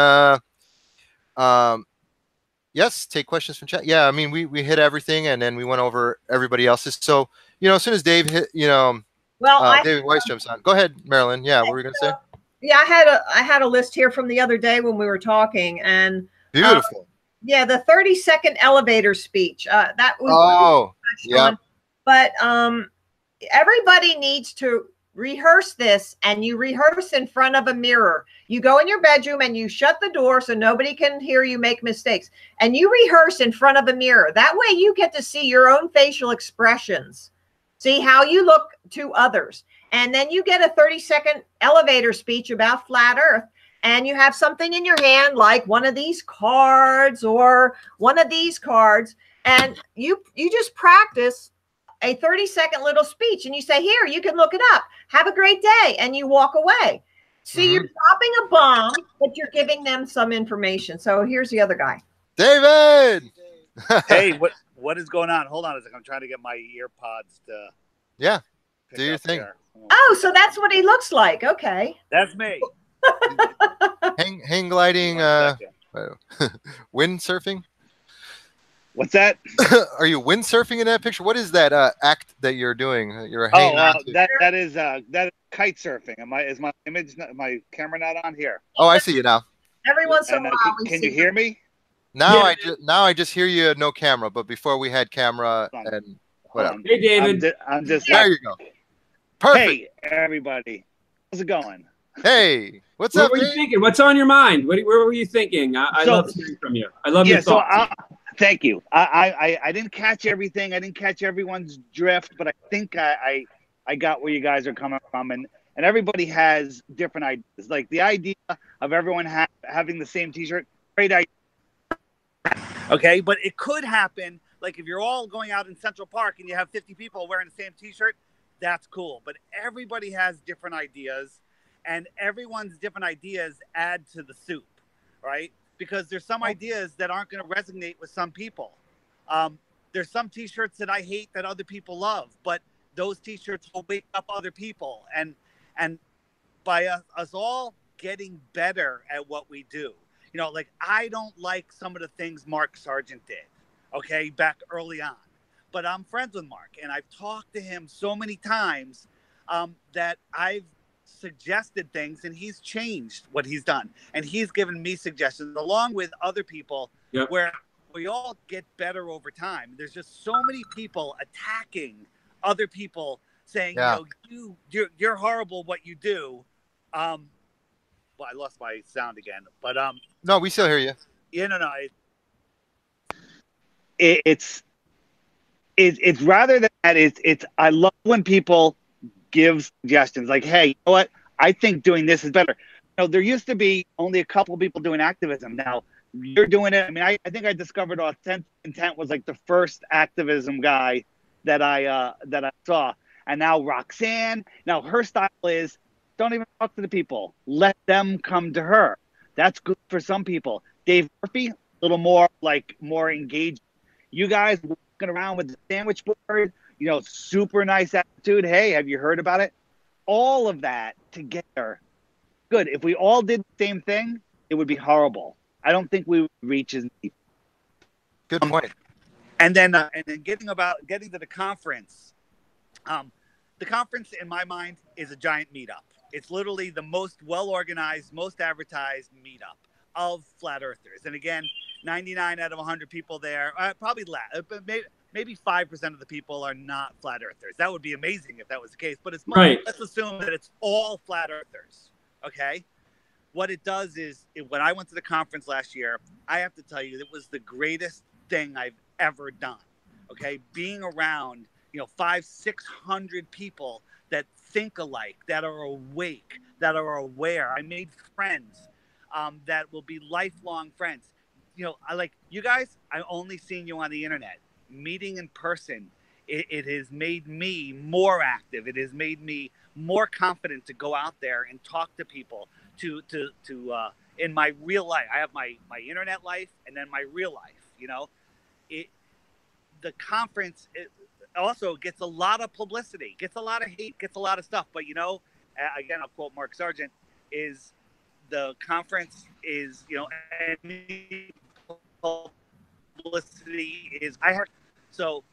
yes, take questions from chat. Yeah, I mean, we hit everything, and then we went over everybody else's. So, you know, as soon as Dave hit, you know, David Weiss jumps on. Go ahead, Marilyn. Yeah, what were you gonna say? Yeah, I had a list here from the other day when we were talking, and beautiful. Yeah, the 30-second elevator speech. That was yeah. But everybody needs to rehearse this, and you rehearse in front of a mirror. You go in your bedroom and you shut the door so nobody can hear you make mistakes, and you rehearse in front of a mirror. That way you get to see your own facial expressions, see how you look to others, and then you get a 30-second elevator speech about flat earth. And you have something in your hand, like one of these cards or one of these cards, and you just practice a 30-second little speech, and you say, here, you can look it up. Have a great day, and you walk away. See, you're dropping a bomb, but you're giving them some information. So here's the other guy. David! Hey, what is going on? Hold on a second. I'm trying to get my earpods to do your thing. Oh, so that's what he looks like. Okay. That's me. hang gliding, One second. windsurfing. What's that? Are you windsurfing in that picture? What is that act that you're doing? You're Oh, hanging on to. that is kite surfing. Is my image my camera not on here? Oh, I see you now. Every once in a And while, we can see you hear me? Now Yeah. I just hear you no camera, but before we had camera Hold on. and Hold whatever. on. Hey, David. I'm just. There you go. Perfect. Hey, everybody. How's it going? Hey, what's What up, were you Dave? thinking? What's on your mind? Where were you thinking? I So- love hearing from you. I love your Yeah, so thoughts. thank you. I didn't catch everything. I didn't catch everyone's drift, but I think I got where you guys are coming from, and everybody has different ideas. Like the idea of everyone having the same T-shirt, great idea. Okay, but it could happen. Like if you're all going out in Central Park and you have 50 people wearing the same T-shirt, that's cool. But everybody has different ideas, and everyone's different ideas add to the soup, right? Because there's some ideas that aren't going to resonate with some people. There's some T-shirts that I hate that other people love, but those T-shirts will wake up other people. And by us all getting better at what we do, you know, like I don't like some of the things Mark Sargent did, okay, back early on. But I'm friends with Mark, and I've talked to him so many times that I've suggested things, and he's changed what he's done, and he's given me suggestions along with other people. Yep. Where we all get better over time. There's just so many people attacking other people, saying, Yeah. you know, you're horrible what you do. Well, I lost my sound again, but No, we still hear you. yeah, no. It's rather than that. It's I love when people give suggestions like, hey, you know what? I think doing this is better. You know, there used to be only a couple of people doing activism. Now you're doing it. I mean, I think I discovered Authentic Intent was like the first activism guy that I saw, and now Roxanne. Now her style is don't even talk to the people. Let them come to her. That's good for some people. Dave Murphy, a little more engaged. You guys walking around with the sandwich board, you know, super nice attitude. Hey, have you heard about it? All of that together. Good. If we all did the same thing, it would be horrible. I don't think we would reach as many. Good point. And then getting to the conference. The conference, in my mind, is a giant meetup. It's literally the most well-organized, most advertised meetup of flat earthers. And again, 99 out of 100 people there, probably less, but maybe 5% of the people are not flat earthers. That would be amazing if that was the case. But it's Right. Let's assume that it's all flat earthers. Okay. What it does is, when I went to the conference last year, I have to tell you, it was the greatest thing I've ever done. Okay. Being around, 500-600 people that think alike, that are awake, that are aware. I made friends that will be lifelong friends. I like you guys. I only seen you on the internet. Meeting in person, it has made me more active. It has made me more confident to go out there and talk to people. To in my real life, I have my internet life and then my real life. The conference also gets a lot of publicity, gets a lot of hate, gets a lot of stuff. But again, I'll quote Mark Sargent: "Is the conference is any publicity is I heard." So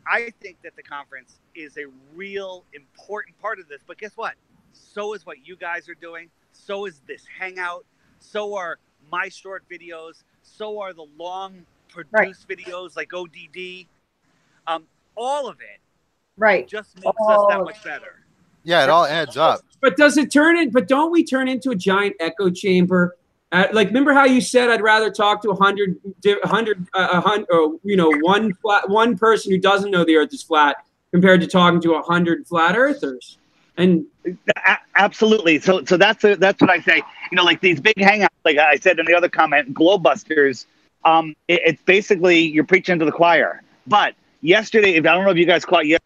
I think that the conference is a real important part of this. But guess what? So is what you guys are doing. So is this hangout. So are my short videos. So are the long produced videos like ODD. All of it just makes us that much better. Yeah, it all adds up. But does it but don't we turn into a giant echo chamber? Remember how you said I'd rather talk to 100, one person who doesn't know the Earth is flat compared to talking to 100 flat earthers. And absolutely. So that's what I say. Like these big hangouts, like I said in the other comment, Globebusters. It's basically you're preaching to the choir. But yesterday, I don't know if you guys caught yet,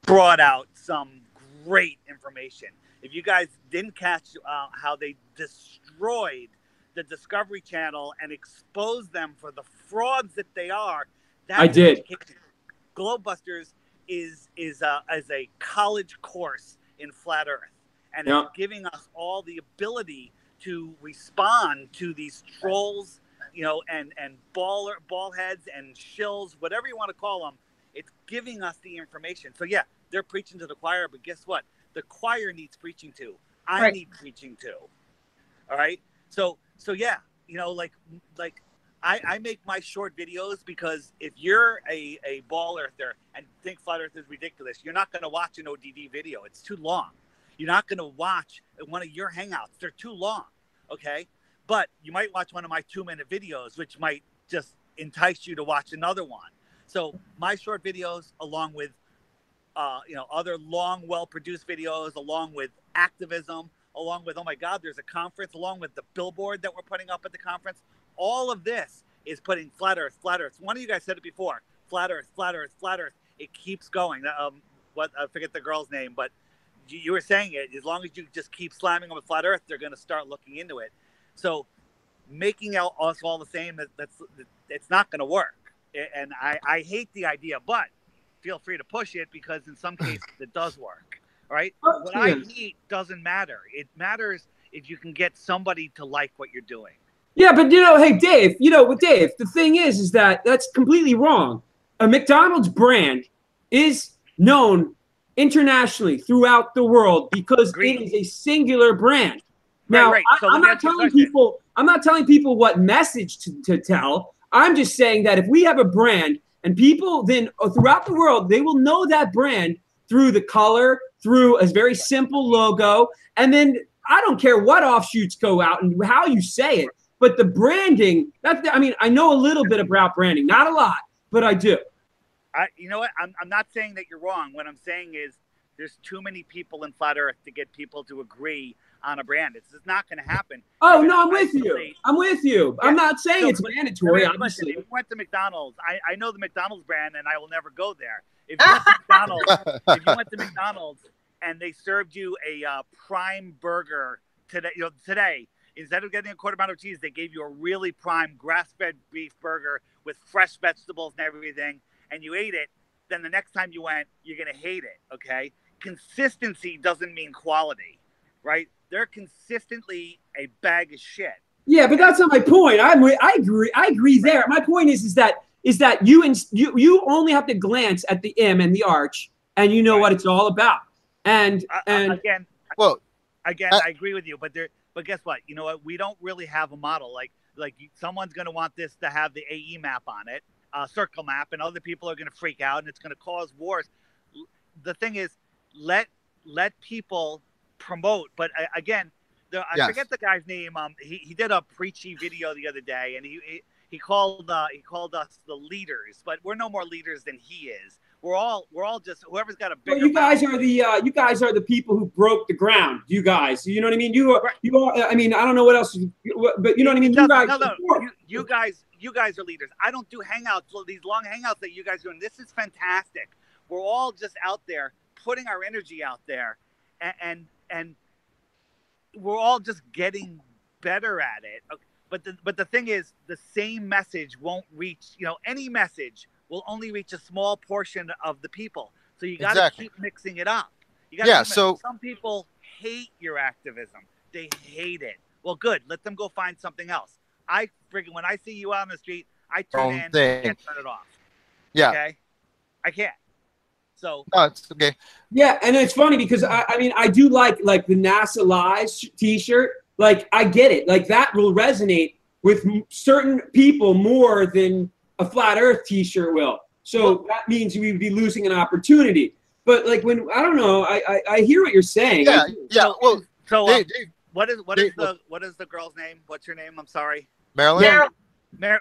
brought out some great information. If you guys didn't catch how they destroyed the Discovery Channel and exposed them for the frauds that they are, I did. Education. Globebusters is a college course in flat Earth, and Yeah. it's giving us all the ability to respond to these trolls, you know, and ball heads and shills, whatever you want to call them. It's giving us the information. So yeah, they're preaching to the choir, but guess what? The choir needs preaching to. I Right. need preaching to. All right. So yeah, you know, like I make my short videos because if you're a ball earther and think flat earth is ridiculous, you're not going to watch an ODD video. It's too long. You're not going to watch one of your hangouts. They're too long. Okay. But you might watch one of my 2-minute videos, which might just entice you to watch another one. So my short videos, along with, you know, other long, well-produced videos, along with activism, along with, oh my God, there's a conference, along with the billboard that we're putting up at the conference. All of this is putting flat earth, flat earth. One of you guys said it before, flat earth, flat earth, flat earth. It keeps going. I forget the girl's name, but you were saying it. As long as you just keep slamming them with flat earth, they're going to start looking into it. So making us all the same, it's not going to work. And I hate the idea, but feel free to push it because in some cases it does work. All right. What I hate doesn't matter. It matters if you can get somebody to like what you're doing. Yeah, but hey, Dave, Dave, the thing is that that's completely wrong. A McDonald's brand is known internationally throughout the world because it is a singular brand. Now, right. So I'm not telling people what message to tell. I'm just saying that if we have a brand and people then throughout the world, they will know that brand through the color, through a very simple logo, and then I don't care what offshoots go out and how you say it. But the branding, I know a little bit about branding, not a lot, but I do. You know what? I'm not saying that you're wrong. What I'm saying is there's too many people in flat earth to get people to agree on a brand. It's just not going to happen. Oh, no, I'm with you. Yeah. I'm not saying it's mandatory, obviously. Listen, if you went to McDonald's, I know the McDonald's brand and I will never go there. If you went to McDonald's and they served you a prime burger today, instead of getting a quarter pound of cheese, they gave you a really prime grass-fed beef burger with fresh vegetables and everything, and you ate it, then the next time you went, you're going to hate it, okay? Consistency doesn't mean quality, right? They're consistently a bag of shit. Yeah, but that's not my point. I agree there. My point is that you only have to glance at the M and the arch, and you know what it's all about. And again, well, I agree with you, but guess what? You know what? We don't really have a model. Like someone's going to want this to have the AE map on it, circle map, and other people are going to freak out, and it's going to cause wars. The thing is, let people promote. But again, I forget the guy's name. He did a preachy video the other day, and he called us the leaders, but we're no more leaders than he is. We're all just whoever's got a bigger. Well, you guys are the people who broke the ground. You guys, you know what I mean. You are. I mean, I don't know what else, but you know what I mean. You guys are leaders. I don't do hangouts, these long hangouts that you guys are doing. This is fantastic. We're all just out there putting our energy out there, and we're all just getting better at it. But the thing is, the same message won't reach. Any message will only reach a small portion of the people. So you got to keep mixing it up. Some people hate your activism. They hate it. Well, good. Let them go find something else. When I see you out on the street, I tune in and can't turn it off. Yeah. Okay. I can't. So. No, it's okay. Yeah, and it's funny because I do like the NASA Lives T-shirt. Like I get it. Like that will resonate with certain people more than a flat Earth T-shirt will. So that means we'd be losing an opportunity. But like when I don't know, I hear what you're saying. Yeah. Dave, what is the girl's name? What's your name? I'm sorry. Marilyn.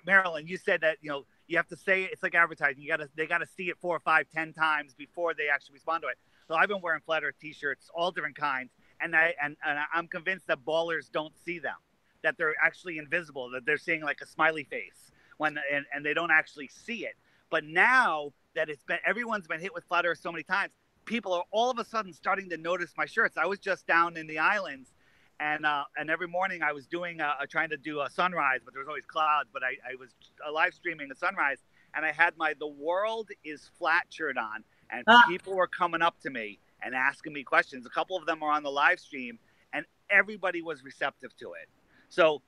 Marilyn, you said that you have to say it. It's like advertising. They gotta see it 4 or 5, 10 times before they actually respond to it. So I've been wearing flat Earth T-shirts, all different kinds, and I'm convinced that ballers don't see them, that they're actually invisible, that they're seeing like a smiley face and they don't actually see it. But now that everyone's been hit with flat Earth so many times, people are all of a sudden starting to notice my shirts. I was just down in the islands, and every morning I was trying to do a sunrise, but there was always clouds. But I was live streaming a sunrise, and I had my "The World Is Flat" shirt on, and people were coming up to me and asking me questions. A couple of them are on the live stream, and everybody was receptive to it. So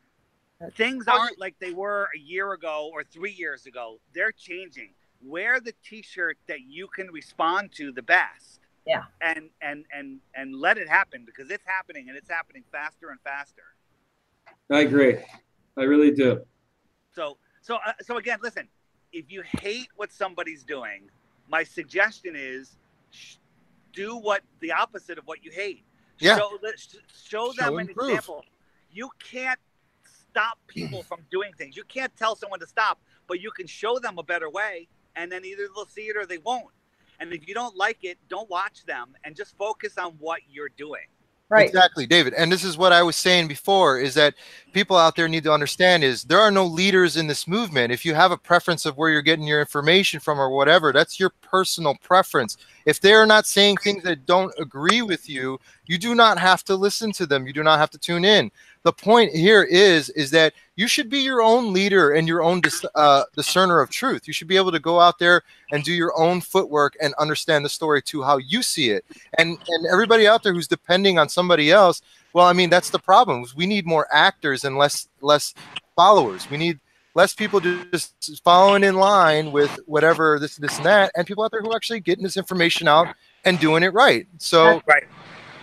things aren't like they were a year ago or 3 years ago. They're changing. Wear the T-shirt that you can respond to the best. Yeah. And let it happen, because it's happening, and it's happening faster and faster. I agree. I really do. So again, listen, if you hate what somebody's doing, my suggestion is do what the opposite of what you hate. Yeah. Show them an example. You can't stop people from doing things. You can't tell someone to stop, but you can show them a better way, and then either they'll see it or they won't. And if you don't like it, don't watch them, and just focus on what you're doing. Right. Exactly, David. And this is what I was saying before, is that people out there need to understand is there are no leaders in this movement. If you have a preference of where you're getting your information from or whatever, that's your personal preference. If they're not saying things that don't agree with you, you do not have to listen to them. You do not have to tune in. The point here is that you should be your own leader and your own discerner of truth. You should be able to go out there and do your own footwork and understand the story to how you see it. And everybody out there who's depending on somebody else, well, I mean, that's the problem. We need more actors and less followers. We need less people just following in line with whatever this and that, and people out there who are actually getting this information out and doing it right. So right.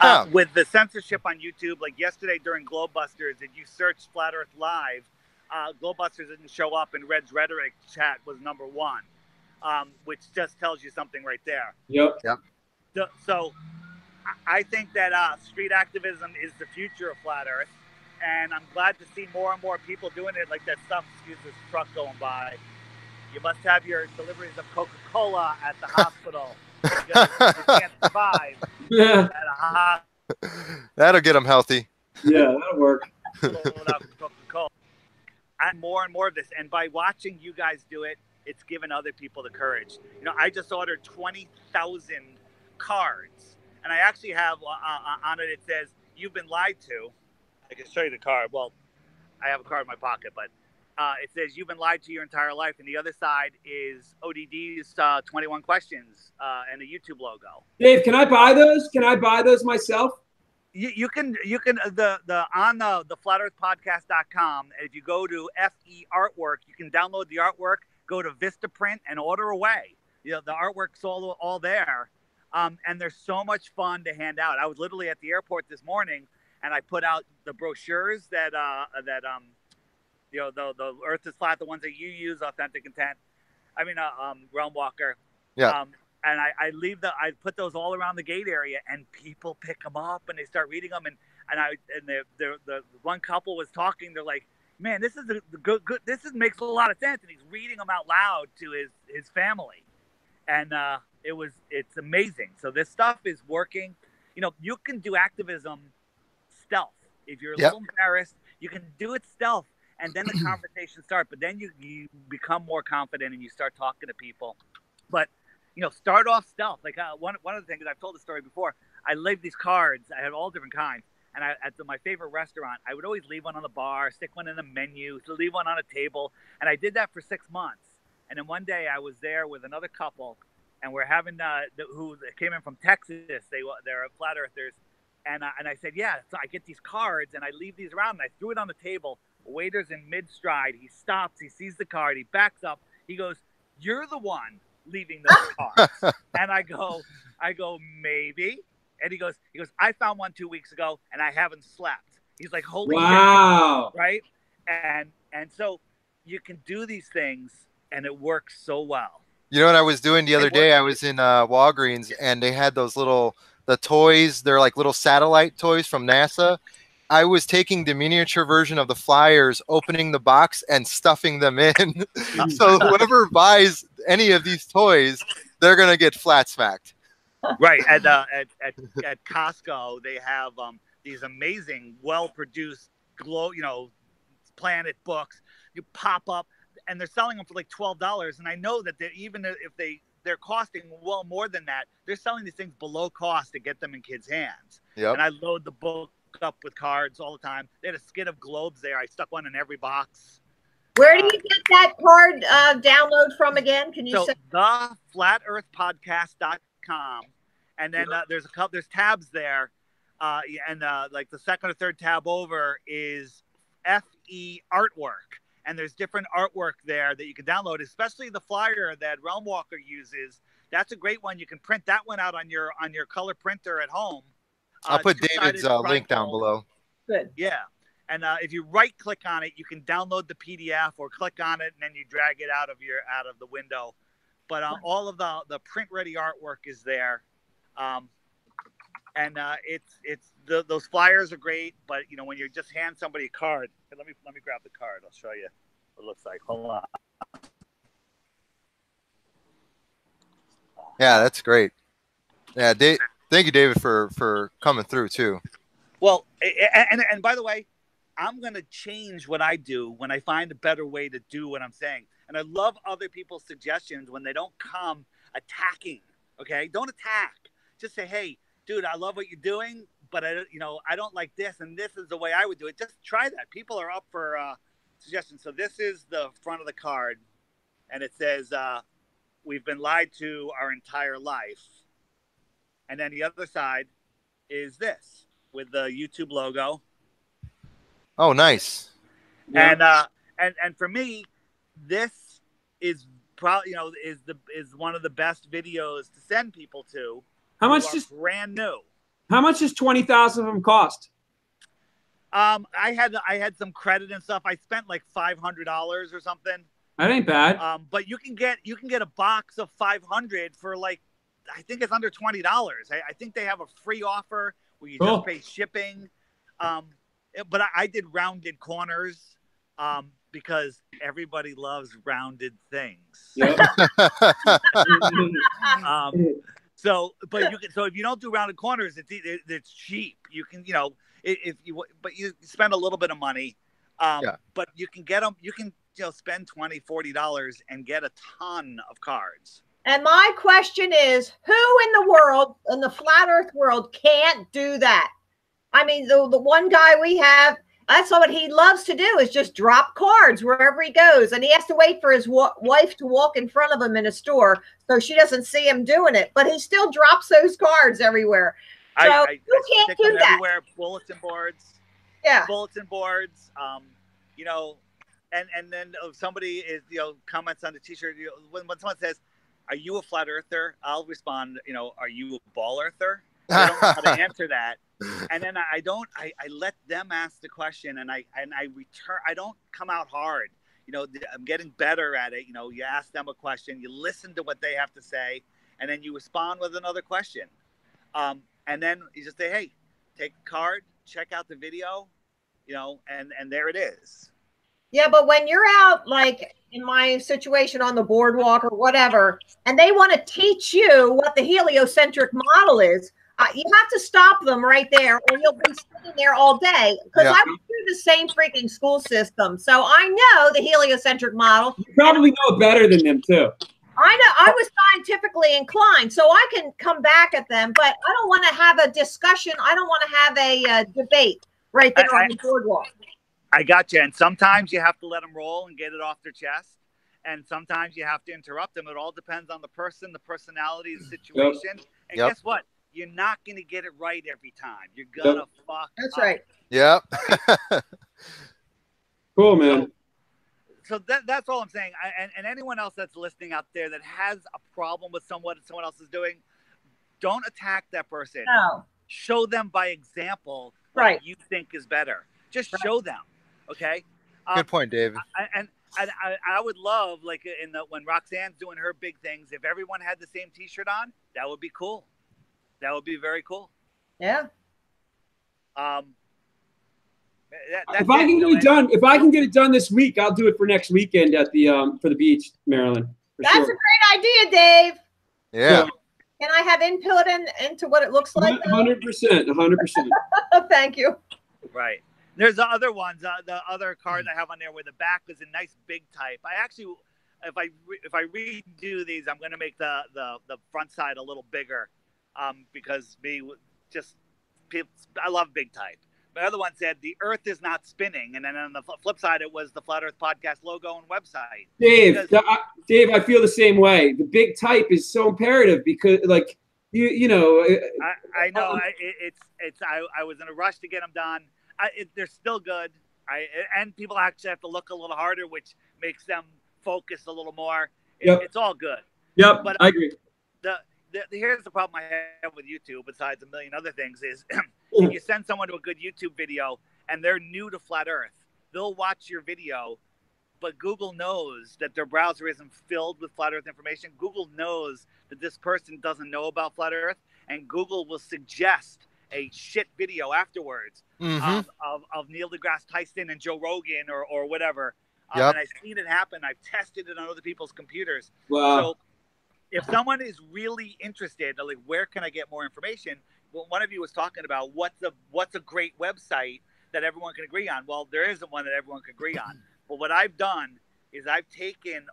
Yeah. With the censorship on YouTube, like yesterday during Globebusters, if you search Flat Earth Live, Globebusters didn't show up, and Red's Rhetoric chat was #1, which just tells you something right there. Yep. So I think that street activism is the future of Flat Earth, and I'm glad to see more and more people doing it, like that stuff. Excuse this truck going by. You must have your deliveries of Coca-Cola at the hospital. Because you can't survive Yeah. at a hospital. that'll get them healthy. Yeah, that'll work. Without Coca-Cola. And more of this. And by watching you guys do it, it's given other people the courage. You know, I just ordered 20,000 cards. And I actually have on it, it says, "You've been lied to." I can show you the card. Well, I have a card in my pocket, but it says, "You've been lied to your entire life." And the other side is ODD's 21 questions and a YouTube logo. Dave, can I buy those? Can I buy those myself? You can the on the flatearthpodcast.com. If you go to FE Artwork, you can download the artwork, go to Vistaprint, and order away. You know, the artwork's all there, and there's so much fun to hand out. I was literally at the airport this morning, and I put out the brochures that you know, the Earth is Flat, the ones that you use, Authentic Intent. I mean, Realm Walker. Yeah. And I put those all around the gate area, and people pick them up and they start reading them. And the one couple was talking. They're like, "Man, this is good. This makes a lot of sense." And he's reading them out loud to his family, and it's amazing. So this stuff is working. You know, you can do activism stealth. If you're a little embarrassed, you can do it stealth, and then the conversation starts. But then you become more confident and you start talking to people. But you know, start off stealth. Like one of the things, I've told the story before, I leave these cards. I had all different kinds. And at my favorite restaurant, I would always leave one on the bar, stick one in the menu, leave one on a table. And I did that for 6 months. And then one day I was there with another couple, and we're having who came in from Texas. They're Flat Earthers. And I said, yeah, so I get these cards and I leave these around, and I threw it on the table. The waiter's in mid-stride. He stops. He sees the card. He backs up. He goes, "You're the one leaving those cards." And I go, "Maybe." And he goes, "I found one 2 weeks ago and I haven't slept." He's like, "Holy wow. shit." Right? And so you can do these things and it works so well. You know what I was doing the other day? I was in Walgreens, and they had those the toys. They're like little satellite toys from NASA. I was taking the miniature version of the flyers, opening the box and stuffing them in. So whoever buys any of these toys, they're going to get flat smacked. Right. At Costco, they have these amazing, well-produced Planet books. You pop up, and they're selling them for like $12. And I know that even if they're costing well more than that, they're selling these things below cost to get them in kids' hands. Yep. And I load the book up with cards all the time. They had a skid of globes there. I stuck one in every box. Where do you get that card download from again? Can you say? The flatearthpodcast.com, And then there's tabs there, and like the second or third tab over is FE artwork, and there's different artwork there that you can download, especially the flyer that Realm Walker uses. That's a great one. You can print that one out on your color printer at home. I'll put David's link down below. Good. Yeah. And if you right click on it, you can download the PDF or click on it and then you drag it out of the window. But all of the print ready artwork is there. And those flyers are great, but you know, when you just hand somebody a card, let me grab the card. I'll show you what it looks like. Hold on. Yeah, that's great. Yeah, thank you, David, for coming through too. Well, and by the way, I'm going to change what I do when I find a better way to do what I'm saying. And I love other people's suggestions when they don't come attacking. Okay, don't attack. Just say, hey, dude, I love what you're doing, but I don't like this, and this is the way I would do it. Just try that. People are up for suggestions. So this is the front of the card, and it says, "We've been lied to our entire life." And then the other side is this with the YouTube logo. Oh, nice. Yeah. And for me, this is probably is one of the best videos to send people to. How much is brand new? How much does 20,000 of them cost? I had some credit and stuff. I spent like $500 or something. That ain't bad. But you can get a box of 500 for like, I think it's under $20. I think they have a free offer where you just pay shipping. But I did rounded corners because everybody loves rounded things. Yep. So if you don't do rounded corners, it's cheap. You can, but you spend a little bit of money. But you can get them. You can spend $20, $40 and get a ton of cards. And my question is, who in the world, in the flat earth world, can't do that? I mean, the one guy we have, that's what he loves to do, is just drop cards wherever he goes. And he has to wait for his wife to walk in front of him in a store so she doesn't see him doing it. But he still drops those cards everywhere. So you can't do that. Everywhere, bulletin boards. Yeah. Bulletin boards. And then if somebody is, comments on the t-shirt, when someone says, "Are you a flat earther?" I'll respond, "Are you a ball earther?" I don't know how to answer that. And then I let them ask the question, and I return. I don't come out hard. I'm getting better at it. You ask them a question, you listen to what they have to say, and then you respond with another question. And then you just say, "Hey, take a card, check out the video," and there it is. Yeah, but when you're out, like in my situation on the boardwalk or whatever, and they want to teach you what the heliocentric model is, you have to stop them right there, or you'll be sitting there all day. Because I went through the same freaking school system, so I know the heliocentric model. You probably know it better than them too. I know. I was scientifically inclined, so I can come back at them, but I don't want to have a discussion. I don't want to have a debate right there on the boardwalk. I got you. And sometimes you have to let them roll and get it off their chest. And sometimes you have to interrupt them. It all depends on the person, the personality, the situation. And guess what? You're not going to get it right every time. You're going to fuck That's up. right. Yep. Cool, man. So that's all I'm saying. And anyone else that's listening out there that has a problem with someone else is doing, don't attack that person. No. Show them by example what you think is better. Just show them. Okay. Good point, David. I would love, like, when Roxanne's doing her big things, if everyone had the same T-shirt on, that would be cool. That would be very cool. Yeah. If I can get it done this week, I'll do it for next weekend at the for the beach, Maryland. That's a great idea, Dave. Yeah. Can I have input into what it looks like? 100%. 100%. Thank you. Right. There's the other ones. The other card I have on there where the back is a nice big type. I actually, if I redo these, I'm going to make the front side a little bigger, because I love big type. The other one said the Earth is not spinning, and then on the flip side, it was the Flat Earth Podcast logo and website. Dave, I feel the same way. The big type is so imperative because, like, you know. I know. I was in a rush to get them done. They're still good. And people actually have to look a little harder, which makes them focus a little more. Yep. It's all good. Yep, But I agree. Here's the problem I have with YouTube, besides a million other things, is if you send someone to a good YouTube video and they're new to Flat Earth, they'll watch your video, but Google knows that their browser isn't filled with Flat Earth information. Google knows that this person doesn't know about Flat Earth, and Google will suggest a shit video afterwards of Neil deGrasse Tyson and Joe Rogan or whatever. And I've seen it happen. I've tested it on other people's computers. Wow. So if someone is really interested, like, where can I get more information? Well, one of you was talking about what's a great website that everyone can agree on. Well, there isn't one that everyone can agree on. But what I've done is I've taken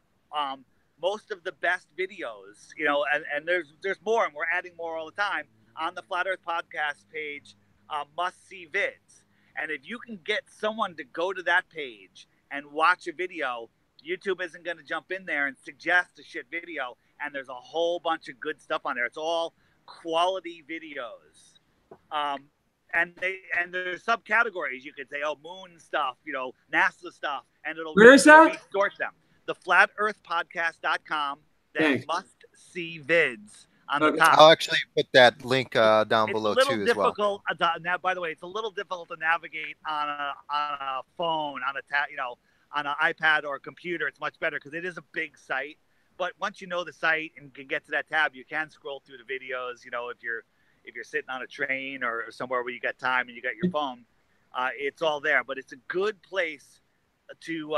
most of the best videos, you know, and there's more, and we're adding more all the time on the Flat Earth Podcast page, Must See Vids. And if you can get someone to go to that page and watch a video, YouTube isn't going to jump in there and suggest a shit video. And there's a whole bunch of good stuff on there. It's all quality videos. And there's subcategories. You could say, oh, moon stuff, you know, NASA stuff, and it'll sort them. The flatearthpodcast.com. Then Must See Vids on the top. I'll actually put that link down below too as well. Now, by the way, it's a little difficult to navigate on a phone, on an iPad or a computer. It's much better because it is a big site. But once you know the site and can get to that tab, you can scroll through the videos. You know, if you're sitting on a train or somewhere where you got time and you got your phone, it's all there. But it's a good place to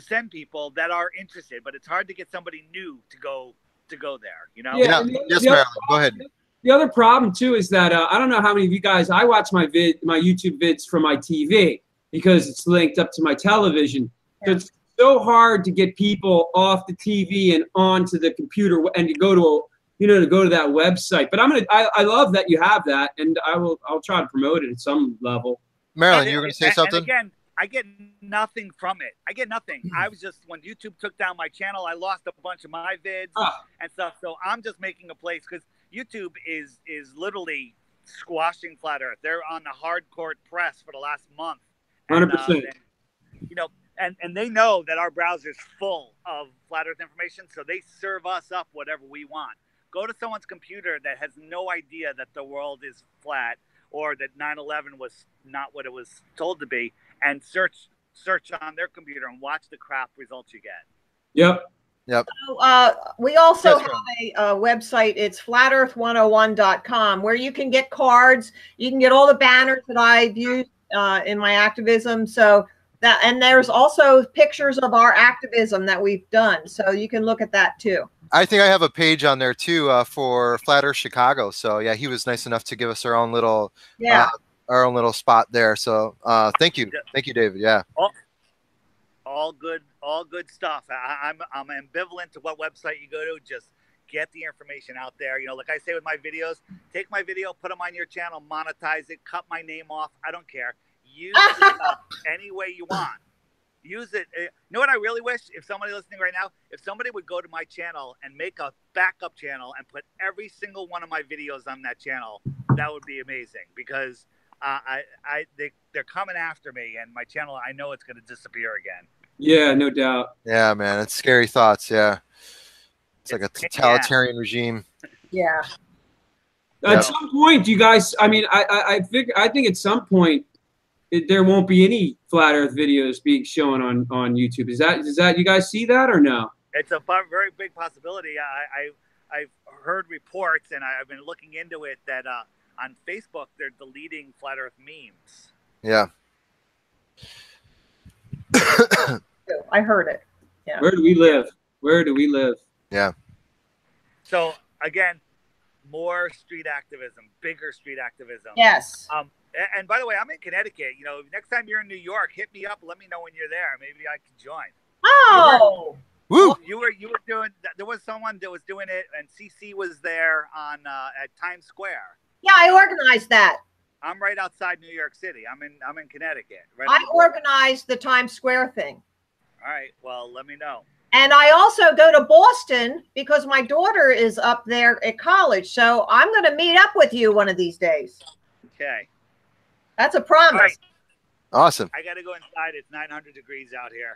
send people that are interested. But it's hard to get somebody new to go there. You know? Yeah. Yes, Marilyn. Go ahead. The other problem too is that I don't know how many of you guys. I watch my YouTube vids from my TV because it's linked up to my television. So it's so hard to get people off the TV and onto the computer and to go to that website. But I love that you have that, and I'll try to promote it at some level. Marilyn, you were going to say something? And again, I get nothing from it. I get nothing. I was just, when YouTube took down my channel, I lost a bunch of my vids and stuff. So I'm just making a place because YouTube is literally squashing Flat Earth. They're on the hardcore press for the last month. 100%. You know, and they know that our browser's full of Flat Earth information, so they serve us up whatever we want. Go to someone's computer that has no idea that the world is flat or that 9/11 was not what it was told to be, and search on their computer and watch the crap results you get. Yep. So, we also have a website. It's flatearth101.com, where you can get cards. You can get all the banners that I've used in my activism. So and there's also pictures of our activism that we've done. So you can look at that too. I think I have a page on there too for Flat Earth Chicago. So yeah, he was nice enough to give us our own little spot there. So thank you, David. Yeah. All good stuff. I'm ambivalent to what website you go to. Just get the information out there. You know, like I say with my videos, take my video, put them on your channel, monetize it, cut my name off. I don't care. Use it any way you want. Use it. You know what I really wish? If somebody listening right now, if somebody would go to my channel and make a backup channel and put every single one of my videos on that channel, that would be amazing, because they're coming after me, and my channel, I know it's going to disappear again. Yeah, no doubt. Yeah, man, it's scary thoughts. Yeah, it's like a totalitarian regime. Yeah. At some point, you guys. I mean, I think at some point there won't be any Flat Earth videos being shown on YouTube. Is that you guys see that or no? It's a very big possibility. I've heard reports, and I've been looking into it, that on Facebook they're deleting Flat Earth memes. Yeah. I heard it. Yeah. Where do we live? Yeah. So again, more street activism, bigger street activism. Yes. And by the way, I'm in Connecticut. You know, next time you're in New York, hit me up. Let me know when you're there. Maybe I can join. Oh. Woo. You were doing. There was someone that was doing it, and CC was there at Times Square. Yeah, I organized that. I'm right outside New York City. I'm in Connecticut. Right. I organized the Times Square thing. All right. Well, let me know. And I also go to Boston because my daughter is up there at college. So I'm going to meet up with you one of these days. Okay. That's a promise. Right. Awesome. I got to go inside. It's 900 degrees out here.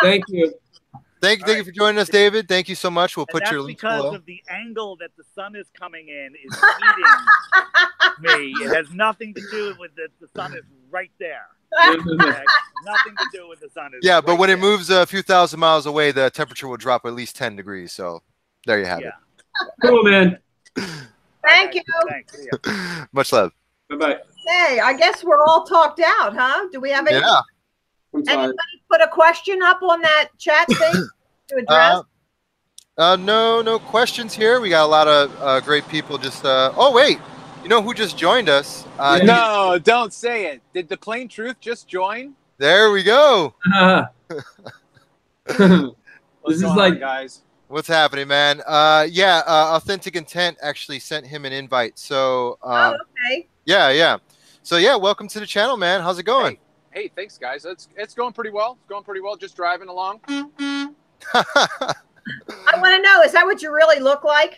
Thank you. Thank you for joining us, David. Thank you so much. We'll put that's your link because below. of the angle that the sun is coming in is heating me. It has nothing to do with the sun is right there. Nothing to do with the sun. Yeah, but when it moves a few thousand miles away, the temperature will drop at least 10 degrees. So there you have it. Cool, man. Thank you. Thanks. Much love. Bye-bye. Hey, I guess we're all talked out, huh? Do we have any? Yeah. Anybody put a question up on that chat thing to address? No questions here. We got a lot of great people. Just oh wait, you know who just joined us? No, don't say it. Did the Plain Truth just join? There we go. What's This is going like on, guys. What's happening, man? Yeah, Authentic Intent actually sent him an invite. So Oh, okay. yeah. So yeah, welcome to the channel, man. How's it going? Hey, thanks, guys. It's going pretty well. It's going pretty well. Just driving along. I want to know, is that what you really look like?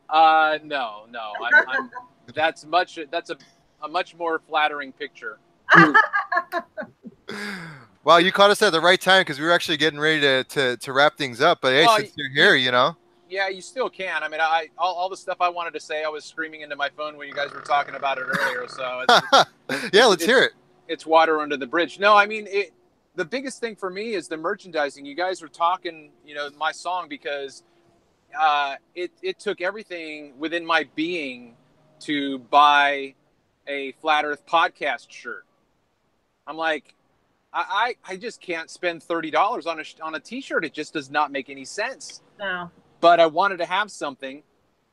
No. I'm that's a much more flattering picture. Well, you caught us at the right time because we were actually getting ready to wrap things up. But hey, Well, since you're here, you know. Yeah, you still can. I mean, all the stuff I wanted to say, I was screaming into my phone when you guys were talking about it earlier. So yeah, let's hear it. It's water under the bridge. No, I mean, the biggest thing for me is the merchandising. You guys were talking, my song, because it took everything within my being to buy a Flat Earth podcast shirt. I'm like, I just can't spend $30 on a t-shirt. It just does not make any sense. No. But I wanted to have something,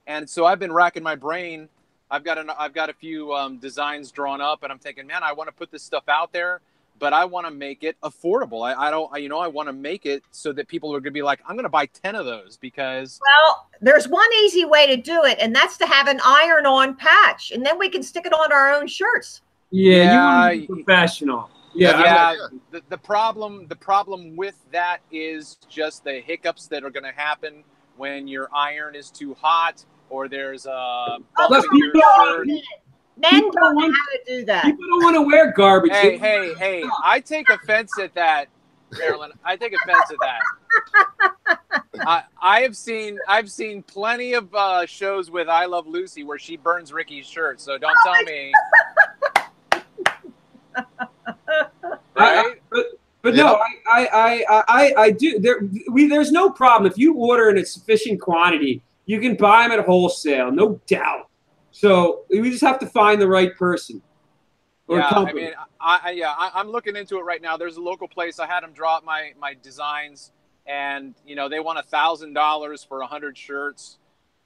and so I've been racking my brain. I've got a few designs drawn up, and I'm thinking, man, I want to put this stuff out there, but I want to make it affordable. I want to make it so that people are going to be like, I'm going to buy 10 of those because. Well, there's one easy way to do it, and that's to have an iron-on patch, and then we can stick it on our own shirts. Yeah, you want to be professional. Yeah. The problem with that is just the hiccups that are going to happen when your iron is too hot or there's a bump in your shirt. Men don't know how to do that. People don't want to wear garbage. Hey! I take offense at that, Marilyn. I take offense at that. I've seen plenty of shows with I Love Lucy where she burns Ricky's shirt. So don't tell me. Right? But no, I do. There's no problem if you order in a sufficient quantity. You can buy them at wholesale, no doubt. So we just have to find the right person or company. I mean, I'm looking into it right now. There's a local place. I had them draw up my designs, and they want $1,000 for 100 shirts.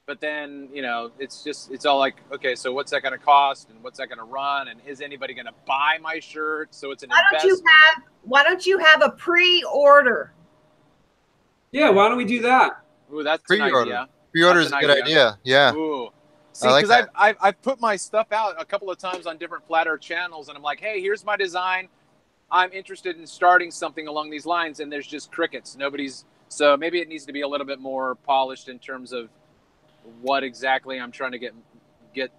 But then, it's all like, okay, so what's that going to cost, and what's that going to run, and is anybody going to buy my shirt? So it's an investment. Why don't you have a pre-order? Yeah, why don't we do that? Ooh, that's Pre-order. an idea. Pre-order is a good idea. Yeah. Ooh. See, I like because that. I've put my stuff out a couple of times on different Flat Earth channels, and I'm like, hey, here's my design. I'm interested in starting something along these lines, and there's just crickets. So maybe it needs to be a little bit more polished in terms of what exactly I'm trying to get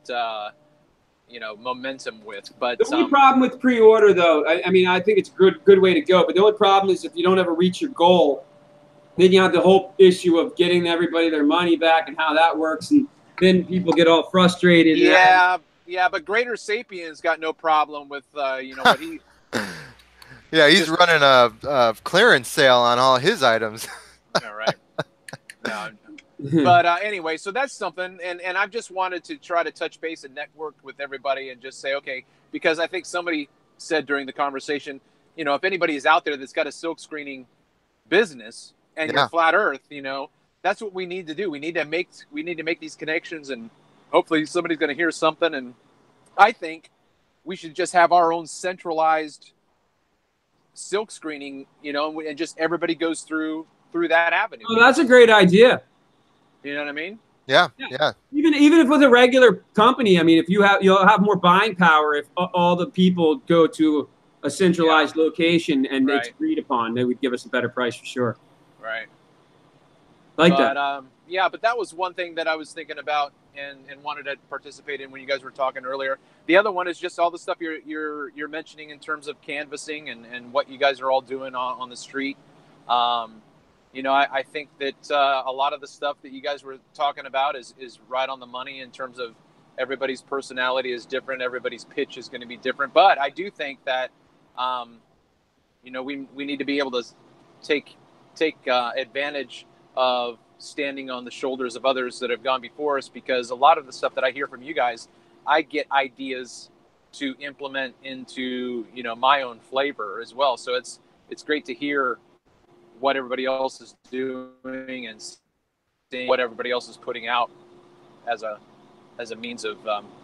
momentum with. But the only problem with pre-order, though, I mean, I think it's a good way to go. But the only problem is if you don't ever reach your goal, then you have the whole issue of getting everybody their money back and how that works, and then people get all frustrated. Yeah, but Greater Sapiens got no problem with what he. Yeah, he's running a clearance sale on all his items. Yeah, right. No. But anyway, so that's something, and I've just wanted to try to touch base and network with everybody and just say, okay, because I think somebody said during the conversation, if anybody is out there that's got a silk screening business and you're Flat Earth, that's what we need to do. We need to make these connections, and hopefully somebody's going to hear something. And I think we should just have our own centralized silk screening, and just everybody goes through that avenue. Oh, that's a great idea. You know what I mean? Yeah. Even if with a regular company, I mean, you'll have more buying power if all the people go to a centralized location and it's agreed upon. They would give us a better price for sure. Right. Like but, that. Yeah, but that was one thing that I was thinking about and wanted to participate in when you guys were talking earlier. The other one is just all the stuff you're mentioning in terms of canvassing and what you guys are all doing on the street. You know, I think that a lot of the stuff that you guys were talking about is right on the money in terms of everybody's personality is different, everybody's pitch is going to be different. But I do think that you know, we need to be able to take advantage of standing on the shoulders of others that have gone before us, because a lot of the stuff that I hear from you guys, I get ideas to implement into, you know, my own flavor as well. So it's great to hear what everybody else is doing and seeing what everybody else is putting out as a means of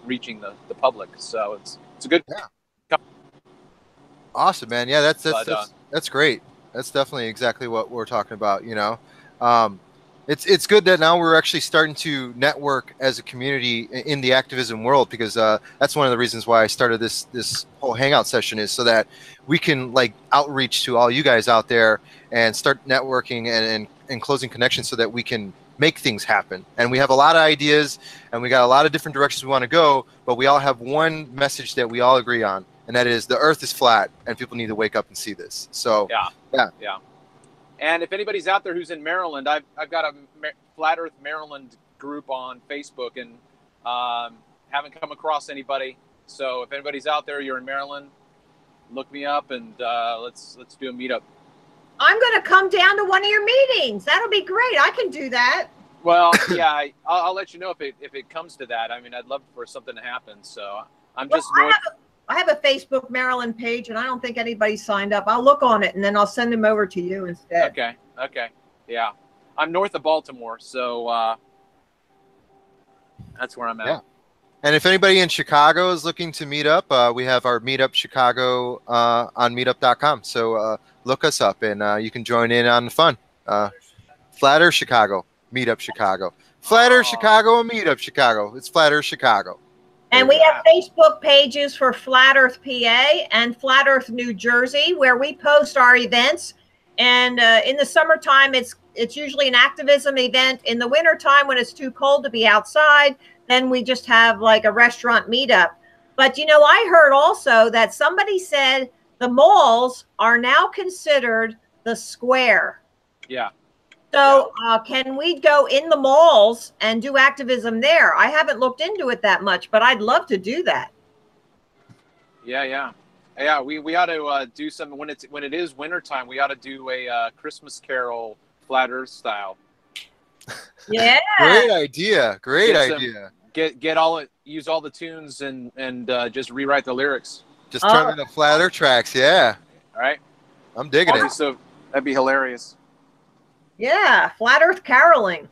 reaching the public. So it's a good. Yeah. Awesome, man. Yeah, that's great. That's definitely exactly what we're talking about. You know, it's good that now we're actually starting to network as a community in the activism world, because that's one of the reasons why I started this whole hangout session, is so that we can like outreach to all you guys out there and start networking and closing connections so that we can make things happen. And we have a lot of ideas and we got a lot of different directions we want to go, but we all have one message that we all agree on, and that is the earth is flat and people need to wake up and see this. So yeah. And if anybody's out there who's in Maryland, I've got a Flat Earth Maryland group on Facebook, and haven't come across anybody. So if anybody's out there, you're in Maryland, look me up and let's do a meetup. I'm going to come down to one of your meetings. That'll be great. I can do that. Well, yeah, I'll let you know if it comes to that. I mean, I'd love for something to happen. So I'm just I have a Facebook Maryland page, and I don't think anybody signed up. I'll look on it, and then I'll send them over to you instead. Okay. Yeah. I'm north of Baltimore, so that's where I'm at. Yeah. And if anybody in Chicago is looking to meet up, we have our Meetup Chicago on meetup.com. So look us up, and you can join in on the fun. Flat Earth Chicago, Meetup Chicago. Flat Earth Chicago, Meetup Chicago. It's Flat Earth Chicago. And we have Facebook pages for Flat Earth PA and Flat Earth New Jersey, where we post our events. And in the summertime, it's usually an activism event. In the wintertime, when it's too cold to be outside, then we just have like a restaurant meetup. But, you know, I heard also that somebody said the malls are now considered the square. Yeah. So can we go in the malls and do activism there? I haven't looked into it that much, but I'd love to do that. Yeah. We ought to do something when it is wintertime. We ought to do a Christmas Carol Flat Earth style. Yeah. Great idea. Use all the tunes and just rewrite the lyrics. Just turn into Flat Earth tracks. Yeah. All right. I'm digging it. So that'd be hilarious. Yeah, Flat Earth caroling.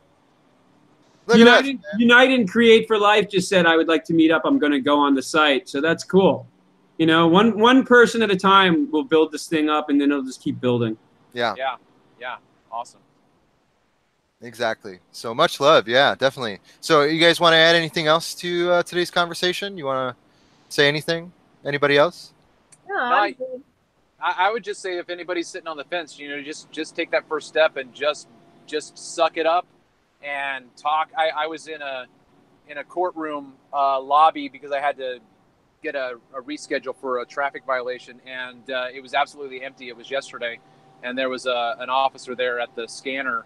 Unite and Create for Life just said, I would like to meet up. I'm going to go on the site. So that's cool. You know, one person at a time will build this thing up, and then it'll just keep building. Yeah. Awesome. Exactly. So much love. Yeah, definitely. So you guys want to add anything else to today's conversation? You want to say anything? Anybody else? No, I would just say if anybody's sitting on the fence, you know, just take that first step and just suck it up and talk. I was in a courtroom lobby because I had to get a reschedule for a traffic violation, and it was absolutely empty. It was yesterday, and there was an officer there at the scanner,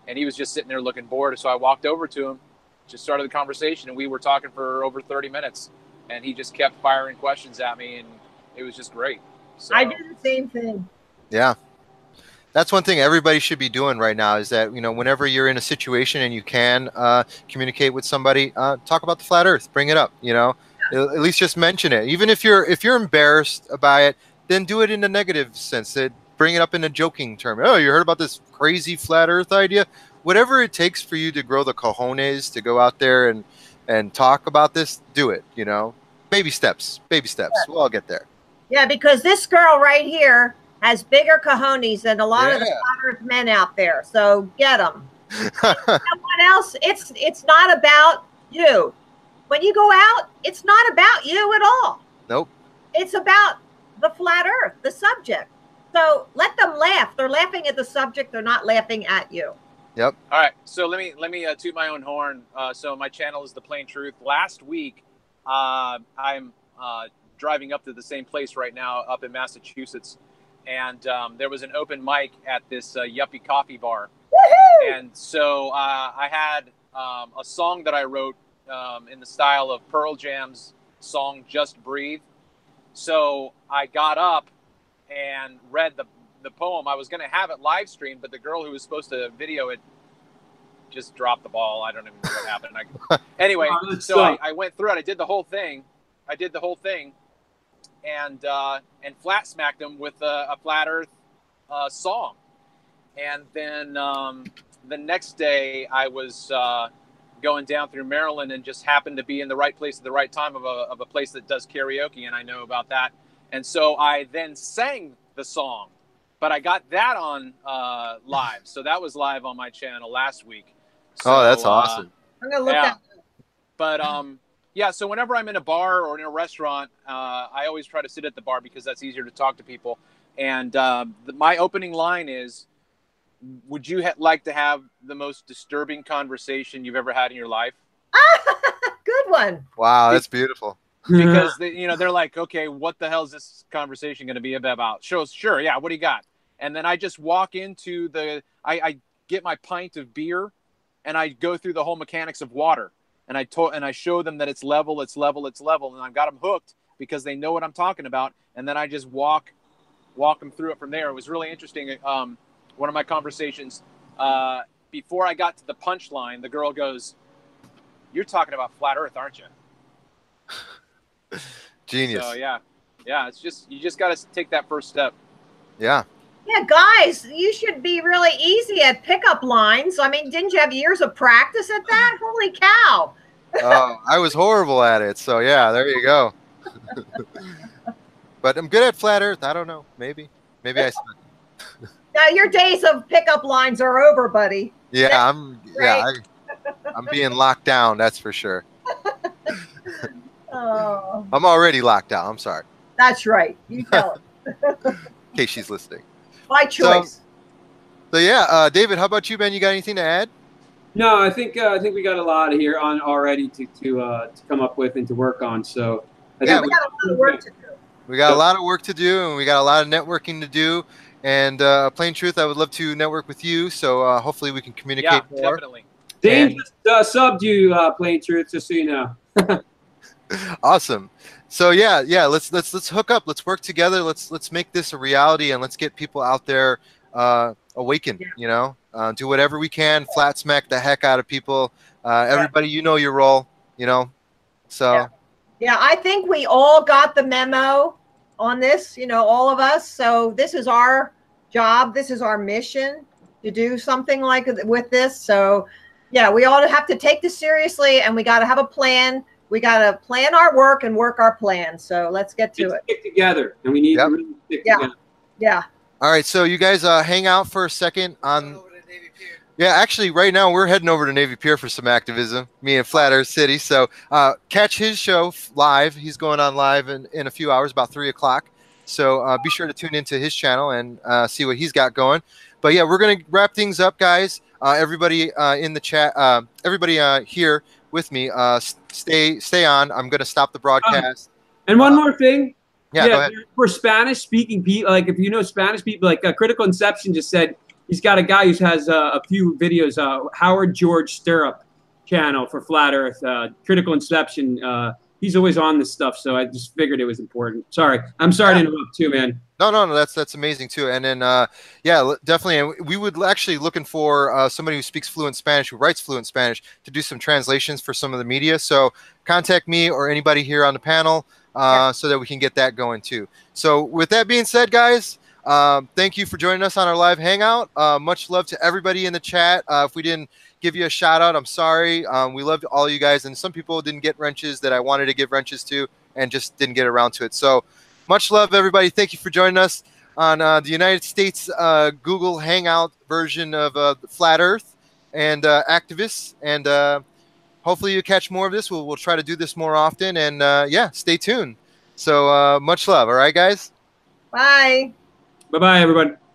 and he was just sitting there looking bored. So I walked over to him, just started the conversation, and we were talking for over 30 minutes, and he just kept firing questions at me, and it was just great. So, I do the same thing. Yeah. That's one thing everybody should be doing right now, is that, you know, whenever you're in a situation and you can communicate with somebody, talk about the flat earth, bring it up, you know, at least just mention it. Even if you're embarrassed about it, then do it in a negative sense. That bring it up in a joking term. Oh, you heard about this crazy flat earth idea? Whatever it takes for you to grow the cojones to go out there and talk about this, do it, you know. Baby steps. We'll all get there. Yeah, because this girl right here has bigger cojones than a lot of the flat earth men out there. So get them. Someone else, it's not about you. When you go out, it's not about you at all. Nope. It's about the flat earth, the subject. So let them laugh. They're laughing at the subject. They're not laughing at you. Yep. All right, so let me toot my own horn. So my channel is The Plain Truth. Last week, I'm driving up to the same place right now up in Massachusetts, and there was an open mic at this yuppie coffee bar. Woohoo! And so I had a song that I wrote in the style of Pearl Jam's song "Just Breathe." So I got up and read the poem. I was going to have it live streamed, but the girl who was supposed to video it just dropped the ball. I don't even know what happened. Anyway, so I went through it. I did the whole thing, and flat smacked him with a flat Earth song. And then the next day, I was going down through Maryland and just happened to be in the right place at the right time of a place that does karaoke, and I know about that. And so I then sang the song, but I got that on live. So that was live on my channel last week. So, oh, that's awesome. I'm gonna look at that. But yeah, so whenever I'm in a bar or in a restaurant, I always try to sit at the bar because that's easier to talk to people. And my opening line is, would you like to have the most disturbing conversation you've ever had in your life? Good one. Wow, that's beautiful. Because they're like, okay, what the hell is this conversation going to be about? Sure, yeah, what do you got? And then I just walk into I get my pint of beer, and I go through the whole mechanics of water, and I show them that it's level, and I've got them hooked because they know what I'm talking about, and then I just walk them through it from there. It was really interesting. One of my conversations, before I got to the punchline, the girl goes, "You're talking about flat Earth, aren't you?" Genius. So yeah, it's just you just got to take that first step. Yeah. Yeah, guys, you should be really easy at pickup lines. I mean, didn't you have years of practice at that? Holy cow. Oh, I was horrible at it. So yeah, there you go. But I'm good at flat Earth. I don't know. Maybe I suck. Now your days of pickup lines are over, buddy. Yeah, I'm being locked down. That's for sure. Oh, I'm already locked down. I'm sorry. that's right. You tell her. In case she's listening. By choice. So yeah, David, how about you, Ben? You got anything to add? No, I think we got a lot here on already to come up with and to work on. So I think We got a lot of work to do. We got a lot of work to do, and we got a lot of networking to do. And Plain Truth, I would love to network with you. So hopefully we can communicate more. Definitely. Dave just subbed you, Plain Truth, just so you know. Awesome. So yeah, let's hook up. Let's work together. Let's make this a reality, and let's get people out there awakened. Yeah. Do whatever we can. Flat smack the heck out of people. Everybody, you know your role. So Yeah, I think we all got the memo on this. All of us. So this is our job. This is our mission to do something like with this. So yeah, we all have to take this seriously, and we got to have a plan. We got to plan our work and work our plan. So let's get to it. Stick together, and we need to really stick together. Yeah. all right, so you guys hang out for a second on. Yeah, actually, right now we're heading over to Navy Pier for some activism, me and Flat Earth City. So catch his show live. He's going on live in a few hours, about 3 o'clock. So be sure to tune into his channel and see what he's got going. But yeah, we're going to wrap things up, guys. Everybody in the chat, everybody here with me, stay on. I'm going to stop the broadcast. And one more thing. Yeah, go ahead. For Spanish-speaking people, like if you know Spanish people, like Critical Inception just said, he's got a guy who has a few videos, Howard George Stirrup channel for Flat Earth, Critical Inception. He's always on this stuff, so I just figured it was important. Sorry. I'm sorry to interrupt too, man. No, that's amazing too. And then, yeah, definitely. And we would actually looking for somebody who speaks fluent Spanish, who writes fluent Spanish, to do some translations for some of the media. So contact me or anybody here on the panel so that we can get that going too. So with that being said, guys, thank you for joining us on our live hangout. Much love to everybody in the chat. If we didn't give you a shout out, I'm sorry. We loved all you guys, and some people didn't get wrenches that I wanted to give wrenches to and just didn't get around to it. So much love, everybody. Thank you for joining us on the United States Google Hangout version of Flat Earth and activists. And hopefully you catch more of this. We'll try to do this more often. And yeah, stay tuned. So much love. All right, guys. Bye. Bye bye, everybody.